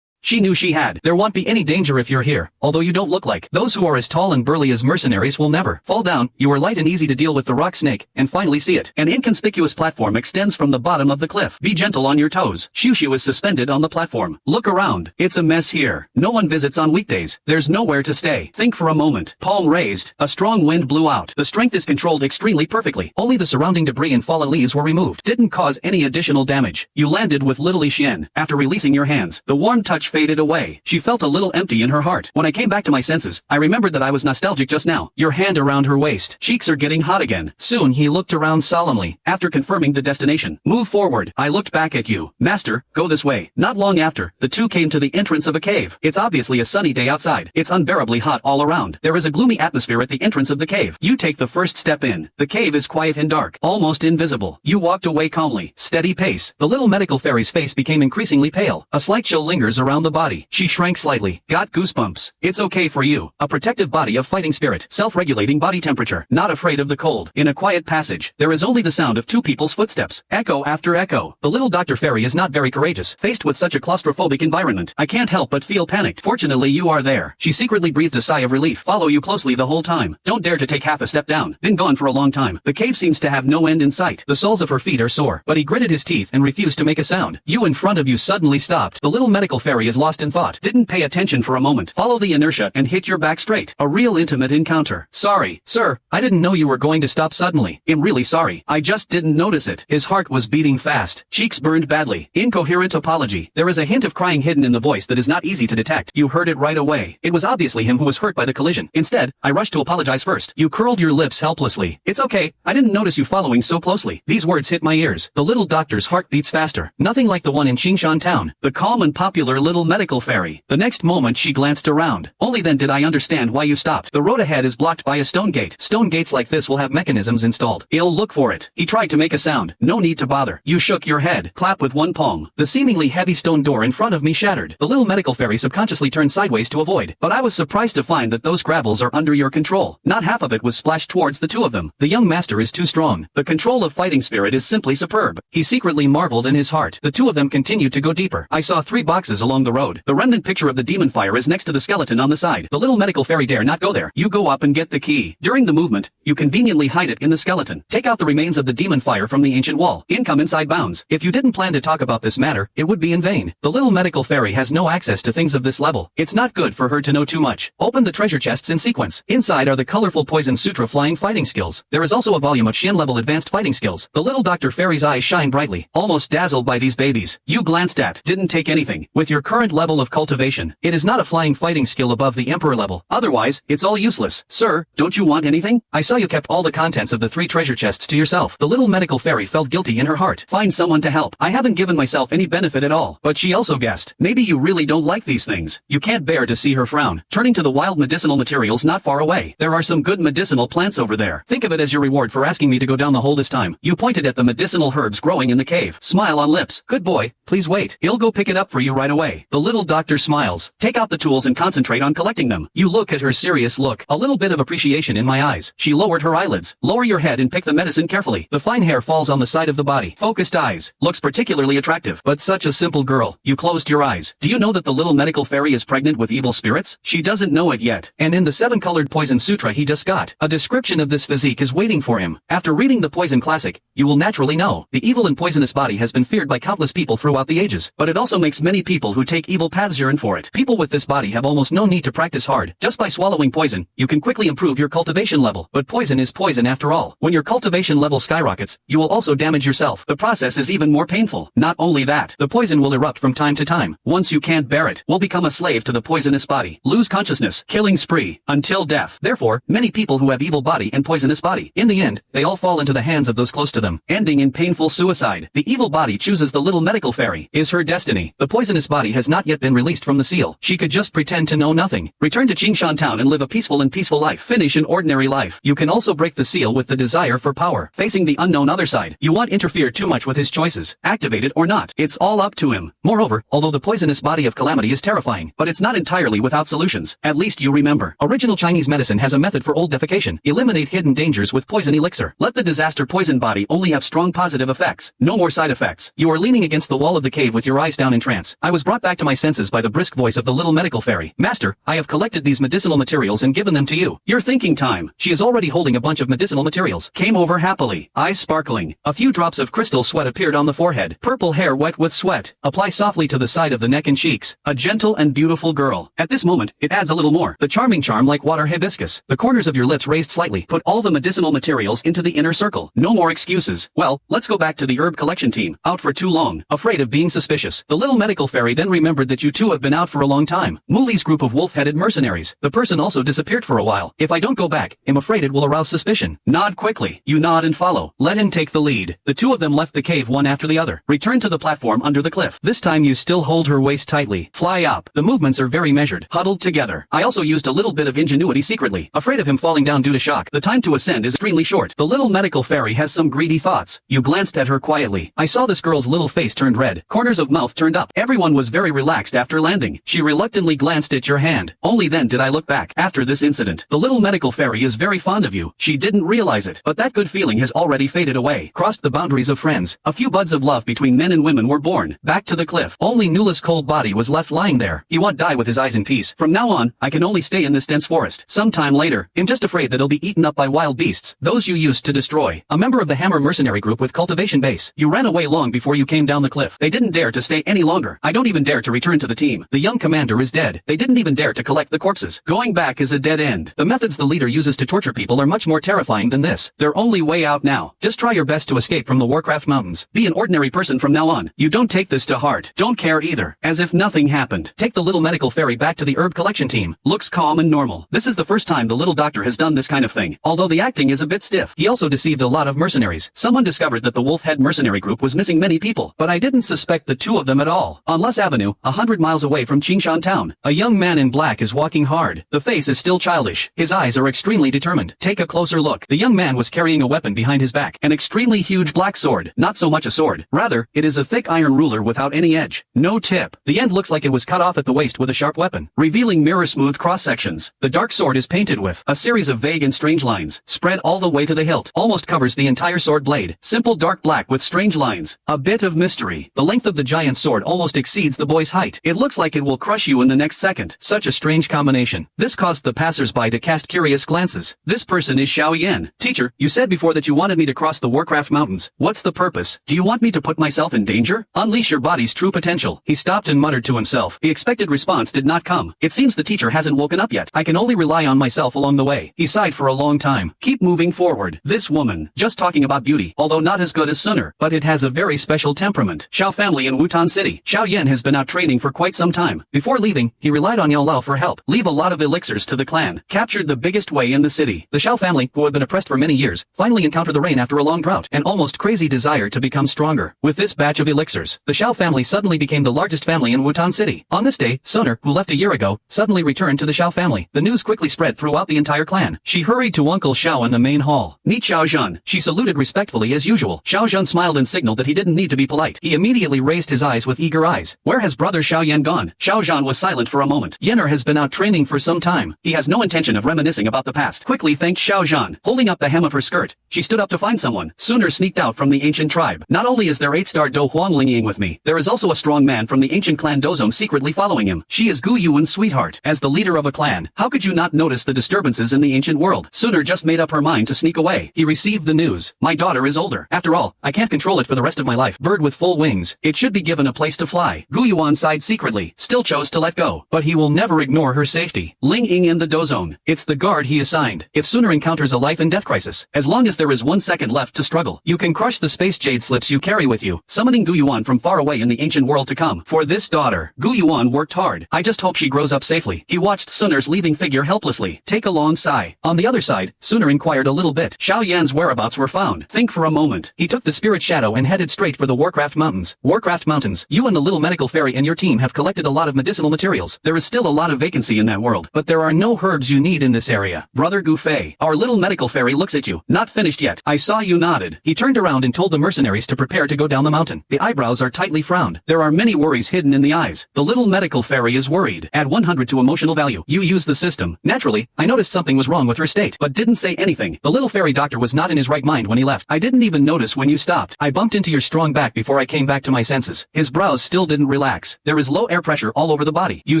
A: She knew she had. There won't be any danger if you're here, although you don't look like. Those who are as tall and burly as mercenaries will never fall down. You are light and easy to deal with the rock snake, and finally see it. An inconspicuous platform extends from the bottom of the cliff. Be gentle on your toes. Shushu is suspended on the platform. Look around. It's a mess here. No one visits on weekdays. There's nowhere to stay. Think for a moment. Palm raised. A strong wind blew out. The strength is controlled extremely perfectly. Only the surrounding debris and fallen leaves were removed. Didn't cause any additional damage. You landed with little Xian. After releasing your hands, the warm touch faded away. She felt a little empty in her heart. When I came back to my senses, I remembered that I was nostalgic just now. Your hand around her waist. Cheeks are getting hot again. Soon he looked around solemnly. After confirming the destination, move forward. I looked back at you. Master, go this way. Not long after, the two came to the entrance of a cave. It's obviously a sunny day outside. It's unbearably hot all around. There is a gloomy atmosphere at the entrance of the cave. You take the first step in. The cave is quiet and dark, almost invisible. You walked away calmly. Steady pace. The little medical fairy's face became increasingly pale. A slight chill lingers around the body. She shrank slightly. Got goosebumps. It's okay for you. A protective body of fighting spirit. Self-regulating body temperature. Not afraid of the cold. In a quiet passage, there is only the sound of two people's footsteps. Echo after echo. The little Dr. Fairy is not very courageous. Faced with such a claustrophobic environment, I can't help but feel panicked. Fortunately you are there. She secretly breathed a sigh of relief. Follow you closely the whole time. Don't dare to take half a step down. Been gone for a long time. The cave seems to have no end in sight. The soles of her feet are sore, but he gritted his teeth and refused to make a sound. You in front of you suddenly stopped. The little medical fairy is lost in thought. Didn't pay attention for a moment. Follow the inertia and hit your back straight. A real intimate encounter. Sorry, sir. I didn't know you were going to stop suddenly. I'm really sorry. I just didn't notice it. His heart was beating fast. Cheeks burned badly. Incoherent apology. There is a hint of crying hidden in the voice that is not easy to detect. You heard it right away. It was obviously him who was hurt by the collision. Instead, I rushed to apologize first. You curled your lips helplessly. It's okay. I didn't notice you following so closely. These words hit my ears. The little doctor's heart beats faster. Nothing like the one in Qingshan town. The calm and popular little medical fairy. The next moment she glanced around. Only then did I understand why you stopped. The road ahead is blocked by a stone gate. Stone gates like this will have mechanisms installed. I'll look for it. He tried to make a sound. No need to bother. You shook your head. Clap with one palm. The seemingly heavy stone door in front of me shattered. The little medical fairy subconsciously turned sideways to avoid. But I was surprised to find that those gravels are under your control. Not half of it was splashed towards the two of them. The young master is too strong. The control of fighting spirit is simply superb. He secretly marveled in his heart. The two of them continued to go deeper. I saw 3 boxes along the road. The remnant picture of the demon fire is next to the skeleton on the side. The little medical fairy dare not go there. You go up and get the key. During the movement, you conveniently hide it in the skeleton. Take out the remains of the demon fire from the ancient wall. Income inside bounds. If you didn't plan to talk about this matter, it would be in vain. The little medical fairy has no access to things of this level. It's not good for her to know too much. Open the treasure chests in sequence. Inside are the colorful poison sutra flying fighting skills. There is also a volume of Xian level advanced fighting skills. The little Dr. Fairy's eyes shine brightly, almost dazzled by these babies. You glanced at, didn't take anything. With your current level of cultivation, it is not a flying fighting skill above the emperor level. Otherwise, it's all useless. Sir, don't you want anything? I saw you kept all the contents of the 3 treasure chests to yourself. The little medical fairy felt guilty in her heart. Find someone to help. I haven't given myself any benefit at all. But she also guessed. Maybe you really don't like these things. You can't bear to see her frown. Turning to the wild medicinal materials not far away. There are some good medicinal plants over there. Think of it as your reward for asking me to go down the hole this time. You pointed at the medicinal herbs growing in the cave. Smile on lips. Good boy. Please wait. I'll go pick it up for you right away. The little doctor smiles. Take out the tools and concentrate on collecting them. You look at her serious look. A little bit of appreciation in my eyes. She lowered her eyelids. Lower your head and pick the medicine carefully. The fine hair falls on the side of the body. Focused eyes. Looks particularly attractive. But such a simple girl. You closed your eyes. Do you know that the little medical fairy is pregnant with evil spirits? She doesn't know it yet. And in the 7-colored poison sutra he just got, a description of this physique is waiting for him. After reading the poison classic, you will naturally know. The evil and poisonous body has been feared by countless people throughout the ages. But it also makes many people who take evil paths yearn for it. People with this body have almost no need to practice hard. Just by swallowing poison, you can quickly improve your cultivation level. But poison is poison after all. When your cultivation level skyrockets, you will also damage yourself. The process is even more painful. Not only that, the poison will erupt from time to time. Once you can't bear it, will become a slave to the poisonous body. Lose consciousness, killing spree, until death. Therefore, many people who have evil body and poisonous body, in the end, they all fall into the hands of those close to them, ending in painful suicide. The evil body chooses the little medical fairy. Is her destiny. The poisonous body has not yet been released from the seal. She could just pretend to know nothing. Return to Qingshan town and live a peaceful life. Finish an ordinary life. You can also break the seal with the desire for power. Facing the unknown other side. You won't interfere too much with his choices. Activate it or not. It's all up to him. Moreover, although the poisonous body of calamity is terrifying, but it's not entirely without solutions. At least you remember. Original Chinese medicine has a method for old defecation. Eliminate hidden dangers with poison elixir. Let the disaster poison body only have strong positive effects. No more side effects. You are leaning against the wall of the cave with your eyes down in trance. I was brought back back to my senses by the brisk voice of the little medical fairy. Master, I have collected these medicinal materials and given them to you. Your thinking time. She is already holding a bunch of medicinal materials. Came over happily, eyes sparkling. A few drops of crystal sweat appeared on the forehead. Purple hair wet with sweat. Apply softly to the side of the neck and cheeks. A gentle and beautiful girl. At this moment, it adds a little more. The charming charm like water hibiscus. The corners of your lips raised slightly. Put all the medicinal materials into the inner circle. No more excuses. Well, let's go back to the herb collection team. Out for too long. Afraid of being suspicious. The little medical fairy then remembered that you two have been out for a long time. Mooley's group of wolf-headed mercenaries. The person also disappeared for a while. If I don't go back, I'm afraid it will arouse suspicion. Nod quickly. You nod and follow. Let him take the lead. The two of them left the cave one after the other. Return to the platform under the cliff. This time you still hold her waist tightly. Fly up. The movements are very measured. Huddled together. I also used a little bit of ingenuity secretly. Afraid of him falling down due to shock. The time to ascend is extremely short. The little medical fairy has some greedy thoughts. You glanced at her quietly. I saw this girl's little face turned red. Corners of mouth turned up. Everyone was very relaxed after landing. She reluctantly glanced at your hand. Only then did I look back. After this incident, the little medical fairy is very fond of you. She didn't realize it, but that good feeling has already faded away. Crossed the boundaries of friends. A few buds of love between men and women were born. Back to the cliff. Only Nula's cold body was left lying there. He won't die with his eyes in peace. From now on, I can only stay in this dense forest. Sometime later, I'm just afraid that he'll be eaten up by wild beasts. Those you used to destroy. A member of the Hammer mercenary group with cultivation base. You ran away long before you came down the cliff. They didn't dare to stay any longer. I don't even dare to return to the team. The young commander is dead. They didn't even dare to collect the corpses. Going back is a dead end. The methods the leader uses to torture people are much more terrifying than this. Their only way out now. Just try your best to escape from the Warcraft Mountains. Be an ordinary person from now on. You don't take this to heart. Don't care either. As if nothing happened. Take the little medical fairy back to the herb collection team. Looks calm and normal. This is the first time the little doctor has done this kind of thing. Although the acting is a bit stiff. He also deceived a lot of mercenaries. Someone discovered that the Wolfhead mercenary group was missing many people, but I didn't suspect the two of them at all. On Les Avenue, 100 miles away from Qingshan town, a young man in black is walking hard. The face is still childish. His eyes are extremely determined. Take a closer look. The young man was carrying a weapon behind his back. An extremely huge black sword. Not so much a sword. Rather, it is a thick iron ruler without any edge. No tip. The end looks like it was cut off at the waist with a sharp weapon, revealing mirror-smooth cross-sections. The dark sword is painted with a series of vague and strange lines, spread all the way to the hilt. Almost covers the entire sword blade. Simple dark black with strange lines. A bit of mystery. The length of the giant sword almost exceeds the boy's height. It looks like it will crush you in the next second. Such a strange combination. This caused the passers-by to cast curious glances. This person is Xiao Yan. Teacher, you said before that you wanted me to cross the Warcraft Mountains. What's the purpose? Do you want me to put myself in danger? Unleash your body's true potential. He stopped and muttered to himself. The expected response did not come. It seems the teacher hasn't woken up yet. I can only rely on myself along the way. He sighed for a long time. Keep moving forward. This woman, just talking about beauty, although not as good as Suner, but it has a very special temperament. Xiao family in Wutan City. Xiao Yan has been out training for quite some time. Before leaving, he relied on Yao Lao for help. Leave a lot of elixirs to the clan. Captured the biggest way in the city. The Xiao family, who had been oppressed for many years, finally encountered the rain after a long drought. An almost crazy desire to become stronger. With this batch of elixirs, the Xiao family suddenly became the largest family in Wutan City. On this day, Suner, who left a year ago, suddenly returned to the Xiao family. The news quickly spread throughout the entire clan. She hurried to Uncle Xiao in the main hall. Meet Xiao Zhan. She saluted respectfully as usual. Xiao Zhan smiled and signaled that he didn't need to be polite. He immediately raised his eyes with eager eyes. Where has brother Xiao Yan gone? Xiao Zhan was silent for a moment. Yenner has been out training for some time. He has no intention of reminiscing about the past. Quickly thanked Xiao Zhan. Holding up the hem of her skirt, she stood up to find someone. Suner sneaked out from the ancient tribe. Not only is there 8-star Do Huang Lingying with me, there is also a strong man from the ancient clan Dozong secretly following him. She is Gu Yuan's sweetheart. As the leader of a clan, how could you not notice the disturbances in the ancient world? Suner just made up her mind to sneak away. He received the news. My daughter is older. After all, I can't control it for the rest of my life. Bird with full wings. It should be given a place to fly. Gu Yuan sighed secretly. Still chose to let go. But he will never ignore her safety. Ling Ying in the Dozone. It's the guard he assigned. If Suner encounters a life and death crisis, as long as there is 1 second left to struggle, you can crush the space jade slips you carry with you, summoning Gu Yuan from far away in the ancient world to come. For this daughter, Gu Yuan worked hard. I just hope she grows up safely. He watched Suner's leaving figure helplessly. Take a long sigh. On the other side, Suner inquired a little bit. Xiao Yan's whereabouts were found. Think for a moment. He took the spirit shadow and headed straight for the Warcraft Mountains. Warcraft Mountains. You and the little medical fairy and your team have collected a lot of medicinal materials. There is still a lot of vacancy in that world, but there are no herbs you need in this area. Brother Gu Fei, our little medical fairy looks at you. Not finished yet. I saw you nodded. He turned around and told the mercenaries to prepare to go down the mountain. The eyebrows are tightly frowned. There are many worries hidden in the eyes. The little medical fairy is worried. Add 100 to emotional value. You use the system. Naturally, I noticed something was wrong with her state, but didn't say anything. The little fairy doctor was not in his right mind when he left. I didn't even notice when you stopped. I bumped into your strong back before I came back to my senses. His brows still didn't relax. relax. There is low air pressure all over the body. You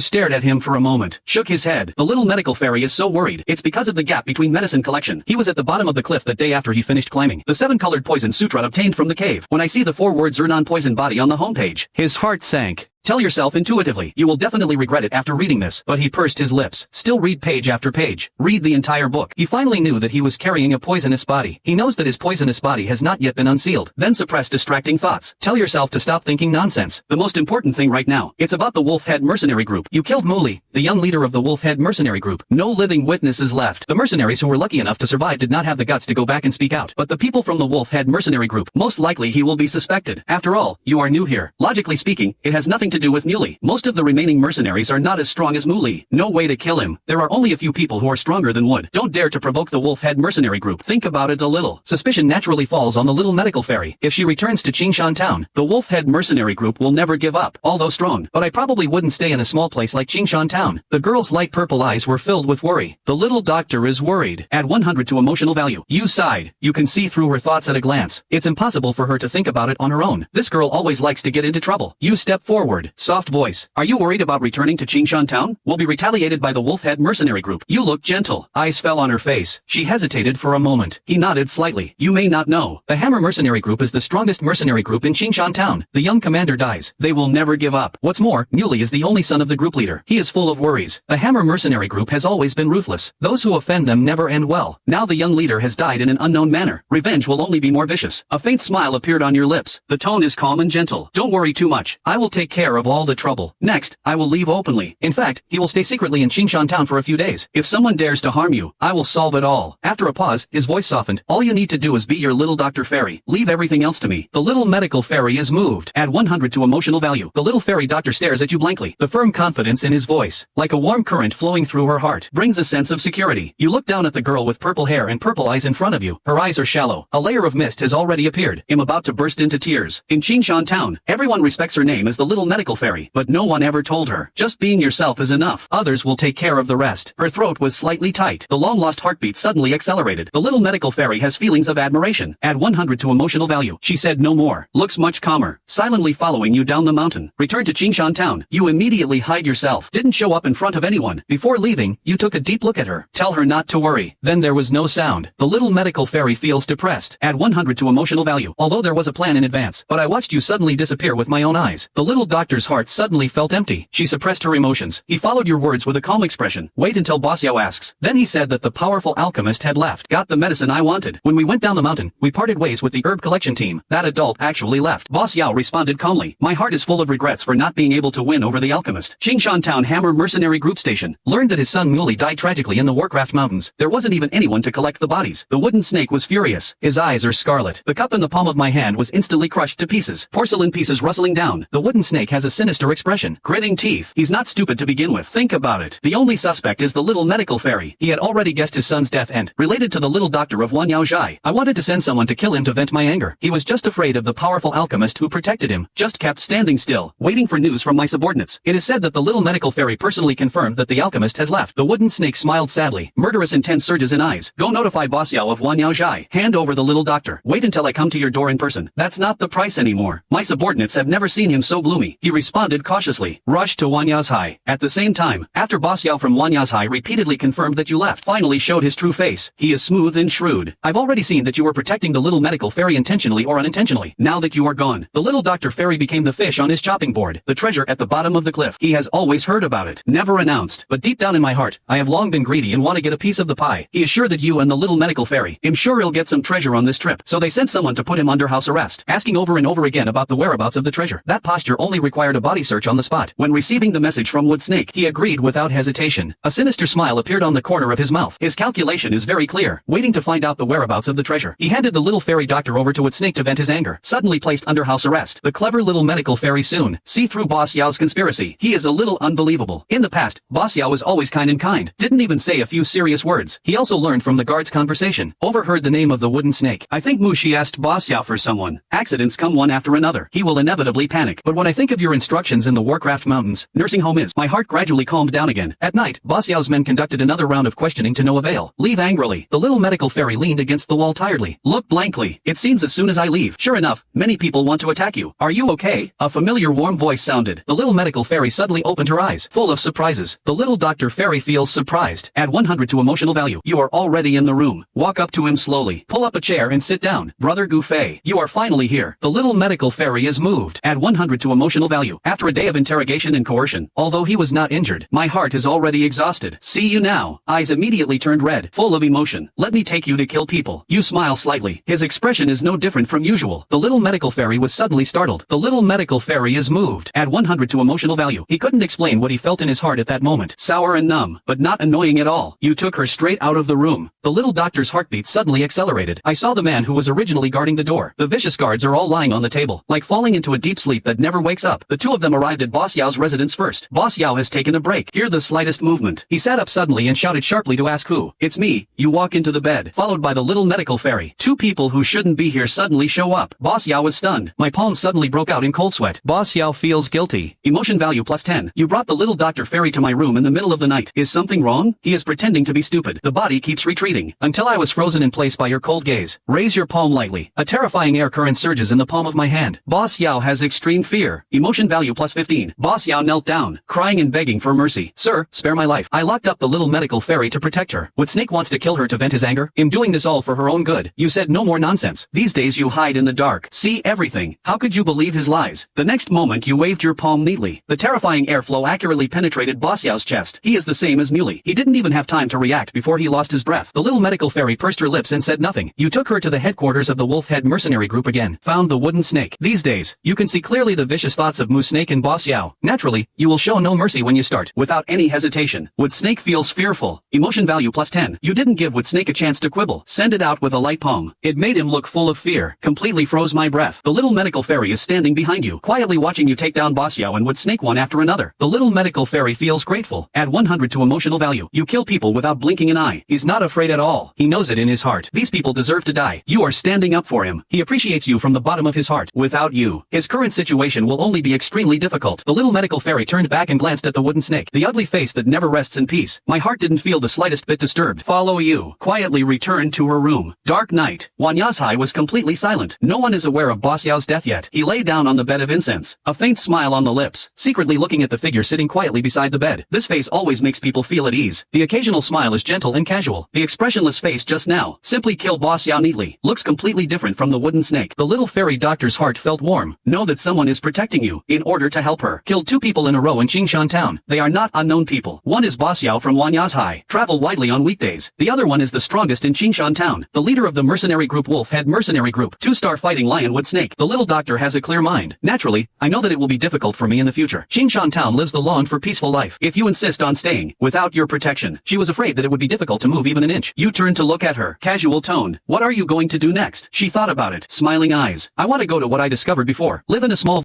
A: stared at him for a moment, shook his head. The little medical fairy is so worried. It's because of the gap between medicine collection. He was at the bottom of the cliff that day after he finished climbing. The 7-colored poison sutra obtained from the cave. When I see the 4 words N.A.N poison body on the homepage, his heart sank. Tell yourself intuitively, you will definitely regret it after reading this. But he pursed his lips. Still read page after page. Read the entire book. He finally knew that he was carrying a poisonous body. He knows that his poisonous body has not yet been unsealed. Then suppress distracting thoughts. Tell yourself to stop thinking nonsense. The most important thing right now, it's about the Wolf-Head Mercenary Group. You killed Muli, the young leader of the Wolf-Head Mercenary Group. No living witnesses left. The mercenaries who were lucky enough to survive did not have the guts to go back and speak out. But the people from the Wolf-Head Mercenary Group, most likely he will be suspected. After all, you are new here. Logically speaking, it has nothing to do with Muli. Most of the remaining mercenaries are not as strong as Muli. No way to kill him. There are only a few people who are stronger than Wood. Don't dare to provoke the Wolf-Head Mercenary Group. Think about it a little. Suspicion naturally falls on the little medical fairy. If she returns to Qingshan Town, the Wolf-Head Mercenary Group will never give up. Although strong, but I probably wouldn't stay in a small place like Qingshan Town. The girl's light purple eyes were filled with worry. The little doctor is worried. Add 100 to emotional value. You sighed. You can see through her thoughts at a glance. It's impossible for her to think about it on her own. This girl always likes to get into trouble. You step forward. Soft voice. Are you worried about returning to Qingshan Town? Will be retaliated by the Wolf-Head Mercenary Group. You look gentle. Eyes fell on her face. She hesitated for a moment. He nodded slightly. You may not know. The Hammer Mercenary Group is the strongest mercenary group in Qingshan Town. The young commander dies. They will never give up. What's more, Muley is the only son of the group leader. He is full of worries. The Hammer Mercenary Group has always been ruthless. Those who offend them never end well. Now the young leader has died in an unknown manner. Revenge will only be more vicious. A faint smile appeared on your lips. The tone is calm and gentle. Don't worry too much. I will take care of all the trouble. Next, I will leave openly. In fact, he will stay secretly in Qingshan Town for a few days. If someone dares to harm you, I will solve it all. After a pause, his voice softened. All you need to do is be your little Dr. Fairy. Leave everything else to me. The little medical fairy is moved. Add 100 to emotional value. The little fairy doctor stares at you blankly. The firm confidence in his voice, like a warm current flowing through her heart, brings a sense of security. You look down at the girl with purple hair and purple eyes in front of you. Her eyes are shallow. A layer of mist has already appeared. I'm about to burst into tears. In Qingshan Town, everyone respects her name as the little medical fairy, but no one ever told her. Just being yourself is enough. Others will take care of the rest. Her throat was slightly tight. The long-lost heartbeat suddenly accelerated. The little medical fairy has feelings of admiration. Add 100 to emotional value. She said no more. Looks much calmer. Silently following you down the mountain. Return to Qingshan Town. You immediately hide yourself. Didn't show up in front of anyone. Before leaving, you took a deep look at her. Tell her not to worry. Then there was no sound. The little medical fairy feels depressed. Add 100 to emotional value. Although there was a plan in advance, but I watched you suddenly disappear with my own eyes. The little doctor's heart suddenly felt empty. She suppressed her emotions. He followed your words with a calm expression. Wait until Boss Yao asks. Then he said that the powerful alchemist had left. Got the medicine I wanted. When we went down the mountain, we parted ways with the herb collection team. That adult actually left. Boss Yao responded calmly. My heart is full of regrets for not being able to win over the alchemist. Qingshan Town Hammer Mercenary Group Station. Learned that his son Muley died tragically in the Warcraft Mountains. There wasn't even anyone to collect the bodies. The wooden snake was furious. His eyes are scarlet. The cup in the palm of my hand was instantly crushed to pieces. Porcelain pieces rustling down. The wooden snake has a sinister expression. Gritting teeth. He's not stupid to begin with. Think about it. The only suspect is the little medical fairy. He had already guessed his son's death and related to the little doctor of Wan Yao Zhai. I wanted to send someone to kill him to vent my anger. He was just afraid of the powerful alchemist who protected him. Just kept standing still, waiting for news from my subordinates. It is said that the little medical fairy personally confirmed that the alchemist has left. The wooden snake smiled sadly. Murderous intent surges in eyes. Go notify Boss Yao of Wan Yao Zhai. Hand over the little doctor. Wait until I come to your door in person. That's not the price anymore. My subordinates have never seen him so gloomy. He responded cautiously. Rushed to Wan Yao's High. At the same time, after Boss Yao from Wan Yao's High repeatedly confirmed that you left, finally showed his true face. He is smooth and shrewd. I've already seen that you were protecting the little medical fairy intentionally or unintentionally. Now that you are gone, the little Dr. Fairy became the fish on his chopping board, the treasure at the bottom of the cliff. He has always heard about it, never announced, but deep down in my heart, I have long been greedy and want to get a piece of the pie. He is sure that you and the little medical fairy, I'm sure he'll get some treasure on this trip. So they sent someone to put him under house arrest, asking over and over again about the whereabouts of the treasure. That posture only required a body search on the spot. When receiving the message from Wood Snake, he agreed without hesitation. A sinister smile appeared on the corner of his mouth. His calculation is very clear, waiting to find out the whereabouts of the treasure. He handed the little fairy doctor over to Wood Snake to vent his anger, suddenly placed under house arrest. The clever little medical fairy soon see through Boss Yao's conspiracy. He is a little unbelievable. In the past, Boss Yao was always kind and kind, didn't even say a few serious words. He also learned from the guard's conversation. Overheard the name of the wooden snake. I think Mushi asked Boss Yao for someone. Accidents come one after another. He will inevitably panic. But when I think of your your instructions in the Warcraft Mountains. Nursing home is. My heart gradually calmed down again. At night, Boss Yao's men conducted another round of questioning to no avail. Leave angrily. The little medical fairy leaned against the wall tiredly. Look blankly. It seems as soon as I leave. Sure enough, many people want to attack you. Are you okay? A familiar warm voice sounded. The little medical fairy suddenly opened her eyes, full of surprises. The little doctor fairy feels surprised. Add 100 to emotional value. You are already in the room. Walk up to him slowly. Pull up a chair and sit down. Brother Gufei, you are finally here. The little medical fairy is moved. Add 100 to emotional value. After a day of interrogation and coercion, although he was not injured, my heart is already exhausted. See you now. Eyes immediately turned red, full of emotion. Let me take you to kill people. You smile slightly. His expression is no different from usual. The little medical fairy was suddenly startled. The little medical fairy is moved. Add 100 to emotional value. He couldn't explain what he felt in his heart at that moment. Sour and numb, but not annoying at all. You took her straight out of the room. The little doctor's heartbeat suddenly accelerated. I saw the man who was originally guarding the door. The vicious guards are all lying on the table, like falling into a deep sleep that never wakes up. The two of them arrived at Boss Yao's residence first. Boss Yao has taken a break. Hear the slightest movement. He sat up suddenly and shouted sharply to ask who. It's me. You walk into the bed, followed by the little medical fairy. Two people who shouldn't be here suddenly show up. Boss Yao was stunned. My palms suddenly broke out in cold sweat. Boss Yao feels guilty. Emotion value plus 10. You brought the little doctor fairy to my room in the middle of the night. Is something wrong? He is pretending to be stupid. The body keeps retreating, until I was frozen in place by your cold gaze. Raise your palm lightly. A terrifying air current surges in the palm of my hand. Boss Yao has extreme fear. Emotion value plus 15. Boss Yao knelt down, crying and begging for mercy. Sir, spare my life. I locked up the little medical fairy to protect her. What snake wants to kill her to vent his anger? I'm doing this all for her own good. You said no more nonsense. These days you hide in the dark. See everything. How could you believe his lies? The next moment you waved your palm neatly. The terrifying airflow accurately penetrated Boss Yao's chest. He is the same as Muley. He didn't even have time to react before he lost his breath. The little medical fairy pursed her lips and said nothing. You took her to the headquarters of the Wolf Head mercenary group again. Found the wooden snake. These days, you can see clearly the vicious thoughts of Moose Snake and Boss Yao. Naturally, you will show no mercy when you start. Without any hesitation. Wood Snake feels fearful. Emotion value plus 10. You didn't give Wood Snake a chance to quibble. Send it out with a light palm. It made him look full of fear. Completely froze my breath. The little medical fairy is standing behind you, quietly watching you take down Boss Yao and Wood Snake one after another. The little medical fairy feels grateful. Add 100 to emotional value. You kill people without blinking an eye. He's not afraid at all. He knows it in his heart. These people deserve to die. You are standing up for him. He appreciates you from the bottom of his heart. Without you, his current situation will only be extremely difficult. The little medical fairy turned back and glanced at the wooden snake, the ugly face that never rests in peace. My heart didn't feel the slightest bit disturbed. Follow you. Quietly returned to her room. Dark night. Wan Yazhai was completely silent. No one is aware of Boss Yao's death yet. He lay down on the bed of incense, a faint smile on the lips, secretly looking at the figure sitting quietly beside the bed. This face always makes people feel at ease. The occasional smile is gentle and casual. The expressionless face just now, simply kill Boss Yao neatly, looks completely different from the wooden snake. The little fairy doctor's heart felt warm. Know that someone is protecting you, in order to help her. Killed 2 people in a row in Qingshan town. They are not unknown people. One is Boss Yao from Wan Yazhai, travel widely on weekdays. The other one is the strongest in Qingshan town, the leader of the mercenary group Wolf Head mercenary group, 2-star fighting Lionwood Snake. The little doctor has a clear mind. Naturally, I know that it will be difficult for me in the future. Qingshan town lives the long for peaceful life. If you insist on staying, without your protection, she was afraid that it would be difficult to move even an inch. You turned to look at her, casual tone. What are you going to do next? She thought about it, smiling eyes. I want to go to what I discovered before. Live in a small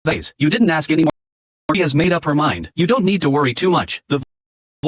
A: vase. You didn't ask anymore. She has made up her mind. You don't need to worry too much.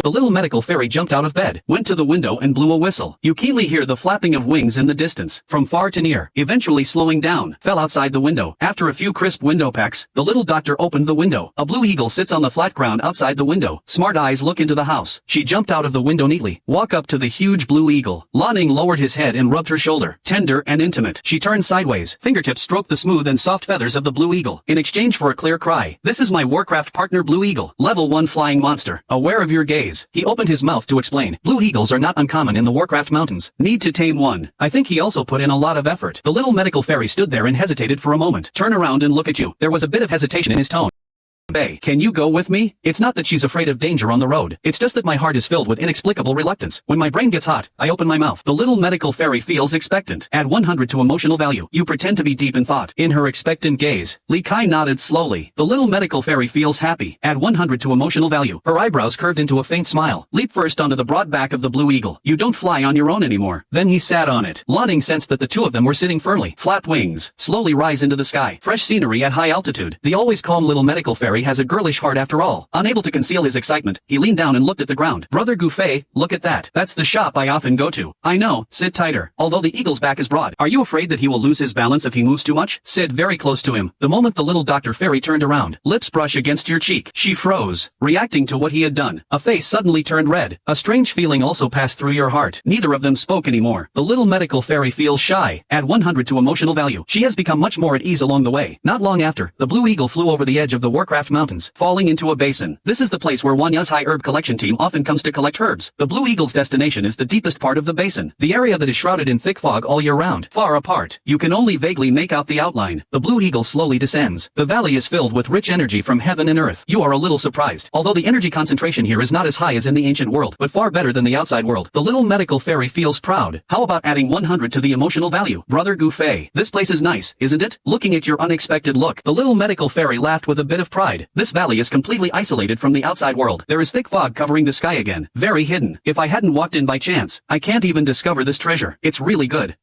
A: The little medical fairy jumped out of bed, went to the window and blew a whistle. You keenly hear the flapping of wings in the distance, from far to near, eventually slowing down, fell outside the window. After a few crisp window packs, the little doctor opened the window. A blue eagle sits on the flat ground outside the window. Smart eyes look into the house. She jumped out of the window neatly, walk up to the huge blue eagle. Lanning lowered his head and rubbed her shoulder, tender and intimate. She turned sideways, fingertips stroked the smooth and soft feathers of the blue eagle, in exchange for a clear cry. This is my Warcraft partner Blue Eagle, level 1 flying monster, aware of your gaze. He opened his mouth to explain. Blue eagles are not uncommon in the Warcraft mountains. Need to tame one. I think he also put in a lot of effort. The little medical fairy stood there and hesitated for a moment. Turn around and look at you. There was a bit of hesitation in his tone. Bay, can you go with me? It's not that she's afraid of danger on the road. It's just that my heart is filled with inexplicable reluctance. When my brain gets hot, I open my mouth. The little medical fairy feels expectant. Add 100 to emotional value. You pretend to be deep in thought. In her expectant gaze, Li Kai nodded slowly. The little medical fairy feels happy. Add 100 to emotional value. Her eyebrows curved into a faint smile. Leap first onto the broad back of the blue eagle. You don't fly on your own anymore. Then he sat on it. Lanning sensed that the two of them were sitting firmly. Flap wings, slowly rise into the sky. Fresh scenery at high altitude. The always calm little medical fairy fairy has a girlish heart after all. Unable to conceal his excitement, he leaned down and looked at the ground. Brother Gufei, look at that. That's the shop I often go to. I know, sit tighter. Although the eagle's back is broad. Are you afraid that he will lose his balance if he moves too much? Sit very close to him. The moment the little Dr. Fairy turned around, lips brush against your cheek. She froze, reacting to what he had done. A face suddenly turned red. A strange feeling also passed through your heart. Neither of them spoke anymore. The little medical fairy feels shy. Add 100 to emotional value. She has become much more at ease along the way. Not long after, the blue eagle flew over the edge of the Warcraft Mountains, falling into a basin. This is the place where Wanya's high herb collection team often comes to collect herbs. The blue eagle's destination is the deepest part of the basin, the area that is shrouded in thick fog all year round. Far apart, you can only vaguely make out the outline. The blue eagle slowly descends. The valley is filled with rich energy from heaven and earth. You are a little surprised. Although the energy concentration here is not as high as in the ancient world, but far better than the outside world. The little medical fairy feels proud. How about adding 100 to the emotional value? Brother Gufei, this place is nice, isn't it? Looking at your unexpected look, the little medical fairy laughed with a bit of pride. This valley is completely isolated from the outside world. There is thick fog covering the sky again. Very hidden. If I hadn't walked in by chance, I can't even discover this treasure. It's really good.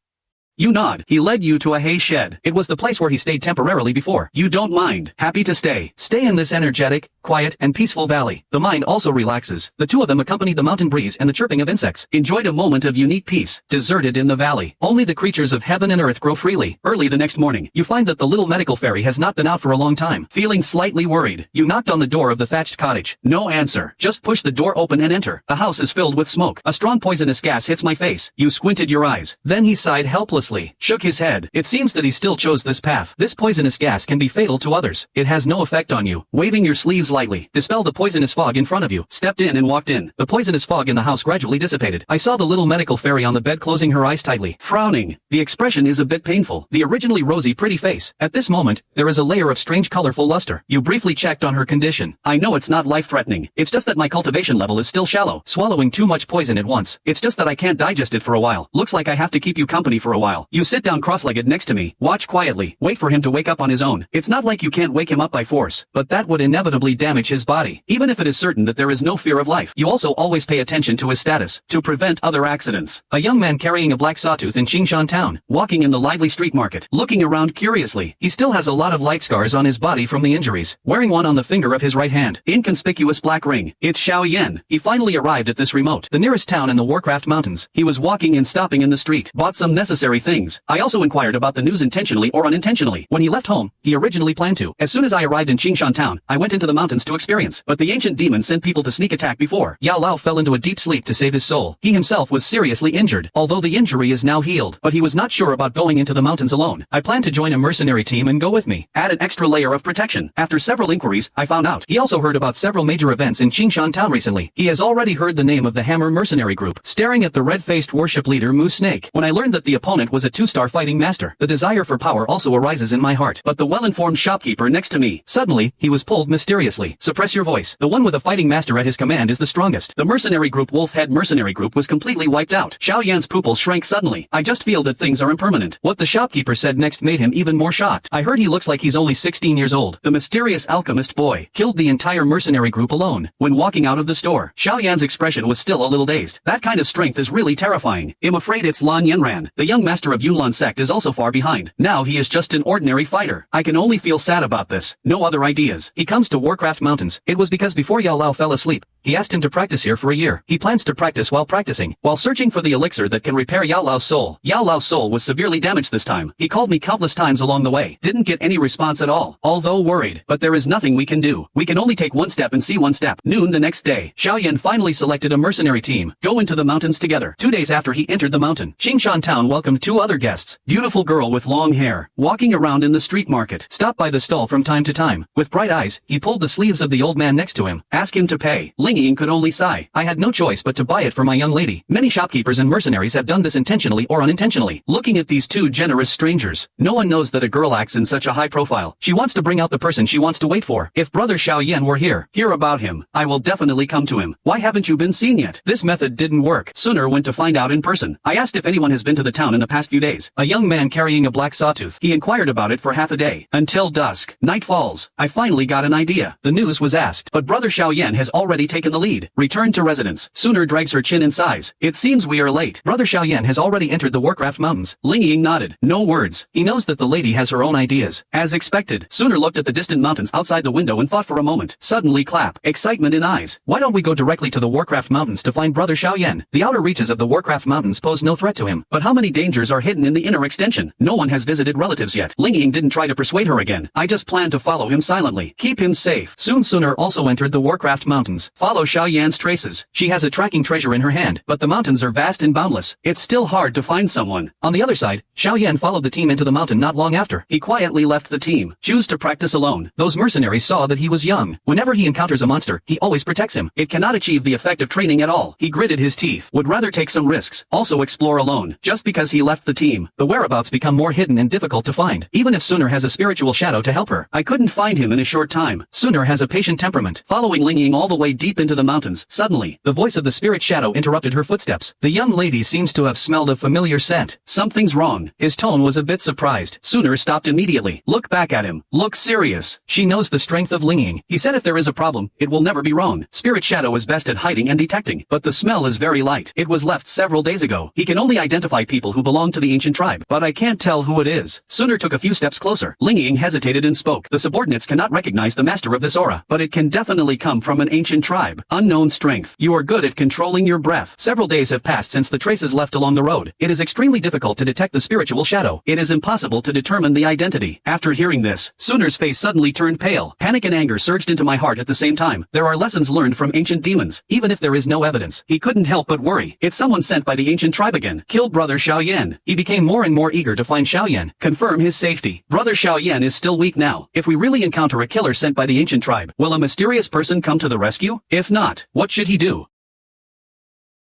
A: You nod. He led you to a hay shed. It was the place where he stayed temporarily before. You don't mind. Happy to stay. Stay in this energetic, quiet, and peaceful valley. The mind also relaxes. The two of them accompanied the mountain breeze and the chirping of insects. Enjoyed a moment of unique peace. Deserted in the valley. Only the creatures of heaven and earth grow freely. Early the next morning, you find that the little medical fairy has not been out for a long time. Feeling slightly worried, you knocked on the door of the thatched cottage. No answer. Just push the door open and enter. The house is filled with smoke. A strong poisonous gas hits my face. You squinted your eyes. Then he sighed helplessly. Shook his head. It seems that he still chose this path. This poisonous gas can be fatal to others. It has no effect on you. Waving your sleeves lightly, dispel the poisonous fog in front of you. Stepped in and walked in. The poisonous fog in the house gradually dissipated. I saw the little medical fairy on the bed closing her eyes tightly, frowning. The expression is a bit painful. The originally rosy pretty face. At this moment, there is a layer of strange colorful luster. You briefly checked on her condition. I know it's not life-threatening. It's just that my cultivation level is still shallow. Swallowing too much poison at once. It's just that I can't digest it for a while. Looks like I have to keep you company for a while. You sit down cross-legged next to me. Watch quietly. Wait for him to wake up on his own. It's not like you can't wake him up by force, but that would inevitably damage his body. Even if it is certain that there is no fear of life, you also always pay attention to his status, to prevent other accidents. A young man carrying a black sawtooth in Qingshan town, walking in the lively street market, looking around curiously. He still has a lot of light scars on his body from the injuries, wearing one on the finger of his right hand. Inconspicuous black ring. It's Xiao Yan. He finally arrived at this remote, the nearest town in the Warcraft Mountains. He was walking and stopping in the street, bought some necessary things. I also inquired about the news intentionally or unintentionally. When he left home, he originally planned to. As soon as I arrived in Qingshan town, I went into the mountains to experience, but the ancient demon sent people to sneak attack before. Yao Lao fell into a deep sleep to save his soul. He himself was seriously injured, although the injury is now healed, but he was not sure about going into the mountains alone. I planned to join a mercenary team and go with me. Add an extra layer of protection. After several inquiries, I found out. He also heard about several major events in Qingshan town recently. He has already heard the name of the Hammer mercenary group. Staring at the red-faced worship leader Moose Snake, when I learned that the opponent was a 2-star fighting master, the desire for power also arises in my heart. But the well-informed shopkeeper next to me, suddenly, he was pulled mysteriously. Suppress your voice. The one with a fighting master at his command is the strongest. The mercenary group Wolfhead mercenary group was completely wiped out. Xiao Yan's pupils shrank suddenly. I just feel that things are impermanent. What the shopkeeper said next made him even more shocked. I heard he looks like he's only 16 years old. The mysterious alchemist boy killed the entire mercenary group alone. When walking out of the store, Xiao Yan's expression was still a little dazed. That kind of strength is really terrifying. I'm afraid it's N.A.N. The young master of Yunlan sect is also far behind. Now he is just an ordinary fighter. I can only feel sad about this. No other ideas. He comes to Warcraft Mountains. It was because before Yao Lao fell asleep, he asked him to practice here for a year. He plans to practice while practicing, while searching for the elixir that can repair Yao Lao's soul. Yao Lao's soul was severely damaged this time. He called me countless times along the way. Didn't get any response at all. Although worried. But there is nothing we can do. We can only take one step and see one step. Noon the next day, Xiao Yan finally selected a mercenary team. Go into the mountains together. 2 days after he entered the mountain, Qingshan town welcomed 2 other guests. Beautiful girl with long hair, walking around in the street market. Stopped by the stall from time to time. With bright eyes, he pulled the sleeves of the old man next to him. Ask him to pay. Ling Ying could only sigh. I had no choice but to buy it for my young lady. Many shopkeepers and mercenaries have done this intentionally or unintentionally. Looking at these 2 generous strangers, no one knows that a girl acts in such a high profile. She wants to bring out the person she wants to wait for. If brother Xiao Yan were here, hear about him, I will definitely come to him. Why haven't you been seen yet? This method didn't work. Sooner went to find out in person. I asked if anyone has been to the town in the past few days. A young man carrying a black sawtooth. He inquired about it for half a day. Until dusk. Night falls. I finally got an idea. The news was asked, but brother Xiao Yan has already taken taken the lead. Return to residence. Sooner drags her chin in sighs. It seems we are late. Brother Xiaoyan has already entered the Warcraft Mountains. Ling Ying nodded. No words. He knows that the lady has her own ideas. As expected, Sooner looked at the distant mountains outside the window and thought for a moment. Suddenly clap. Excitement in eyes. Why don't we go directly to the Warcraft Mountains to find Brother Xiaoyan? The outer reaches of the Warcraft Mountains pose no threat to him. But how many dangers are hidden in the inner extension? No one has visited relatives yet. Ling Ying didn't try to persuade her again. I just plan to follow him silently. Keep him safe. Soon Sooner also entered the Warcraft Mountains. Follow Xiaoyan's traces. She has a tracking treasure in her hand, but the mountains are vast and boundless. It's still hard to find someone. On the other side, Xiaoyan followed the team into the mountain not long after. He quietly left the team. Choose to practice alone. Those mercenaries saw that he was young. Whenever he encounters a monster, he always protects him. It cannot achieve the effect of training at all. He gritted his teeth. Would rather take some risks. Also explore alone. Just because he left the team, the whereabouts become more hidden and difficult to find. Even if Sooner has a spiritual shadow to help her, I couldn't find him in a short time. Sooner has a patient temperament. Following Ling Ying all the way deep into the mountains, suddenly, the voice of the spirit shadow interrupted her footsteps. The young lady seems to have smelled a familiar scent. Something's wrong. His tone was a bit surprised. Sooner stopped immediately. Look back at him. Look serious. She knows the strength of Ling Ying. He said if there is a problem, it will never be wrong. Spirit shadow is best at hiding and detecting, but the smell is very light. It was left several days ago. He can only identify people who belong to the ancient tribe, but I can't tell who it is. Sooner took a few steps closer. Ling Ying hesitated and spoke. The subordinates cannot recognize the master of this aura, but it can definitely come from an ancient tribe. Unknown strength. You are good at controlling your breath. Several days have passed since the traces left along the road. It is extremely difficult to detect the spiritual shadow. It is impossible to determine the identity. After hearing this, Sooner's face suddenly turned pale. Panic and anger surged into my heart at the same time. There are lessons learned from ancient demons. Even if there is no evidence, he couldn't help but worry. It's someone sent by the ancient tribe again. Kill Brother Xiaoyan. He became more and more eager to find Xiaoyan. Confirm his safety. Brother Xiaoyan is still weak now. If we really encounter a killer sent by the ancient tribe, will a mysterious person come to the rescue? If not, what should he do?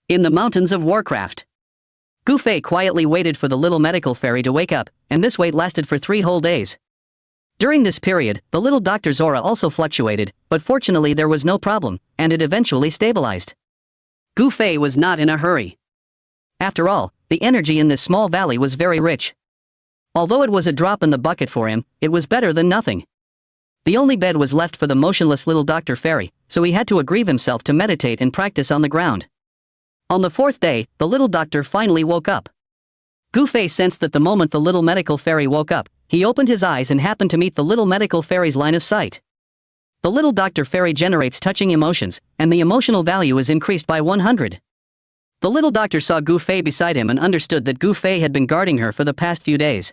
B: In the mountains of Warcraft. Gu Fei quietly waited for the little medical fairy to wake up, and this wait lasted for 3 whole days. During this period, the little doctor's aura also fluctuated, but fortunately there was no problem, and it eventually stabilized. Gu Fei was not in a hurry. After all, the energy in this small valley was very rich. Although it was a drop in the bucket for him, it was better than nothing. The only bed was left for the motionless little Dr. Fairy, so he had to aggrieve himself to meditate and practice on the ground. On the 4th day, the little doctor finally woke up. Gu Fei sensed that the moment the little medical fairy woke up, he opened his eyes and happened to meet the little medical fairy's line of sight. The little Dr. Fairy generates touching emotions, and the emotional value is increased by 100. The little doctor saw Gu Fei beside him and understood that Gu Fei had been guarding her for the past few days.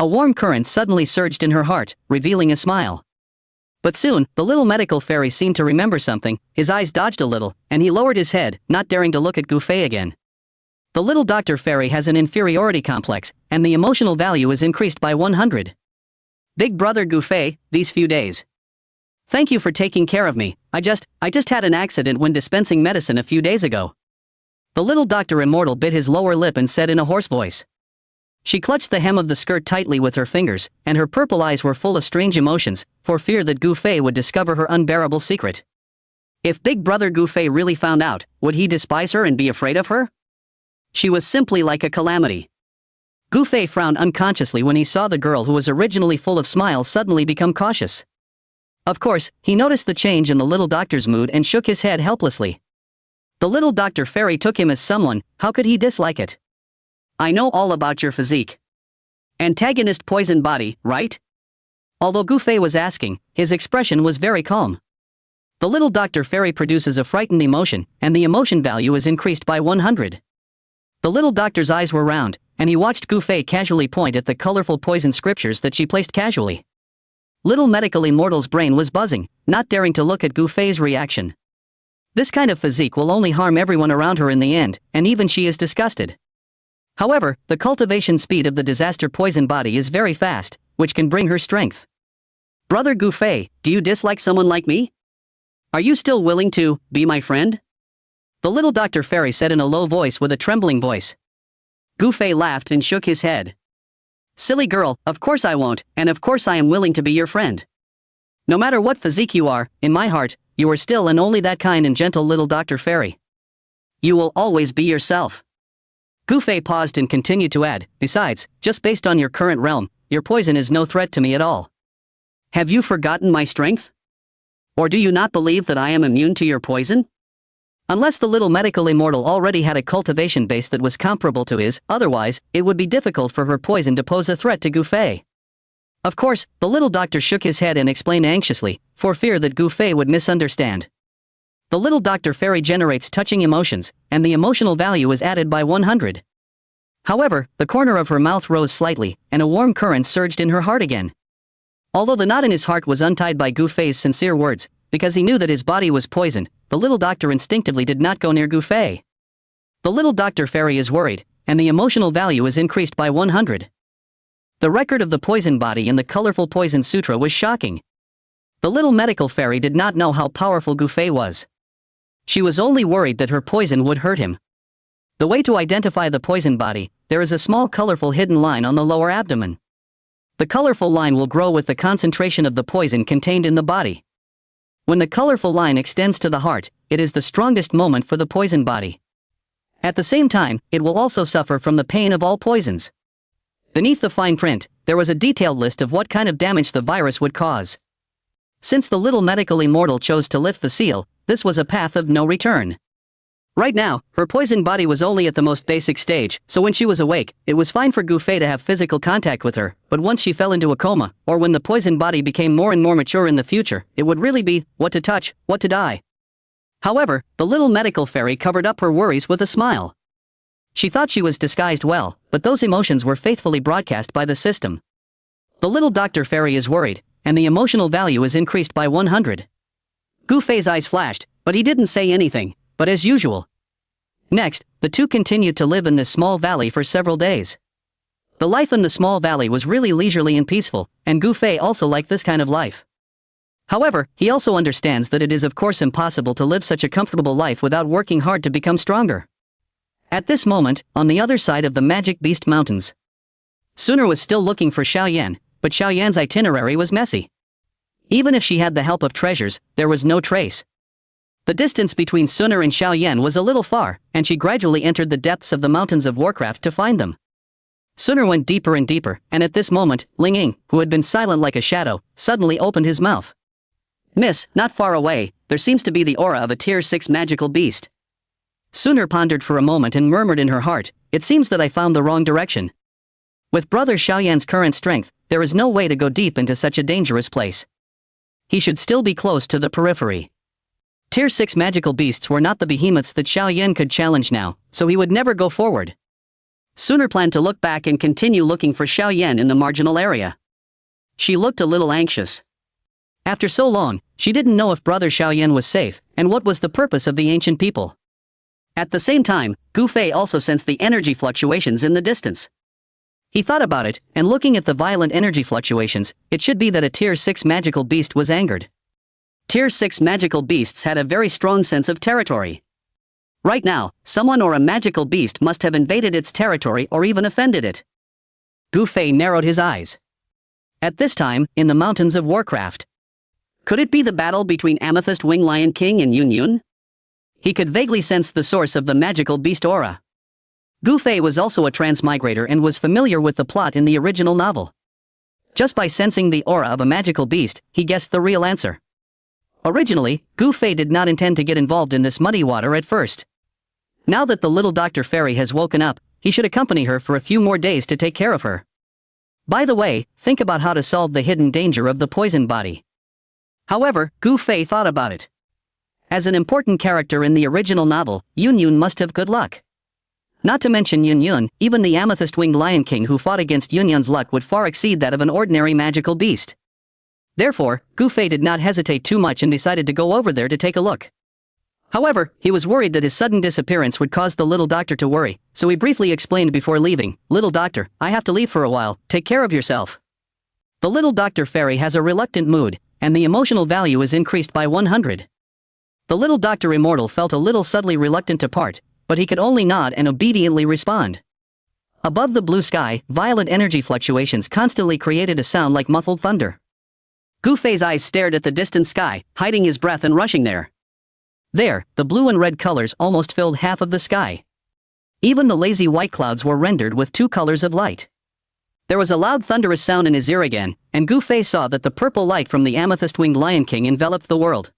B: A warm current suddenly surged in her heart, revealing a smile. But soon, the little medical fairy seemed to remember something, his eyes dodged a little, and he lowered his head, not daring to look at Gu Fei again. The little Dr. Fairy has an inferiority complex, and the emotional value is increased by 100. Big brother Gu Fei, these few days. Thank you for taking care of me. I just had an accident when dispensing medicine a few days ago. The little Dr. Immortal bit his lower lip and said in a hoarse voice. She clutched the hem of the skirt tightly with her fingers, and her purple eyes were full of strange emotions, for fear that Gu Fei would discover her unbearable secret. If big brother Gu Fei really found out, would he despise her and be afraid of her? She was simply like a calamity. Gu Fei frowned unconsciously when he saw the girl who was originally full of smiles suddenly become cautious. Of course, he noticed the change in the little doctor's mood and shook his head helplessly. The little Dr. Fairy took him as someone, how could he dislike it? I know all about your physique. Antagonist poison body, right? Although Gu Fei was asking, his expression was very calm. The little Dr. Fairy produces a frightened emotion, and the emotion value is increased by 100. The little doctor's eyes were round, and he watched Gu Fei casually point at the colorful poison scriptures that she placed casually. Little medical immortal's brain was buzzing, not daring to look at Gu Fei's reaction. This kind of physique will only harm everyone around her in the end, and even she is disgusted. However, the cultivation speed of the disaster poison body is very fast, which can bring her strength. Brother Gu Fei, do you dislike someone like me? Are you still willing to be my friend? The little Dr. Fairy said in a low voice with a trembling voice. Gu Fei laughed and shook his head. Silly girl, of course I won't, and of course I am willing to be your friend. No matter what physique you are, in my heart, you are still and only that kind and gentle little Dr. Fairy. You will always be yourself. Gu Fei paused and continued to add, besides, just based on your current realm, your poison is no threat to me at all. Have you forgotten my strength? Or do you not believe that I am immune to your poison? Unless the little medical immortal already had a cultivation base that was comparable to his, otherwise, it would be difficult for her poison to pose a threat to Gu Fei. Of course, the little doctor shook his head and explained anxiously, for fear that Gu Fei would misunderstand. The little doctor fairy generates touching emotions, and the emotional value is added by 100. However, the corner of her mouth rose slightly, and a warm current surged in her heart again. Although the knot in his heart was untied by Gu Fei's sincere words, because he knew that his body was poisoned, the little doctor instinctively did not go near Gu Fei. The little doctor fairy is worried, and the emotional value is increased by 100. The record of the poison body in the colorful poison sutra was shocking. The little medical fairy did not know how powerful Gu Fei was. She was only worried that her poison would hurt him. The way to identify the poison body, there is a small colorful hidden line on the lower abdomen. The colorful line will grow with the concentration of the poison contained in the body. When the colorful line extends to the heart, it is the strongest moment for the poison body. At the same time, it will also suffer from the pain of all poisons. Beneath the fine print, there was a detailed list of what kind of damage the virus would cause. Since the little medical immortal chose to lift the seal, this was a path of no return. Right now, her poison body was only at the most basic stage, so when she was awake, it was fine for Gu Fei to have physical contact with her, but once she fell into a coma, or when the poison body became more and more mature in the future, it would really be, what to touch, what to die. However, the little medical fairy covered up her worries with a smile. She thought she was disguised well, but those emotions were faithfully broadcast by the system. The little doctor fairy is worried, and the emotional value is increased by 100. Gu Fei's eyes flashed, but he didn't say anything. But as usual. Next, the two continued to live in this small valley for several days. The life in the small valley was really leisurely and peaceful, and Gu Fei also liked this kind of life. However, he also understands that it is of course impossible to live such a comfortable life without working hard to become stronger. At this moment, on the other side of the Magic Beast Mountains, Sooner was still looking for Xiaoyan, but Xiaoyan's itinerary was messy. Even if she had the help of treasures, there was no trace. The distance between Sooner and Xiaoyan was a little far, and she gradually entered the depths of the mountains of Warcraft to find them. Sooner went deeper and deeper, and at this moment, Ling Ying, who had been silent like a shadow, suddenly opened his mouth. "Miss, not far away, there seems to be the aura of a Tier 6 magical beast." Sooner pondered for a moment and murmured in her heart, "It seems that I found the wrong direction. With Brother Xiaoyan's current strength, there is no way to go deep into such a dangerous place. He should still be close to the periphery." Tier 6 magical beasts were not the behemoths that Xiaoyan could challenge now, so he would never go forward. Sooner planned to look back and continue looking for Xiaoyan in the marginal area. She looked a little anxious. After so long, she didn't know if Brother Xiaoyan was safe, and what was the purpose of the ancient people. At the same time, Gu Fei also sensed the energy fluctuations in the distance. He thought about it, and looking at the violent energy fluctuations, it should be that a Tier 6 magical beast was angered. Tier 6 magical beasts had a very strong sense of territory. Right now, someone or a magical beast must have invaded its territory or even offended it. Gu Fei narrowed his eyes. At this time, in the mountains of Warcraft. Could it be the battle between Amethyst Wing Lion King and N.A.N? He could vaguely sense the source of the magical beast aura. Gu Fei was also a transmigrator and was familiar with the plot in the original novel. Just by sensing the aura of a magical beast, he guessed the real answer. Originally, Gu Fei did not intend to get involved in this muddy water at first. Now that the little Dr. Fairy has woken up, he should accompany her for a few more days to take care of her. By the way, think about how to solve the hidden danger of the poison body. However, Gu Fei thought about it. As an important character in the original novel, N.A.N must have good luck. Not to mention N.A.N, even the Amethyst-Winged Lion King who fought against N.A.N's luck would far exceed that of an ordinary magical beast. Therefore, Gu Fei did not hesitate too much and decided to go over there to take a look. However, he was worried that his sudden disappearance would cause the little doctor to worry, so he briefly explained before leaving, "Little doctor, I have to leave for a while, take care of yourself." The little Dr. Fairy has a reluctant mood, and the emotional value is increased by 100. The little Dr. Immortal felt a little subtly reluctant to part, but he could only nod and obediently respond. Above the blue sky, violent energy fluctuations constantly created a sound like muffled thunder. Gu Fei's eyes stared at the distant sky, hiding his breath and rushing there. There, the blue and red colors almost filled half of the sky. Even the lazy white clouds were rendered with two colors of light. There was a loud thunderous sound in his ear again, and Gu Fei saw that the purple light from the amethyst-winged Lion King enveloped the world.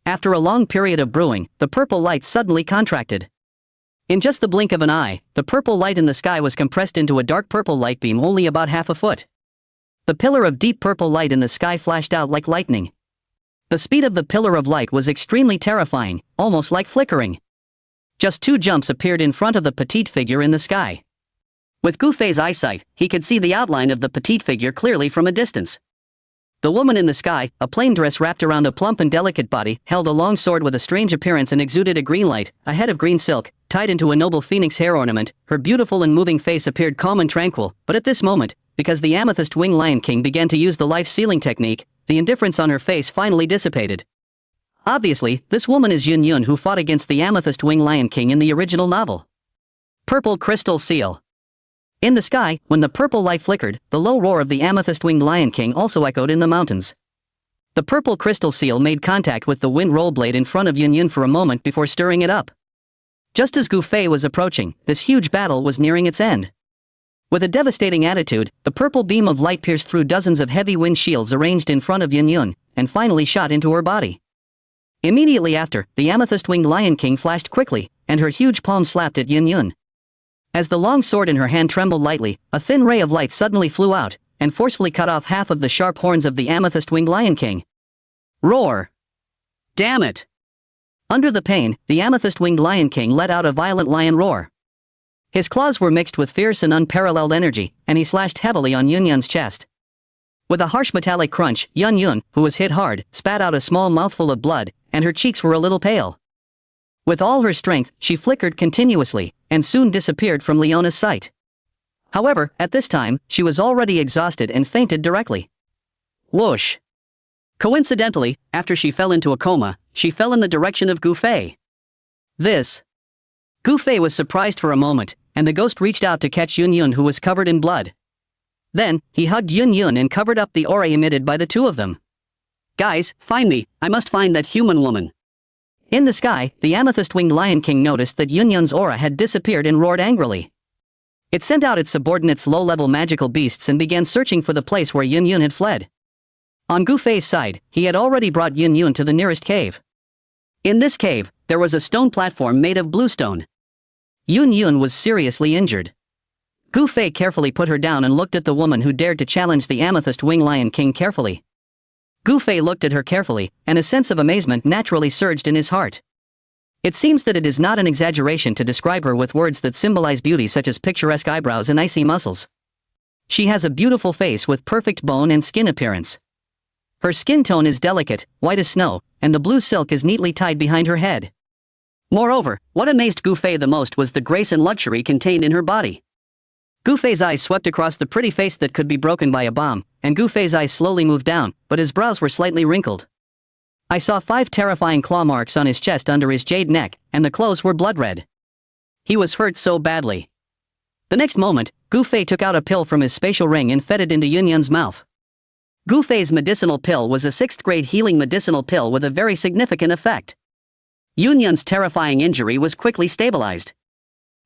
B: After a long period of brewing, the purple light suddenly contracted. In just the blink of an eye, the purple light in the sky was compressed into a dark purple light beam only about half a foot. The pillar of deep purple light in the sky flashed out like lightning. The speed of the pillar of light was extremely terrifying, almost like flickering. Just 2 jumps appeared in front of the petite figure in the sky. With Gu Fei's eyesight, he could see the outline of the petite figure clearly from a distance. The woman in the sky, a plain dress wrapped around a plump and delicate body, held a long sword with a strange appearance and exuded a green light, a head of green silk, tied into a noble phoenix hair ornament. Her beautiful and moving face appeared calm and tranquil, but at this moment, because the amethyst-winged Lion King began to use the life-sealing technique, the indifference on her face finally dissipated. Obviously, this woman is N.A.N, who fought against the amethyst-winged Lion King in the original novel. Purple Crystal Seal. In the sky, when the purple light flickered, the low roar of the amethyst-winged Lion King also echoed in the mountains. The purple crystal seal made contact with the wind roll blade in front of N.A.N for a moment before stirring it up. Just as Gu Fei was approaching, this huge battle was nearing its end. With a devastating attitude, the purple beam of light pierced through dozens of heavy wind shields arranged in front of N.A.N, and finally shot into her body. Immediately after, the amethyst-winged Lion King flashed quickly, and her huge palm slapped at N.A.N. As the long sword in her hand trembled lightly, a thin ray of light suddenly flew out, and forcefully cut off half of the sharp horns of the amethyst-winged Lion King. Roar! Damn it! Under the pain, the amethyst-winged Lion King let out a violent lion roar. His claws were mixed with fierce and unparalleled energy, and he slashed heavily on N.A.N's chest. With a harsh metallic crunch, N.A.N, who was hit hard, spat out a small mouthful of blood, and her cheeks were a little pale. With all her strength, she flickered continuously, and soon disappeared from Leona's sight. However, at this time, she was already exhausted and fainted directly. Whoosh! Coincidentally, after she fell into a coma, she fell in the direction of Gu Fei. Gu Fei was surprised for a moment, and the ghost reached out to catch N.A.N, who was covered in blood. Then, he hugged N.A.N and covered up the aura emitted by the two of them. Guys, find me, I must find that human woman. In the sky, the amethyst-winged Lion King noticed that N.A.N's aura had disappeared and roared angrily. It sent out its subordinates low-level magical beasts and began searching for the place where N.A.N had fled. On Gu Fei's side, he had already brought N.A.N to the nearest cave. In this cave, there was a stone platform made of bluestone. N.A.N was seriously injured. Gu Fei carefully put her down and looked at the woman who dared to challenge the amethyst-winged Lion King carefully. Gu Fei looked at her carefully, and a sense of amazement naturally surged in his heart. It seems that it is not an exaggeration to describe her with words that symbolize beauty such as picturesque eyebrows and icy muscles. She has a beautiful face with perfect bone and skin appearance. Her skin tone is delicate, white as snow, and the blue silk is neatly tied behind her head. Moreover, what amazed Gu Fei the most was the grace and luxury contained in her body. Gu Fei's eyes swept across the pretty face that could be broken by a bomb, and Gu Fei's eyes slowly moved down, but his brows were slightly wrinkled. I saw 5 terrifying claw marks on his chest under his jade neck, and the clothes were blood red. He was hurt so badly. The next moment, Gu Fei took out a pill from his spatial ring and fed it into N.A.N's mouth. Gu Fei's medicinal pill was a 6th-grade healing medicinal pill with a very significant effect. N.A.N's terrifying injury was quickly stabilized.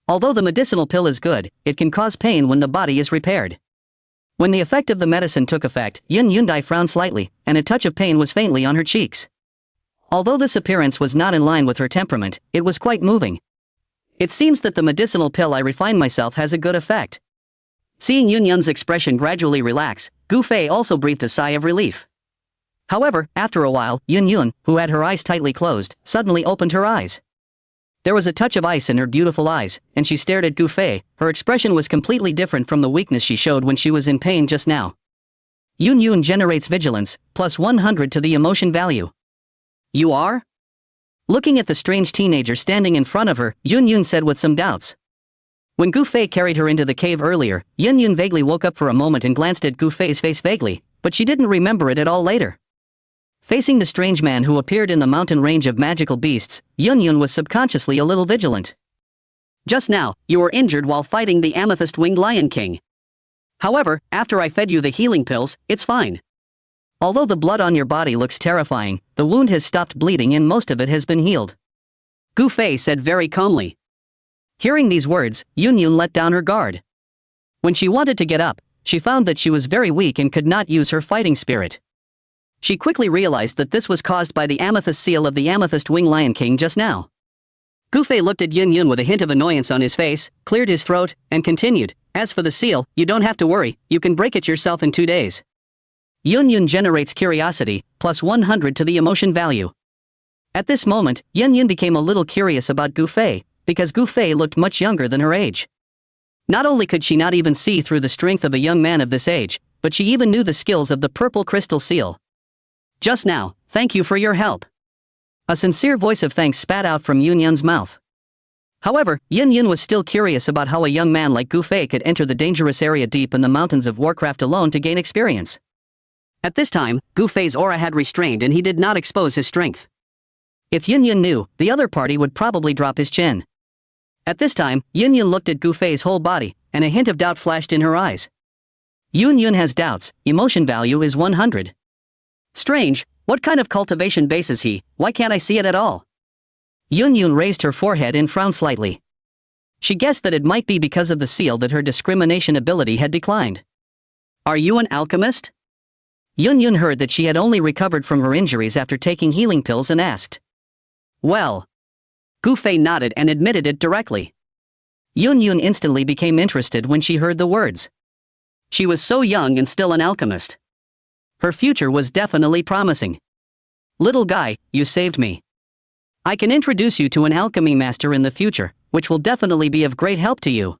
B: Although the medicinal pill is good, it can cause pain when the body is repaired. When the effect of the medicine took effect, N.A.N frowned slightly, and a touch of pain was faintly on her cheeks. Although this appearance was not in line with her temperament, it was quite moving. It seems that the medicinal pill I refined myself has a good effect. Seeing N.A.N's expression gradually relax, Gu Fei also breathed a sigh of relief. However, after a while, N.A.N, who had her eyes tightly closed, suddenly opened her eyes. There was a touch of ice in her beautiful eyes, and she stared at Gu Fei. Her expression was completely different from the weakness she showed when she was in pain just now. N.A.N generates vigilance, plus 100 to the emotion value. You are? Looking at the strange teenager standing in front of her, N.A.N said with some doubts. When Gu Fei carried her into the cave earlier, N.A.N vaguely woke up for a moment and glanced at Gu Fei's face vaguely, but she didn't remember it at all later. Facing the strange man who appeared in the mountain range of magical beasts, N.A.N was subconsciously a little vigilant. Just now, you were injured while fighting the amethyst-winged Lion King. However, after I fed you the healing pills, it's fine. Although the blood on your body looks terrifying, the wound has stopped bleeding and most of it has been healed. Gu Fei said very calmly. Hearing these words, N.A.N let down her guard. When she wanted to get up, she found that she was very weak and could not use her fighting spirit. She quickly realized that this was caused by the amethyst seal of the amethyst wing Lion King just now. Gu Fei looked at Yun Yun with a hint of annoyance on his face, cleared his throat, and continued, "As for the seal, you don't have to worry, you can break it yourself in 2 days." Yun Yun generates curiosity, plus 100 to the emotion value. At this moment, Yun Yun became a little curious about Gu Fei, because Gu Fei looked much younger than her age. Not only could she not even see through the strength of a young man of this age, but she even knew the skills of the purple crystal seal. "Just now, thank you for your help." A sincere voice of thanks spat out from Yun Yun's mouth. However, Yun Yun was still curious about how a young man like Gu Fei could enter the dangerous area deep in the mountains of Warcraft alone to gain experience. At this time, Gu Fei's aura had restrained and he did not expose his strength. If Yun Yun knew, the other party would probably drop his chin. At this time, Yun Yun looked at Gu Fei's whole body, and a hint of doubt flashed in her eyes. Yun Yun has doubts, emotion value is 100. Strange, what kind of cultivation base is he, why can't I see it at all? Yun Yun raised her forehead and frowned slightly. She guessed that it might be because of the seal that her discrimination ability had declined. "Are you an alchemist?" Yun Yun heard that she had only recovered from her injuries after taking healing pills and asked. "Well." Gu Fei nodded and admitted it directly. Yun Yun instantly became interested when she heard the words. She was so young and still an alchemist. Her future was definitely promising. "Little guy, you saved me. I can introduce you to an alchemy master in the future, which will definitely be of great help to you."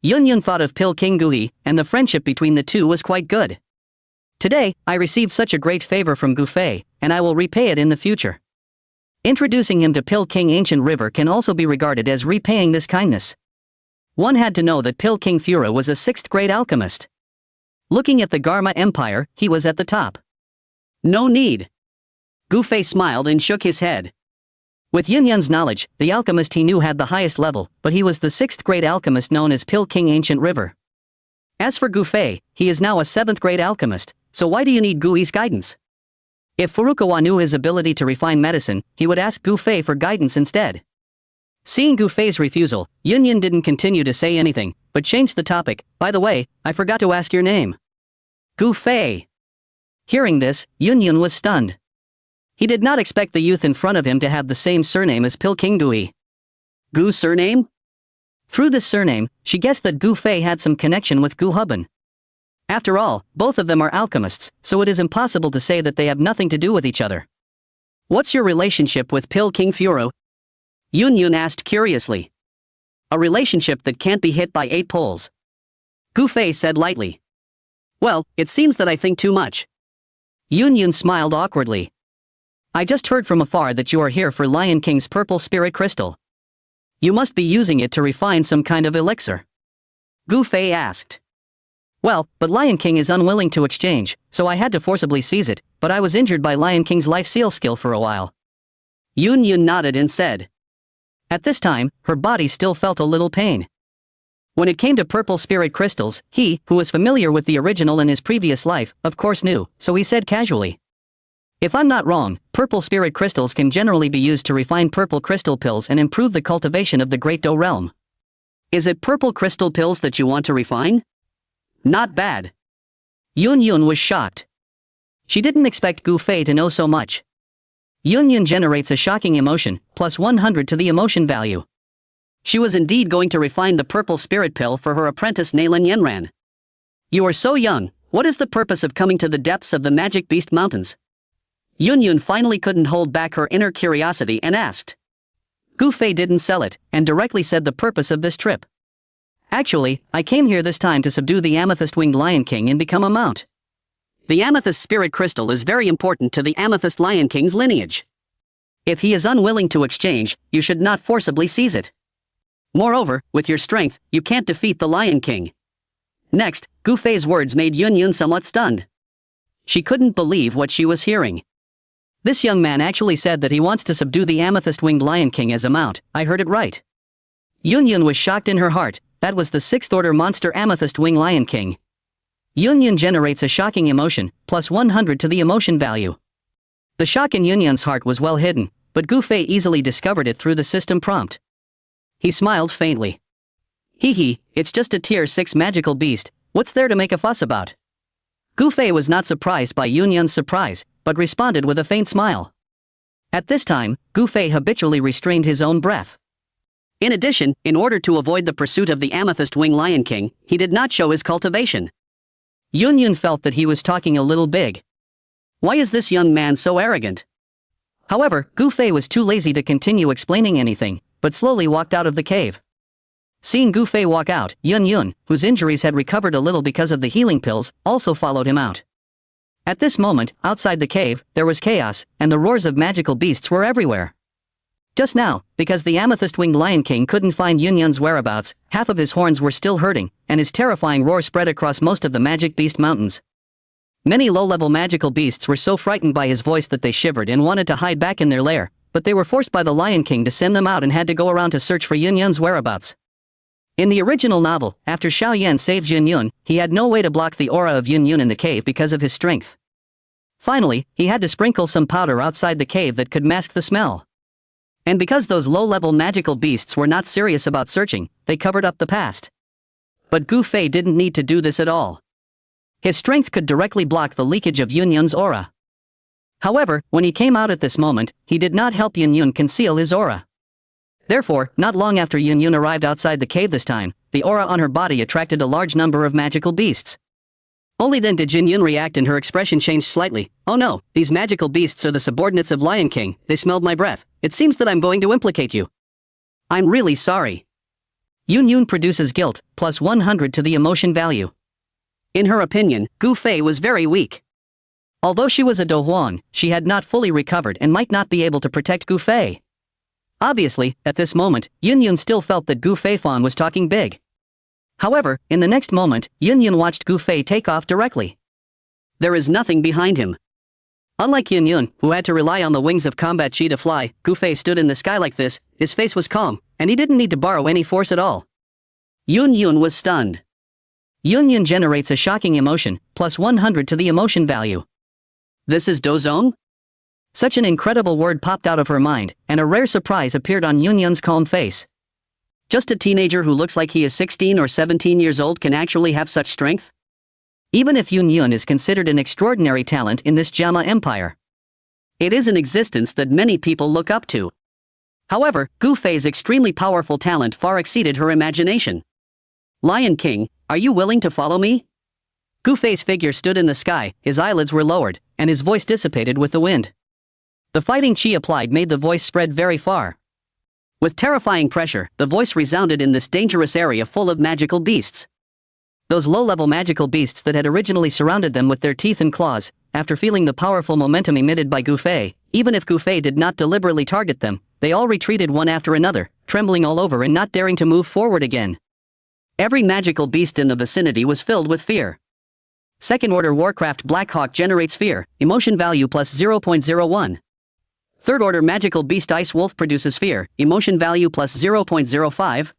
B: Yun Yun thought of Pil King Gui, and the friendship between the two was quite good. "Today, I received such a great favor from Gu Fei, and I will repay it in the future." Introducing him to Pil King Ancient River can also be regarded as repaying this kindness. One had to know that Pil King Fura was a 6th grade alchemist. Looking at the Garma Empire, he was at the top. "No need." Gu Fei smiled and shook his head. With Yun Yun's knowledge, the alchemist he knew had the highest level, but he was the 6th grade alchemist known as Pil King Ancient River. As for Gu Fei, he is now a 7th grade alchemist, so why do you need Gui's guidance? If Furukawa knew his ability to refine medicine, he would ask Gu Fei for guidance instead. Seeing Gu Fei's refusal, Yun Yun didn't continue to say anything, but changed the topic. "By the way, I forgot to ask your name." "Gu Fei." Hearing this, Yun Yun was stunned. He did not expect the youth in front of him to have the same surname as Pil King Gui. Gu's surname? Through this surname, she guessed that Gu Fei had some connection with Gu Hubban. After all, both of them are alchemists, so it is impossible to say that they have nothing to do with each other. "What's your relationship with Pil King Furo?" Yun Yun asked curiously. "A relationship that can't be hit by 8 poles." Gu Fei said lightly. "Well, it seems that I think too much." Yun Yun smiled awkwardly. "I just heard from afar that you are here for Lion King's purple spirit crystal. You must be using it to refine some kind of elixir." Gu Fei asked. "Well, but Lion King is unwilling to exchange, so I had to forcibly seize it, but I was injured by Lion King's life seal skill for a while." Yun Yun nodded and said. At this time, her body still felt a little pain. When it came to purple spirit crystals, he, who was familiar with the original in his previous life, of course knew, so he said casually. "If I'm not wrong, purple spirit crystals can generally be used to refine purple crystal pills and improve the cultivation of the Great Dou realm. Is it purple crystal pills that you want to refine?" "Not bad." Yun Yun was shocked. She didn't expect Gu Fei to know so much. Yun Yun generates a shocking emotion, plus 100 to the emotion value. She was indeed going to refine the purple spirit pill for her apprentice N.A.N. "You are so young, what is the purpose of coming to the depths of the Magic Beast Mountains?" Yun Yun finally couldn't hold back her inner curiosity and asked. Gu Fei didn't sell it, and directly said the purpose of this trip. "Actually, I came here this time to subdue the amethyst-winged Lion King and become a mount. The amethyst spirit crystal is very important to the amethyst Lion King's lineage. If he is unwilling to exchange, you should not forcibly seize it. Moreover, with your strength, you can't defeat the Lion King." Next, Gu Fei's words made Yun Yun somewhat stunned. She couldn't believe what she was hearing. This young man actually said that he wants to subdue the amethyst-winged Lion King as a mount. I heard it right. Yun Yun was shocked in her heart. That was the 6th order monster amethyst-winged Lion King. Yun Yun generates a shocking emotion, plus 100 to the emotion value. The shock in Yun Yun's heart was well hidden, but Gu Fei easily discovered it through the system prompt. He smiled faintly. "Hee hee, it's just a tier 6 magical beast, What's there to make a fuss about? Gu Fei was not surprised by Yun Yun's surprise, but responded with a faint smile. At this time, Gu Fei habitually restrained his own breath. In addition, in order to avoid the pursuit of the Amethyst Wing Lion King, he did not show his cultivation. Yun Yun felt that he was talking a little big. Why is this young man so arrogant? However, Gu Fei was too lazy to continue explaining anything, but slowly walked out of the cave. Seeing Gu Fei walk out, Yun Yun, whose injuries had recovered a little because of the healing pills, also followed him out. At this moment, outside the cave, there was chaos, and the roars of magical beasts were everywhere. Just now, because the Amethyst-Winged Lion King couldn't find Yun Yun's whereabouts, half of his horns were still hurting, and his terrifying roar spread across most of the Magic Beast Mountains. Many low-level magical beasts were so frightened by his voice that they shivered and wanted to hide back in their lair, but they were forced by the Lion King to send them out and had to go around to search for Yun Yun's whereabouts. In the original novel, after Xiao Yan saved Yun Yun, he had no way to block the aura of Yun Yun in the cave because of his strength. Finally, he had to sprinkle some powder outside the cave that could mask the smell. And because those low-level magical beasts were not serious about searching, they covered up the past. But Gu Fei didn't need to do this at all. His strength could directly block the leakage of Yun Yun's aura. However, when he came out at this moment, he did not help Yun Yun conceal his aura. Therefore, not long after Yun Yun arrived outside the cave this time, the aura on her body attracted a large number of magical beasts. Only then did Yun Yun react and her expression changed slightly. Oh no, these magical beasts are the subordinates of Lion King, they smelled my breath. It seems that I'm going to implicate you. I'm really sorry. Yun Yun produces guilt, plus 100 to the emotion value. In her opinion, Gu Fei was very weak. Although she was a Dou Huang, she had not fully recovered and might not be able to protect Gu Fei. Obviously, at this moment, Yun Yun still felt that Gu Fei Fan was talking big. However, in the next moment, Yun Yun watched Gu Fei take off directly. There is nothing behind him. Unlike Yun Yun, who had to rely on the wings of combat chi to fly, Gu Fei stood in the sky like this, his face was calm, and he didn't need to borrow any force at all. Yun Yun was stunned. Yun Yun generates a shocking emotion, plus 100 to the emotion value. This is Dozong? Such an incredible word popped out of her mind, and a rare surprise appeared on Yun Yun's calm face. Just a teenager who looks like he is 16 or 17 years old can actually have such strength? Even if Yun Yun is considered an extraordinary talent in this Jama Empire, it is an existence that many people look up to. However, Gu Fei's extremely powerful talent far exceeded her imagination. Lion King, are you willing to follow me? Gu Fei's figure stood in the sky, his eyelids were lowered, and his voice dissipated with the wind. The fighting chi applied made the voice spread very far. With terrifying pressure, the voice resounded in this dangerous area full of magical beasts. Those low-level magical beasts that had originally surrounded them with their teeth and claws, after feeling the powerful momentum emitted by Gu Fei, even if Gu Fei did not deliberately target them, they all retreated one after another, trembling all over and not daring to move forward again. Every magical beast in the vicinity was filled with fear. Second-order Warcraft Blackhawk generates fear, emotion value plus 0.01. Third-order Magical Beast Ice Wolf produces fear, emotion value plus 0.05.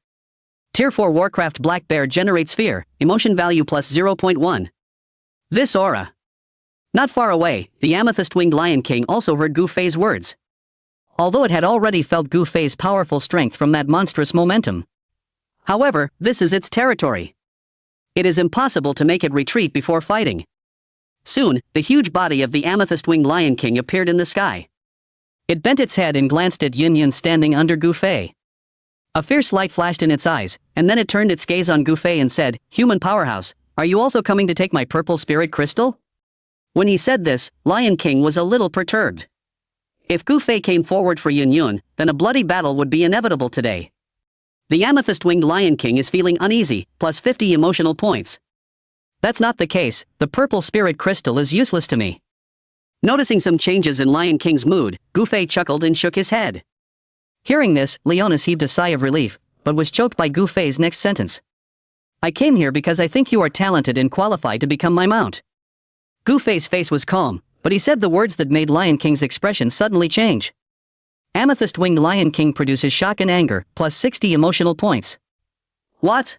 B: Tier 4 Warcraft Black Bear generates fear, emotion value plus 0.1. This aura. Not far away, the Amethyst-Winged Lion King also heard Gu Fei's words. Although it had already felt Gu Fei's powerful strength from that monstrous momentum. However, this is its territory. It is impossible to make it retreat before fighting. Soon, the huge body of the Amethyst-Winged Lion King appeared in the sky. It bent its head and glanced at Yun Yun standing under Gu Fei. A fierce light flashed in its eyes, and then it turned its gaze on Gu Fei and said, "Human powerhouse, are you also coming to take my purple spirit crystal?" When he said this, Lion King was a little perturbed. If Gu Fei came forward for Yun Yun, then a bloody battle would be inevitable today. The Amethyst-Winged Lion King is feeling uneasy, plus 50 emotional points. That's not the case, the purple spirit crystal is useless to me. Noticing some changes in Lion King's mood, Gu Fei chuckled and shook his head. Hearing this, Leonis heaved a sigh of relief, but was choked by Gu Fei's next sentence. "I came here because I think you are talented and qualified to become my mount." Gu Fei's face was calm, but he said the words that made Lion King's expression suddenly change. Amethyst-Winged Lion King produces shock and anger, plus 60 emotional points. What?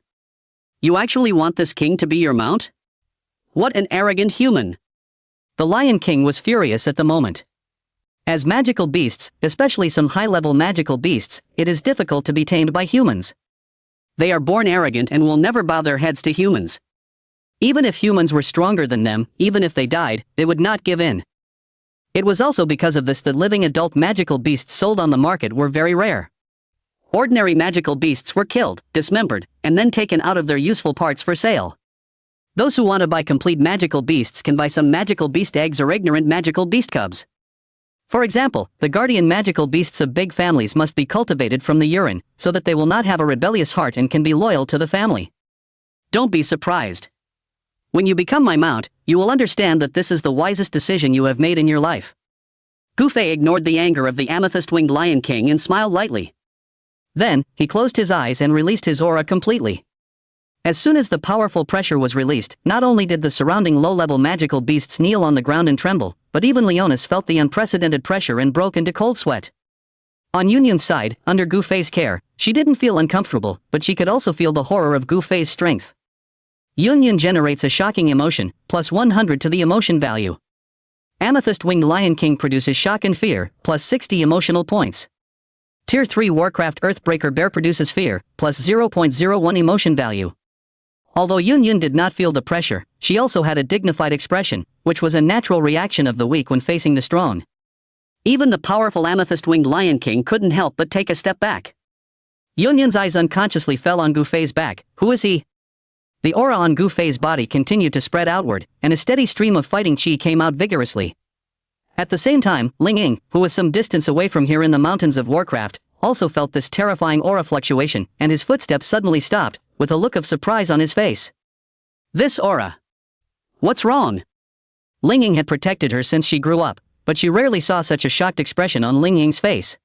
B: You actually want this king to be your mount? What an arrogant human! The Lion King was furious at the moment. As magical beasts, especially some high-level magical beasts, it is difficult to be tamed by humans. They are born arrogant and will never bow their heads to humans. Even if humans were stronger than them, even if they died, they would not give in. It was also because of this that living adult magical beasts sold on the market were very rare. Ordinary magical beasts were killed, dismembered, and then taken out of their useful parts for sale. Those who want to buy complete magical beasts can buy some magical beast eggs or ignorant magical beast cubs. For example, the guardian magical beasts of big families must be cultivated from the urine, so that they will not have a rebellious heart and can be loyal to the family. Don't be surprised. When you become my mount, you will understand that this is the wisest decision you have made in your life. Gu Fei ignored the anger of the amethyst-winged Lion King and smiled lightly. Then, he closed his eyes and released his aura completely. As soon as the powerful pressure was released, not only did the surrounding low-level magical beasts kneel on the ground and tremble, but even Leonis felt the unprecedented pressure and broke into cold sweat. On Yunyun's side, under Gu Fei's care, she didn't feel uncomfortable, but she could also feel the horror of Gu Fei's strength. Yunyun generates a shocking emotion, plus 100 to the emotion value. Amethyst-winged Lion King produces shock and fear, plus 60 emotional points. Tier 3 Warcraft Earthbreaker Bear produces fear, plus 0.01 emotion value. Although Yunyun did not feel the pressure, she also had a dignified expression, which was a natural reaction of the weak when facing the strong. Even the powerful amethyst-winged Lion King couldn't help but take a step back. Yunyun's eyes unconsciously fell on Gu Fei's back. Who is he? The aura on Gu Fei's body continued to spread outward, and a steady stream of fighting chi came out vigorously. At the same time, Ling Ying, who was some distance away from here in the mountains of Warcraft, also felt this terrifying aura fluctuation, and his footsteps suddenly stopped, with a look of surprise on his face. This aura. What's wrong? Ling Ying had protected her since she grew up, but she rarely saw such a shocked expression on Ling Ying's face.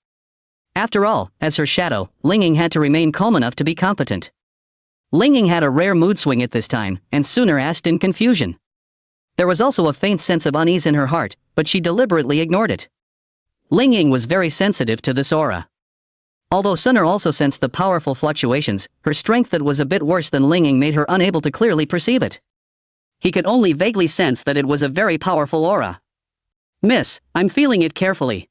B: After all, as her shadow, Ling Ying had to remain calm enough to be competent. Ling Ying had a rare mood swing at this time, and Sooner asked in confusion. There was also a faint sense of unease in her heart, but she deliberately ignored it. Ling Ying was very sensitive to this aura. Although Sooner also sensed the powerful fluctuations, her strength that was a bit worse than Ling Ying made her unable to clearly perceive it. He could only vaguely sense that it was a very powerful aura. Miss, I'm feeling it carefully.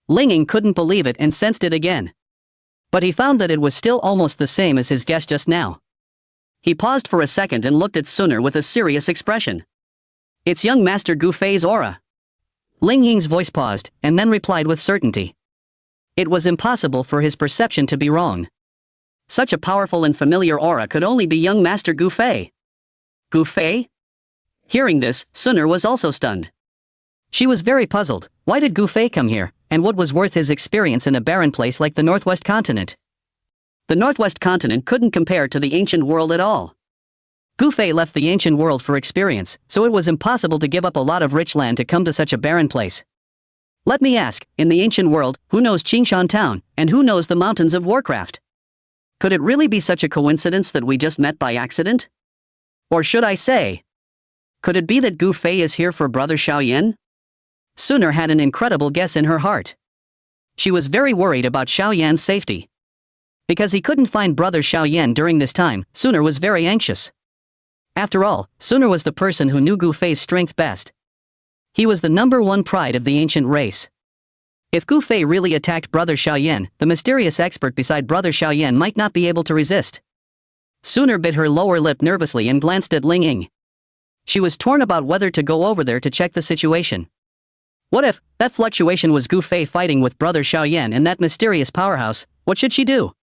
B: Ling Ying couldn't believe it and sensed it again. But he found that it was still almost the same as his guess just now. He paused for a second and looked at Sooner with a serious expression. It's young Master Gu Fei's aura. Ling Ying's voice paused, and then replied with certainty. It was impossible for his perception to be wrong. Such a powerful and familiar aura could only be young Master Gu Fei. Gu Fei? Hearing this, Sooner was also stunned. She was very puzzled. Why did Gu Fei come here, and what was worth his experience in a barren place like the Northwest Continent? The Northwest Continent couldn't compare to the ancient world at all. Gu Fei left the ancient world for experience, so it was impossible to give up a lot of rich land to come to such a barren place. Let me ask, in the ancient world, who knows Qingshan Town, and who knows the mountains of Warcraft? Could it really be such a coincidence that we just met by accident? Or should I say, could it be that Gu Fei is here for Brother Xiaoyan? Sooner had an incredible guess in her heart. She was very worried about Xiaoyan's safety. Because he couldn't find Brother Xiaoyan during this time, Sooner was very anxious. After all, Sooner was the person who knew Gu Fei's strength best. He was the #1 pride of the ancient race. If Gu Fei really attacked Brother Xiaoyan, the mysterious expert beside Brother Xiaoyan might not be able to resist. Sooner bit her lower lip nervously and glanced at Ling Ying. She was torn about whether to go over there to check the situation. What if that fluctuation was Gu Fei fighting with Brother Xiaoyan in that mysterious powerhouse? What should she do?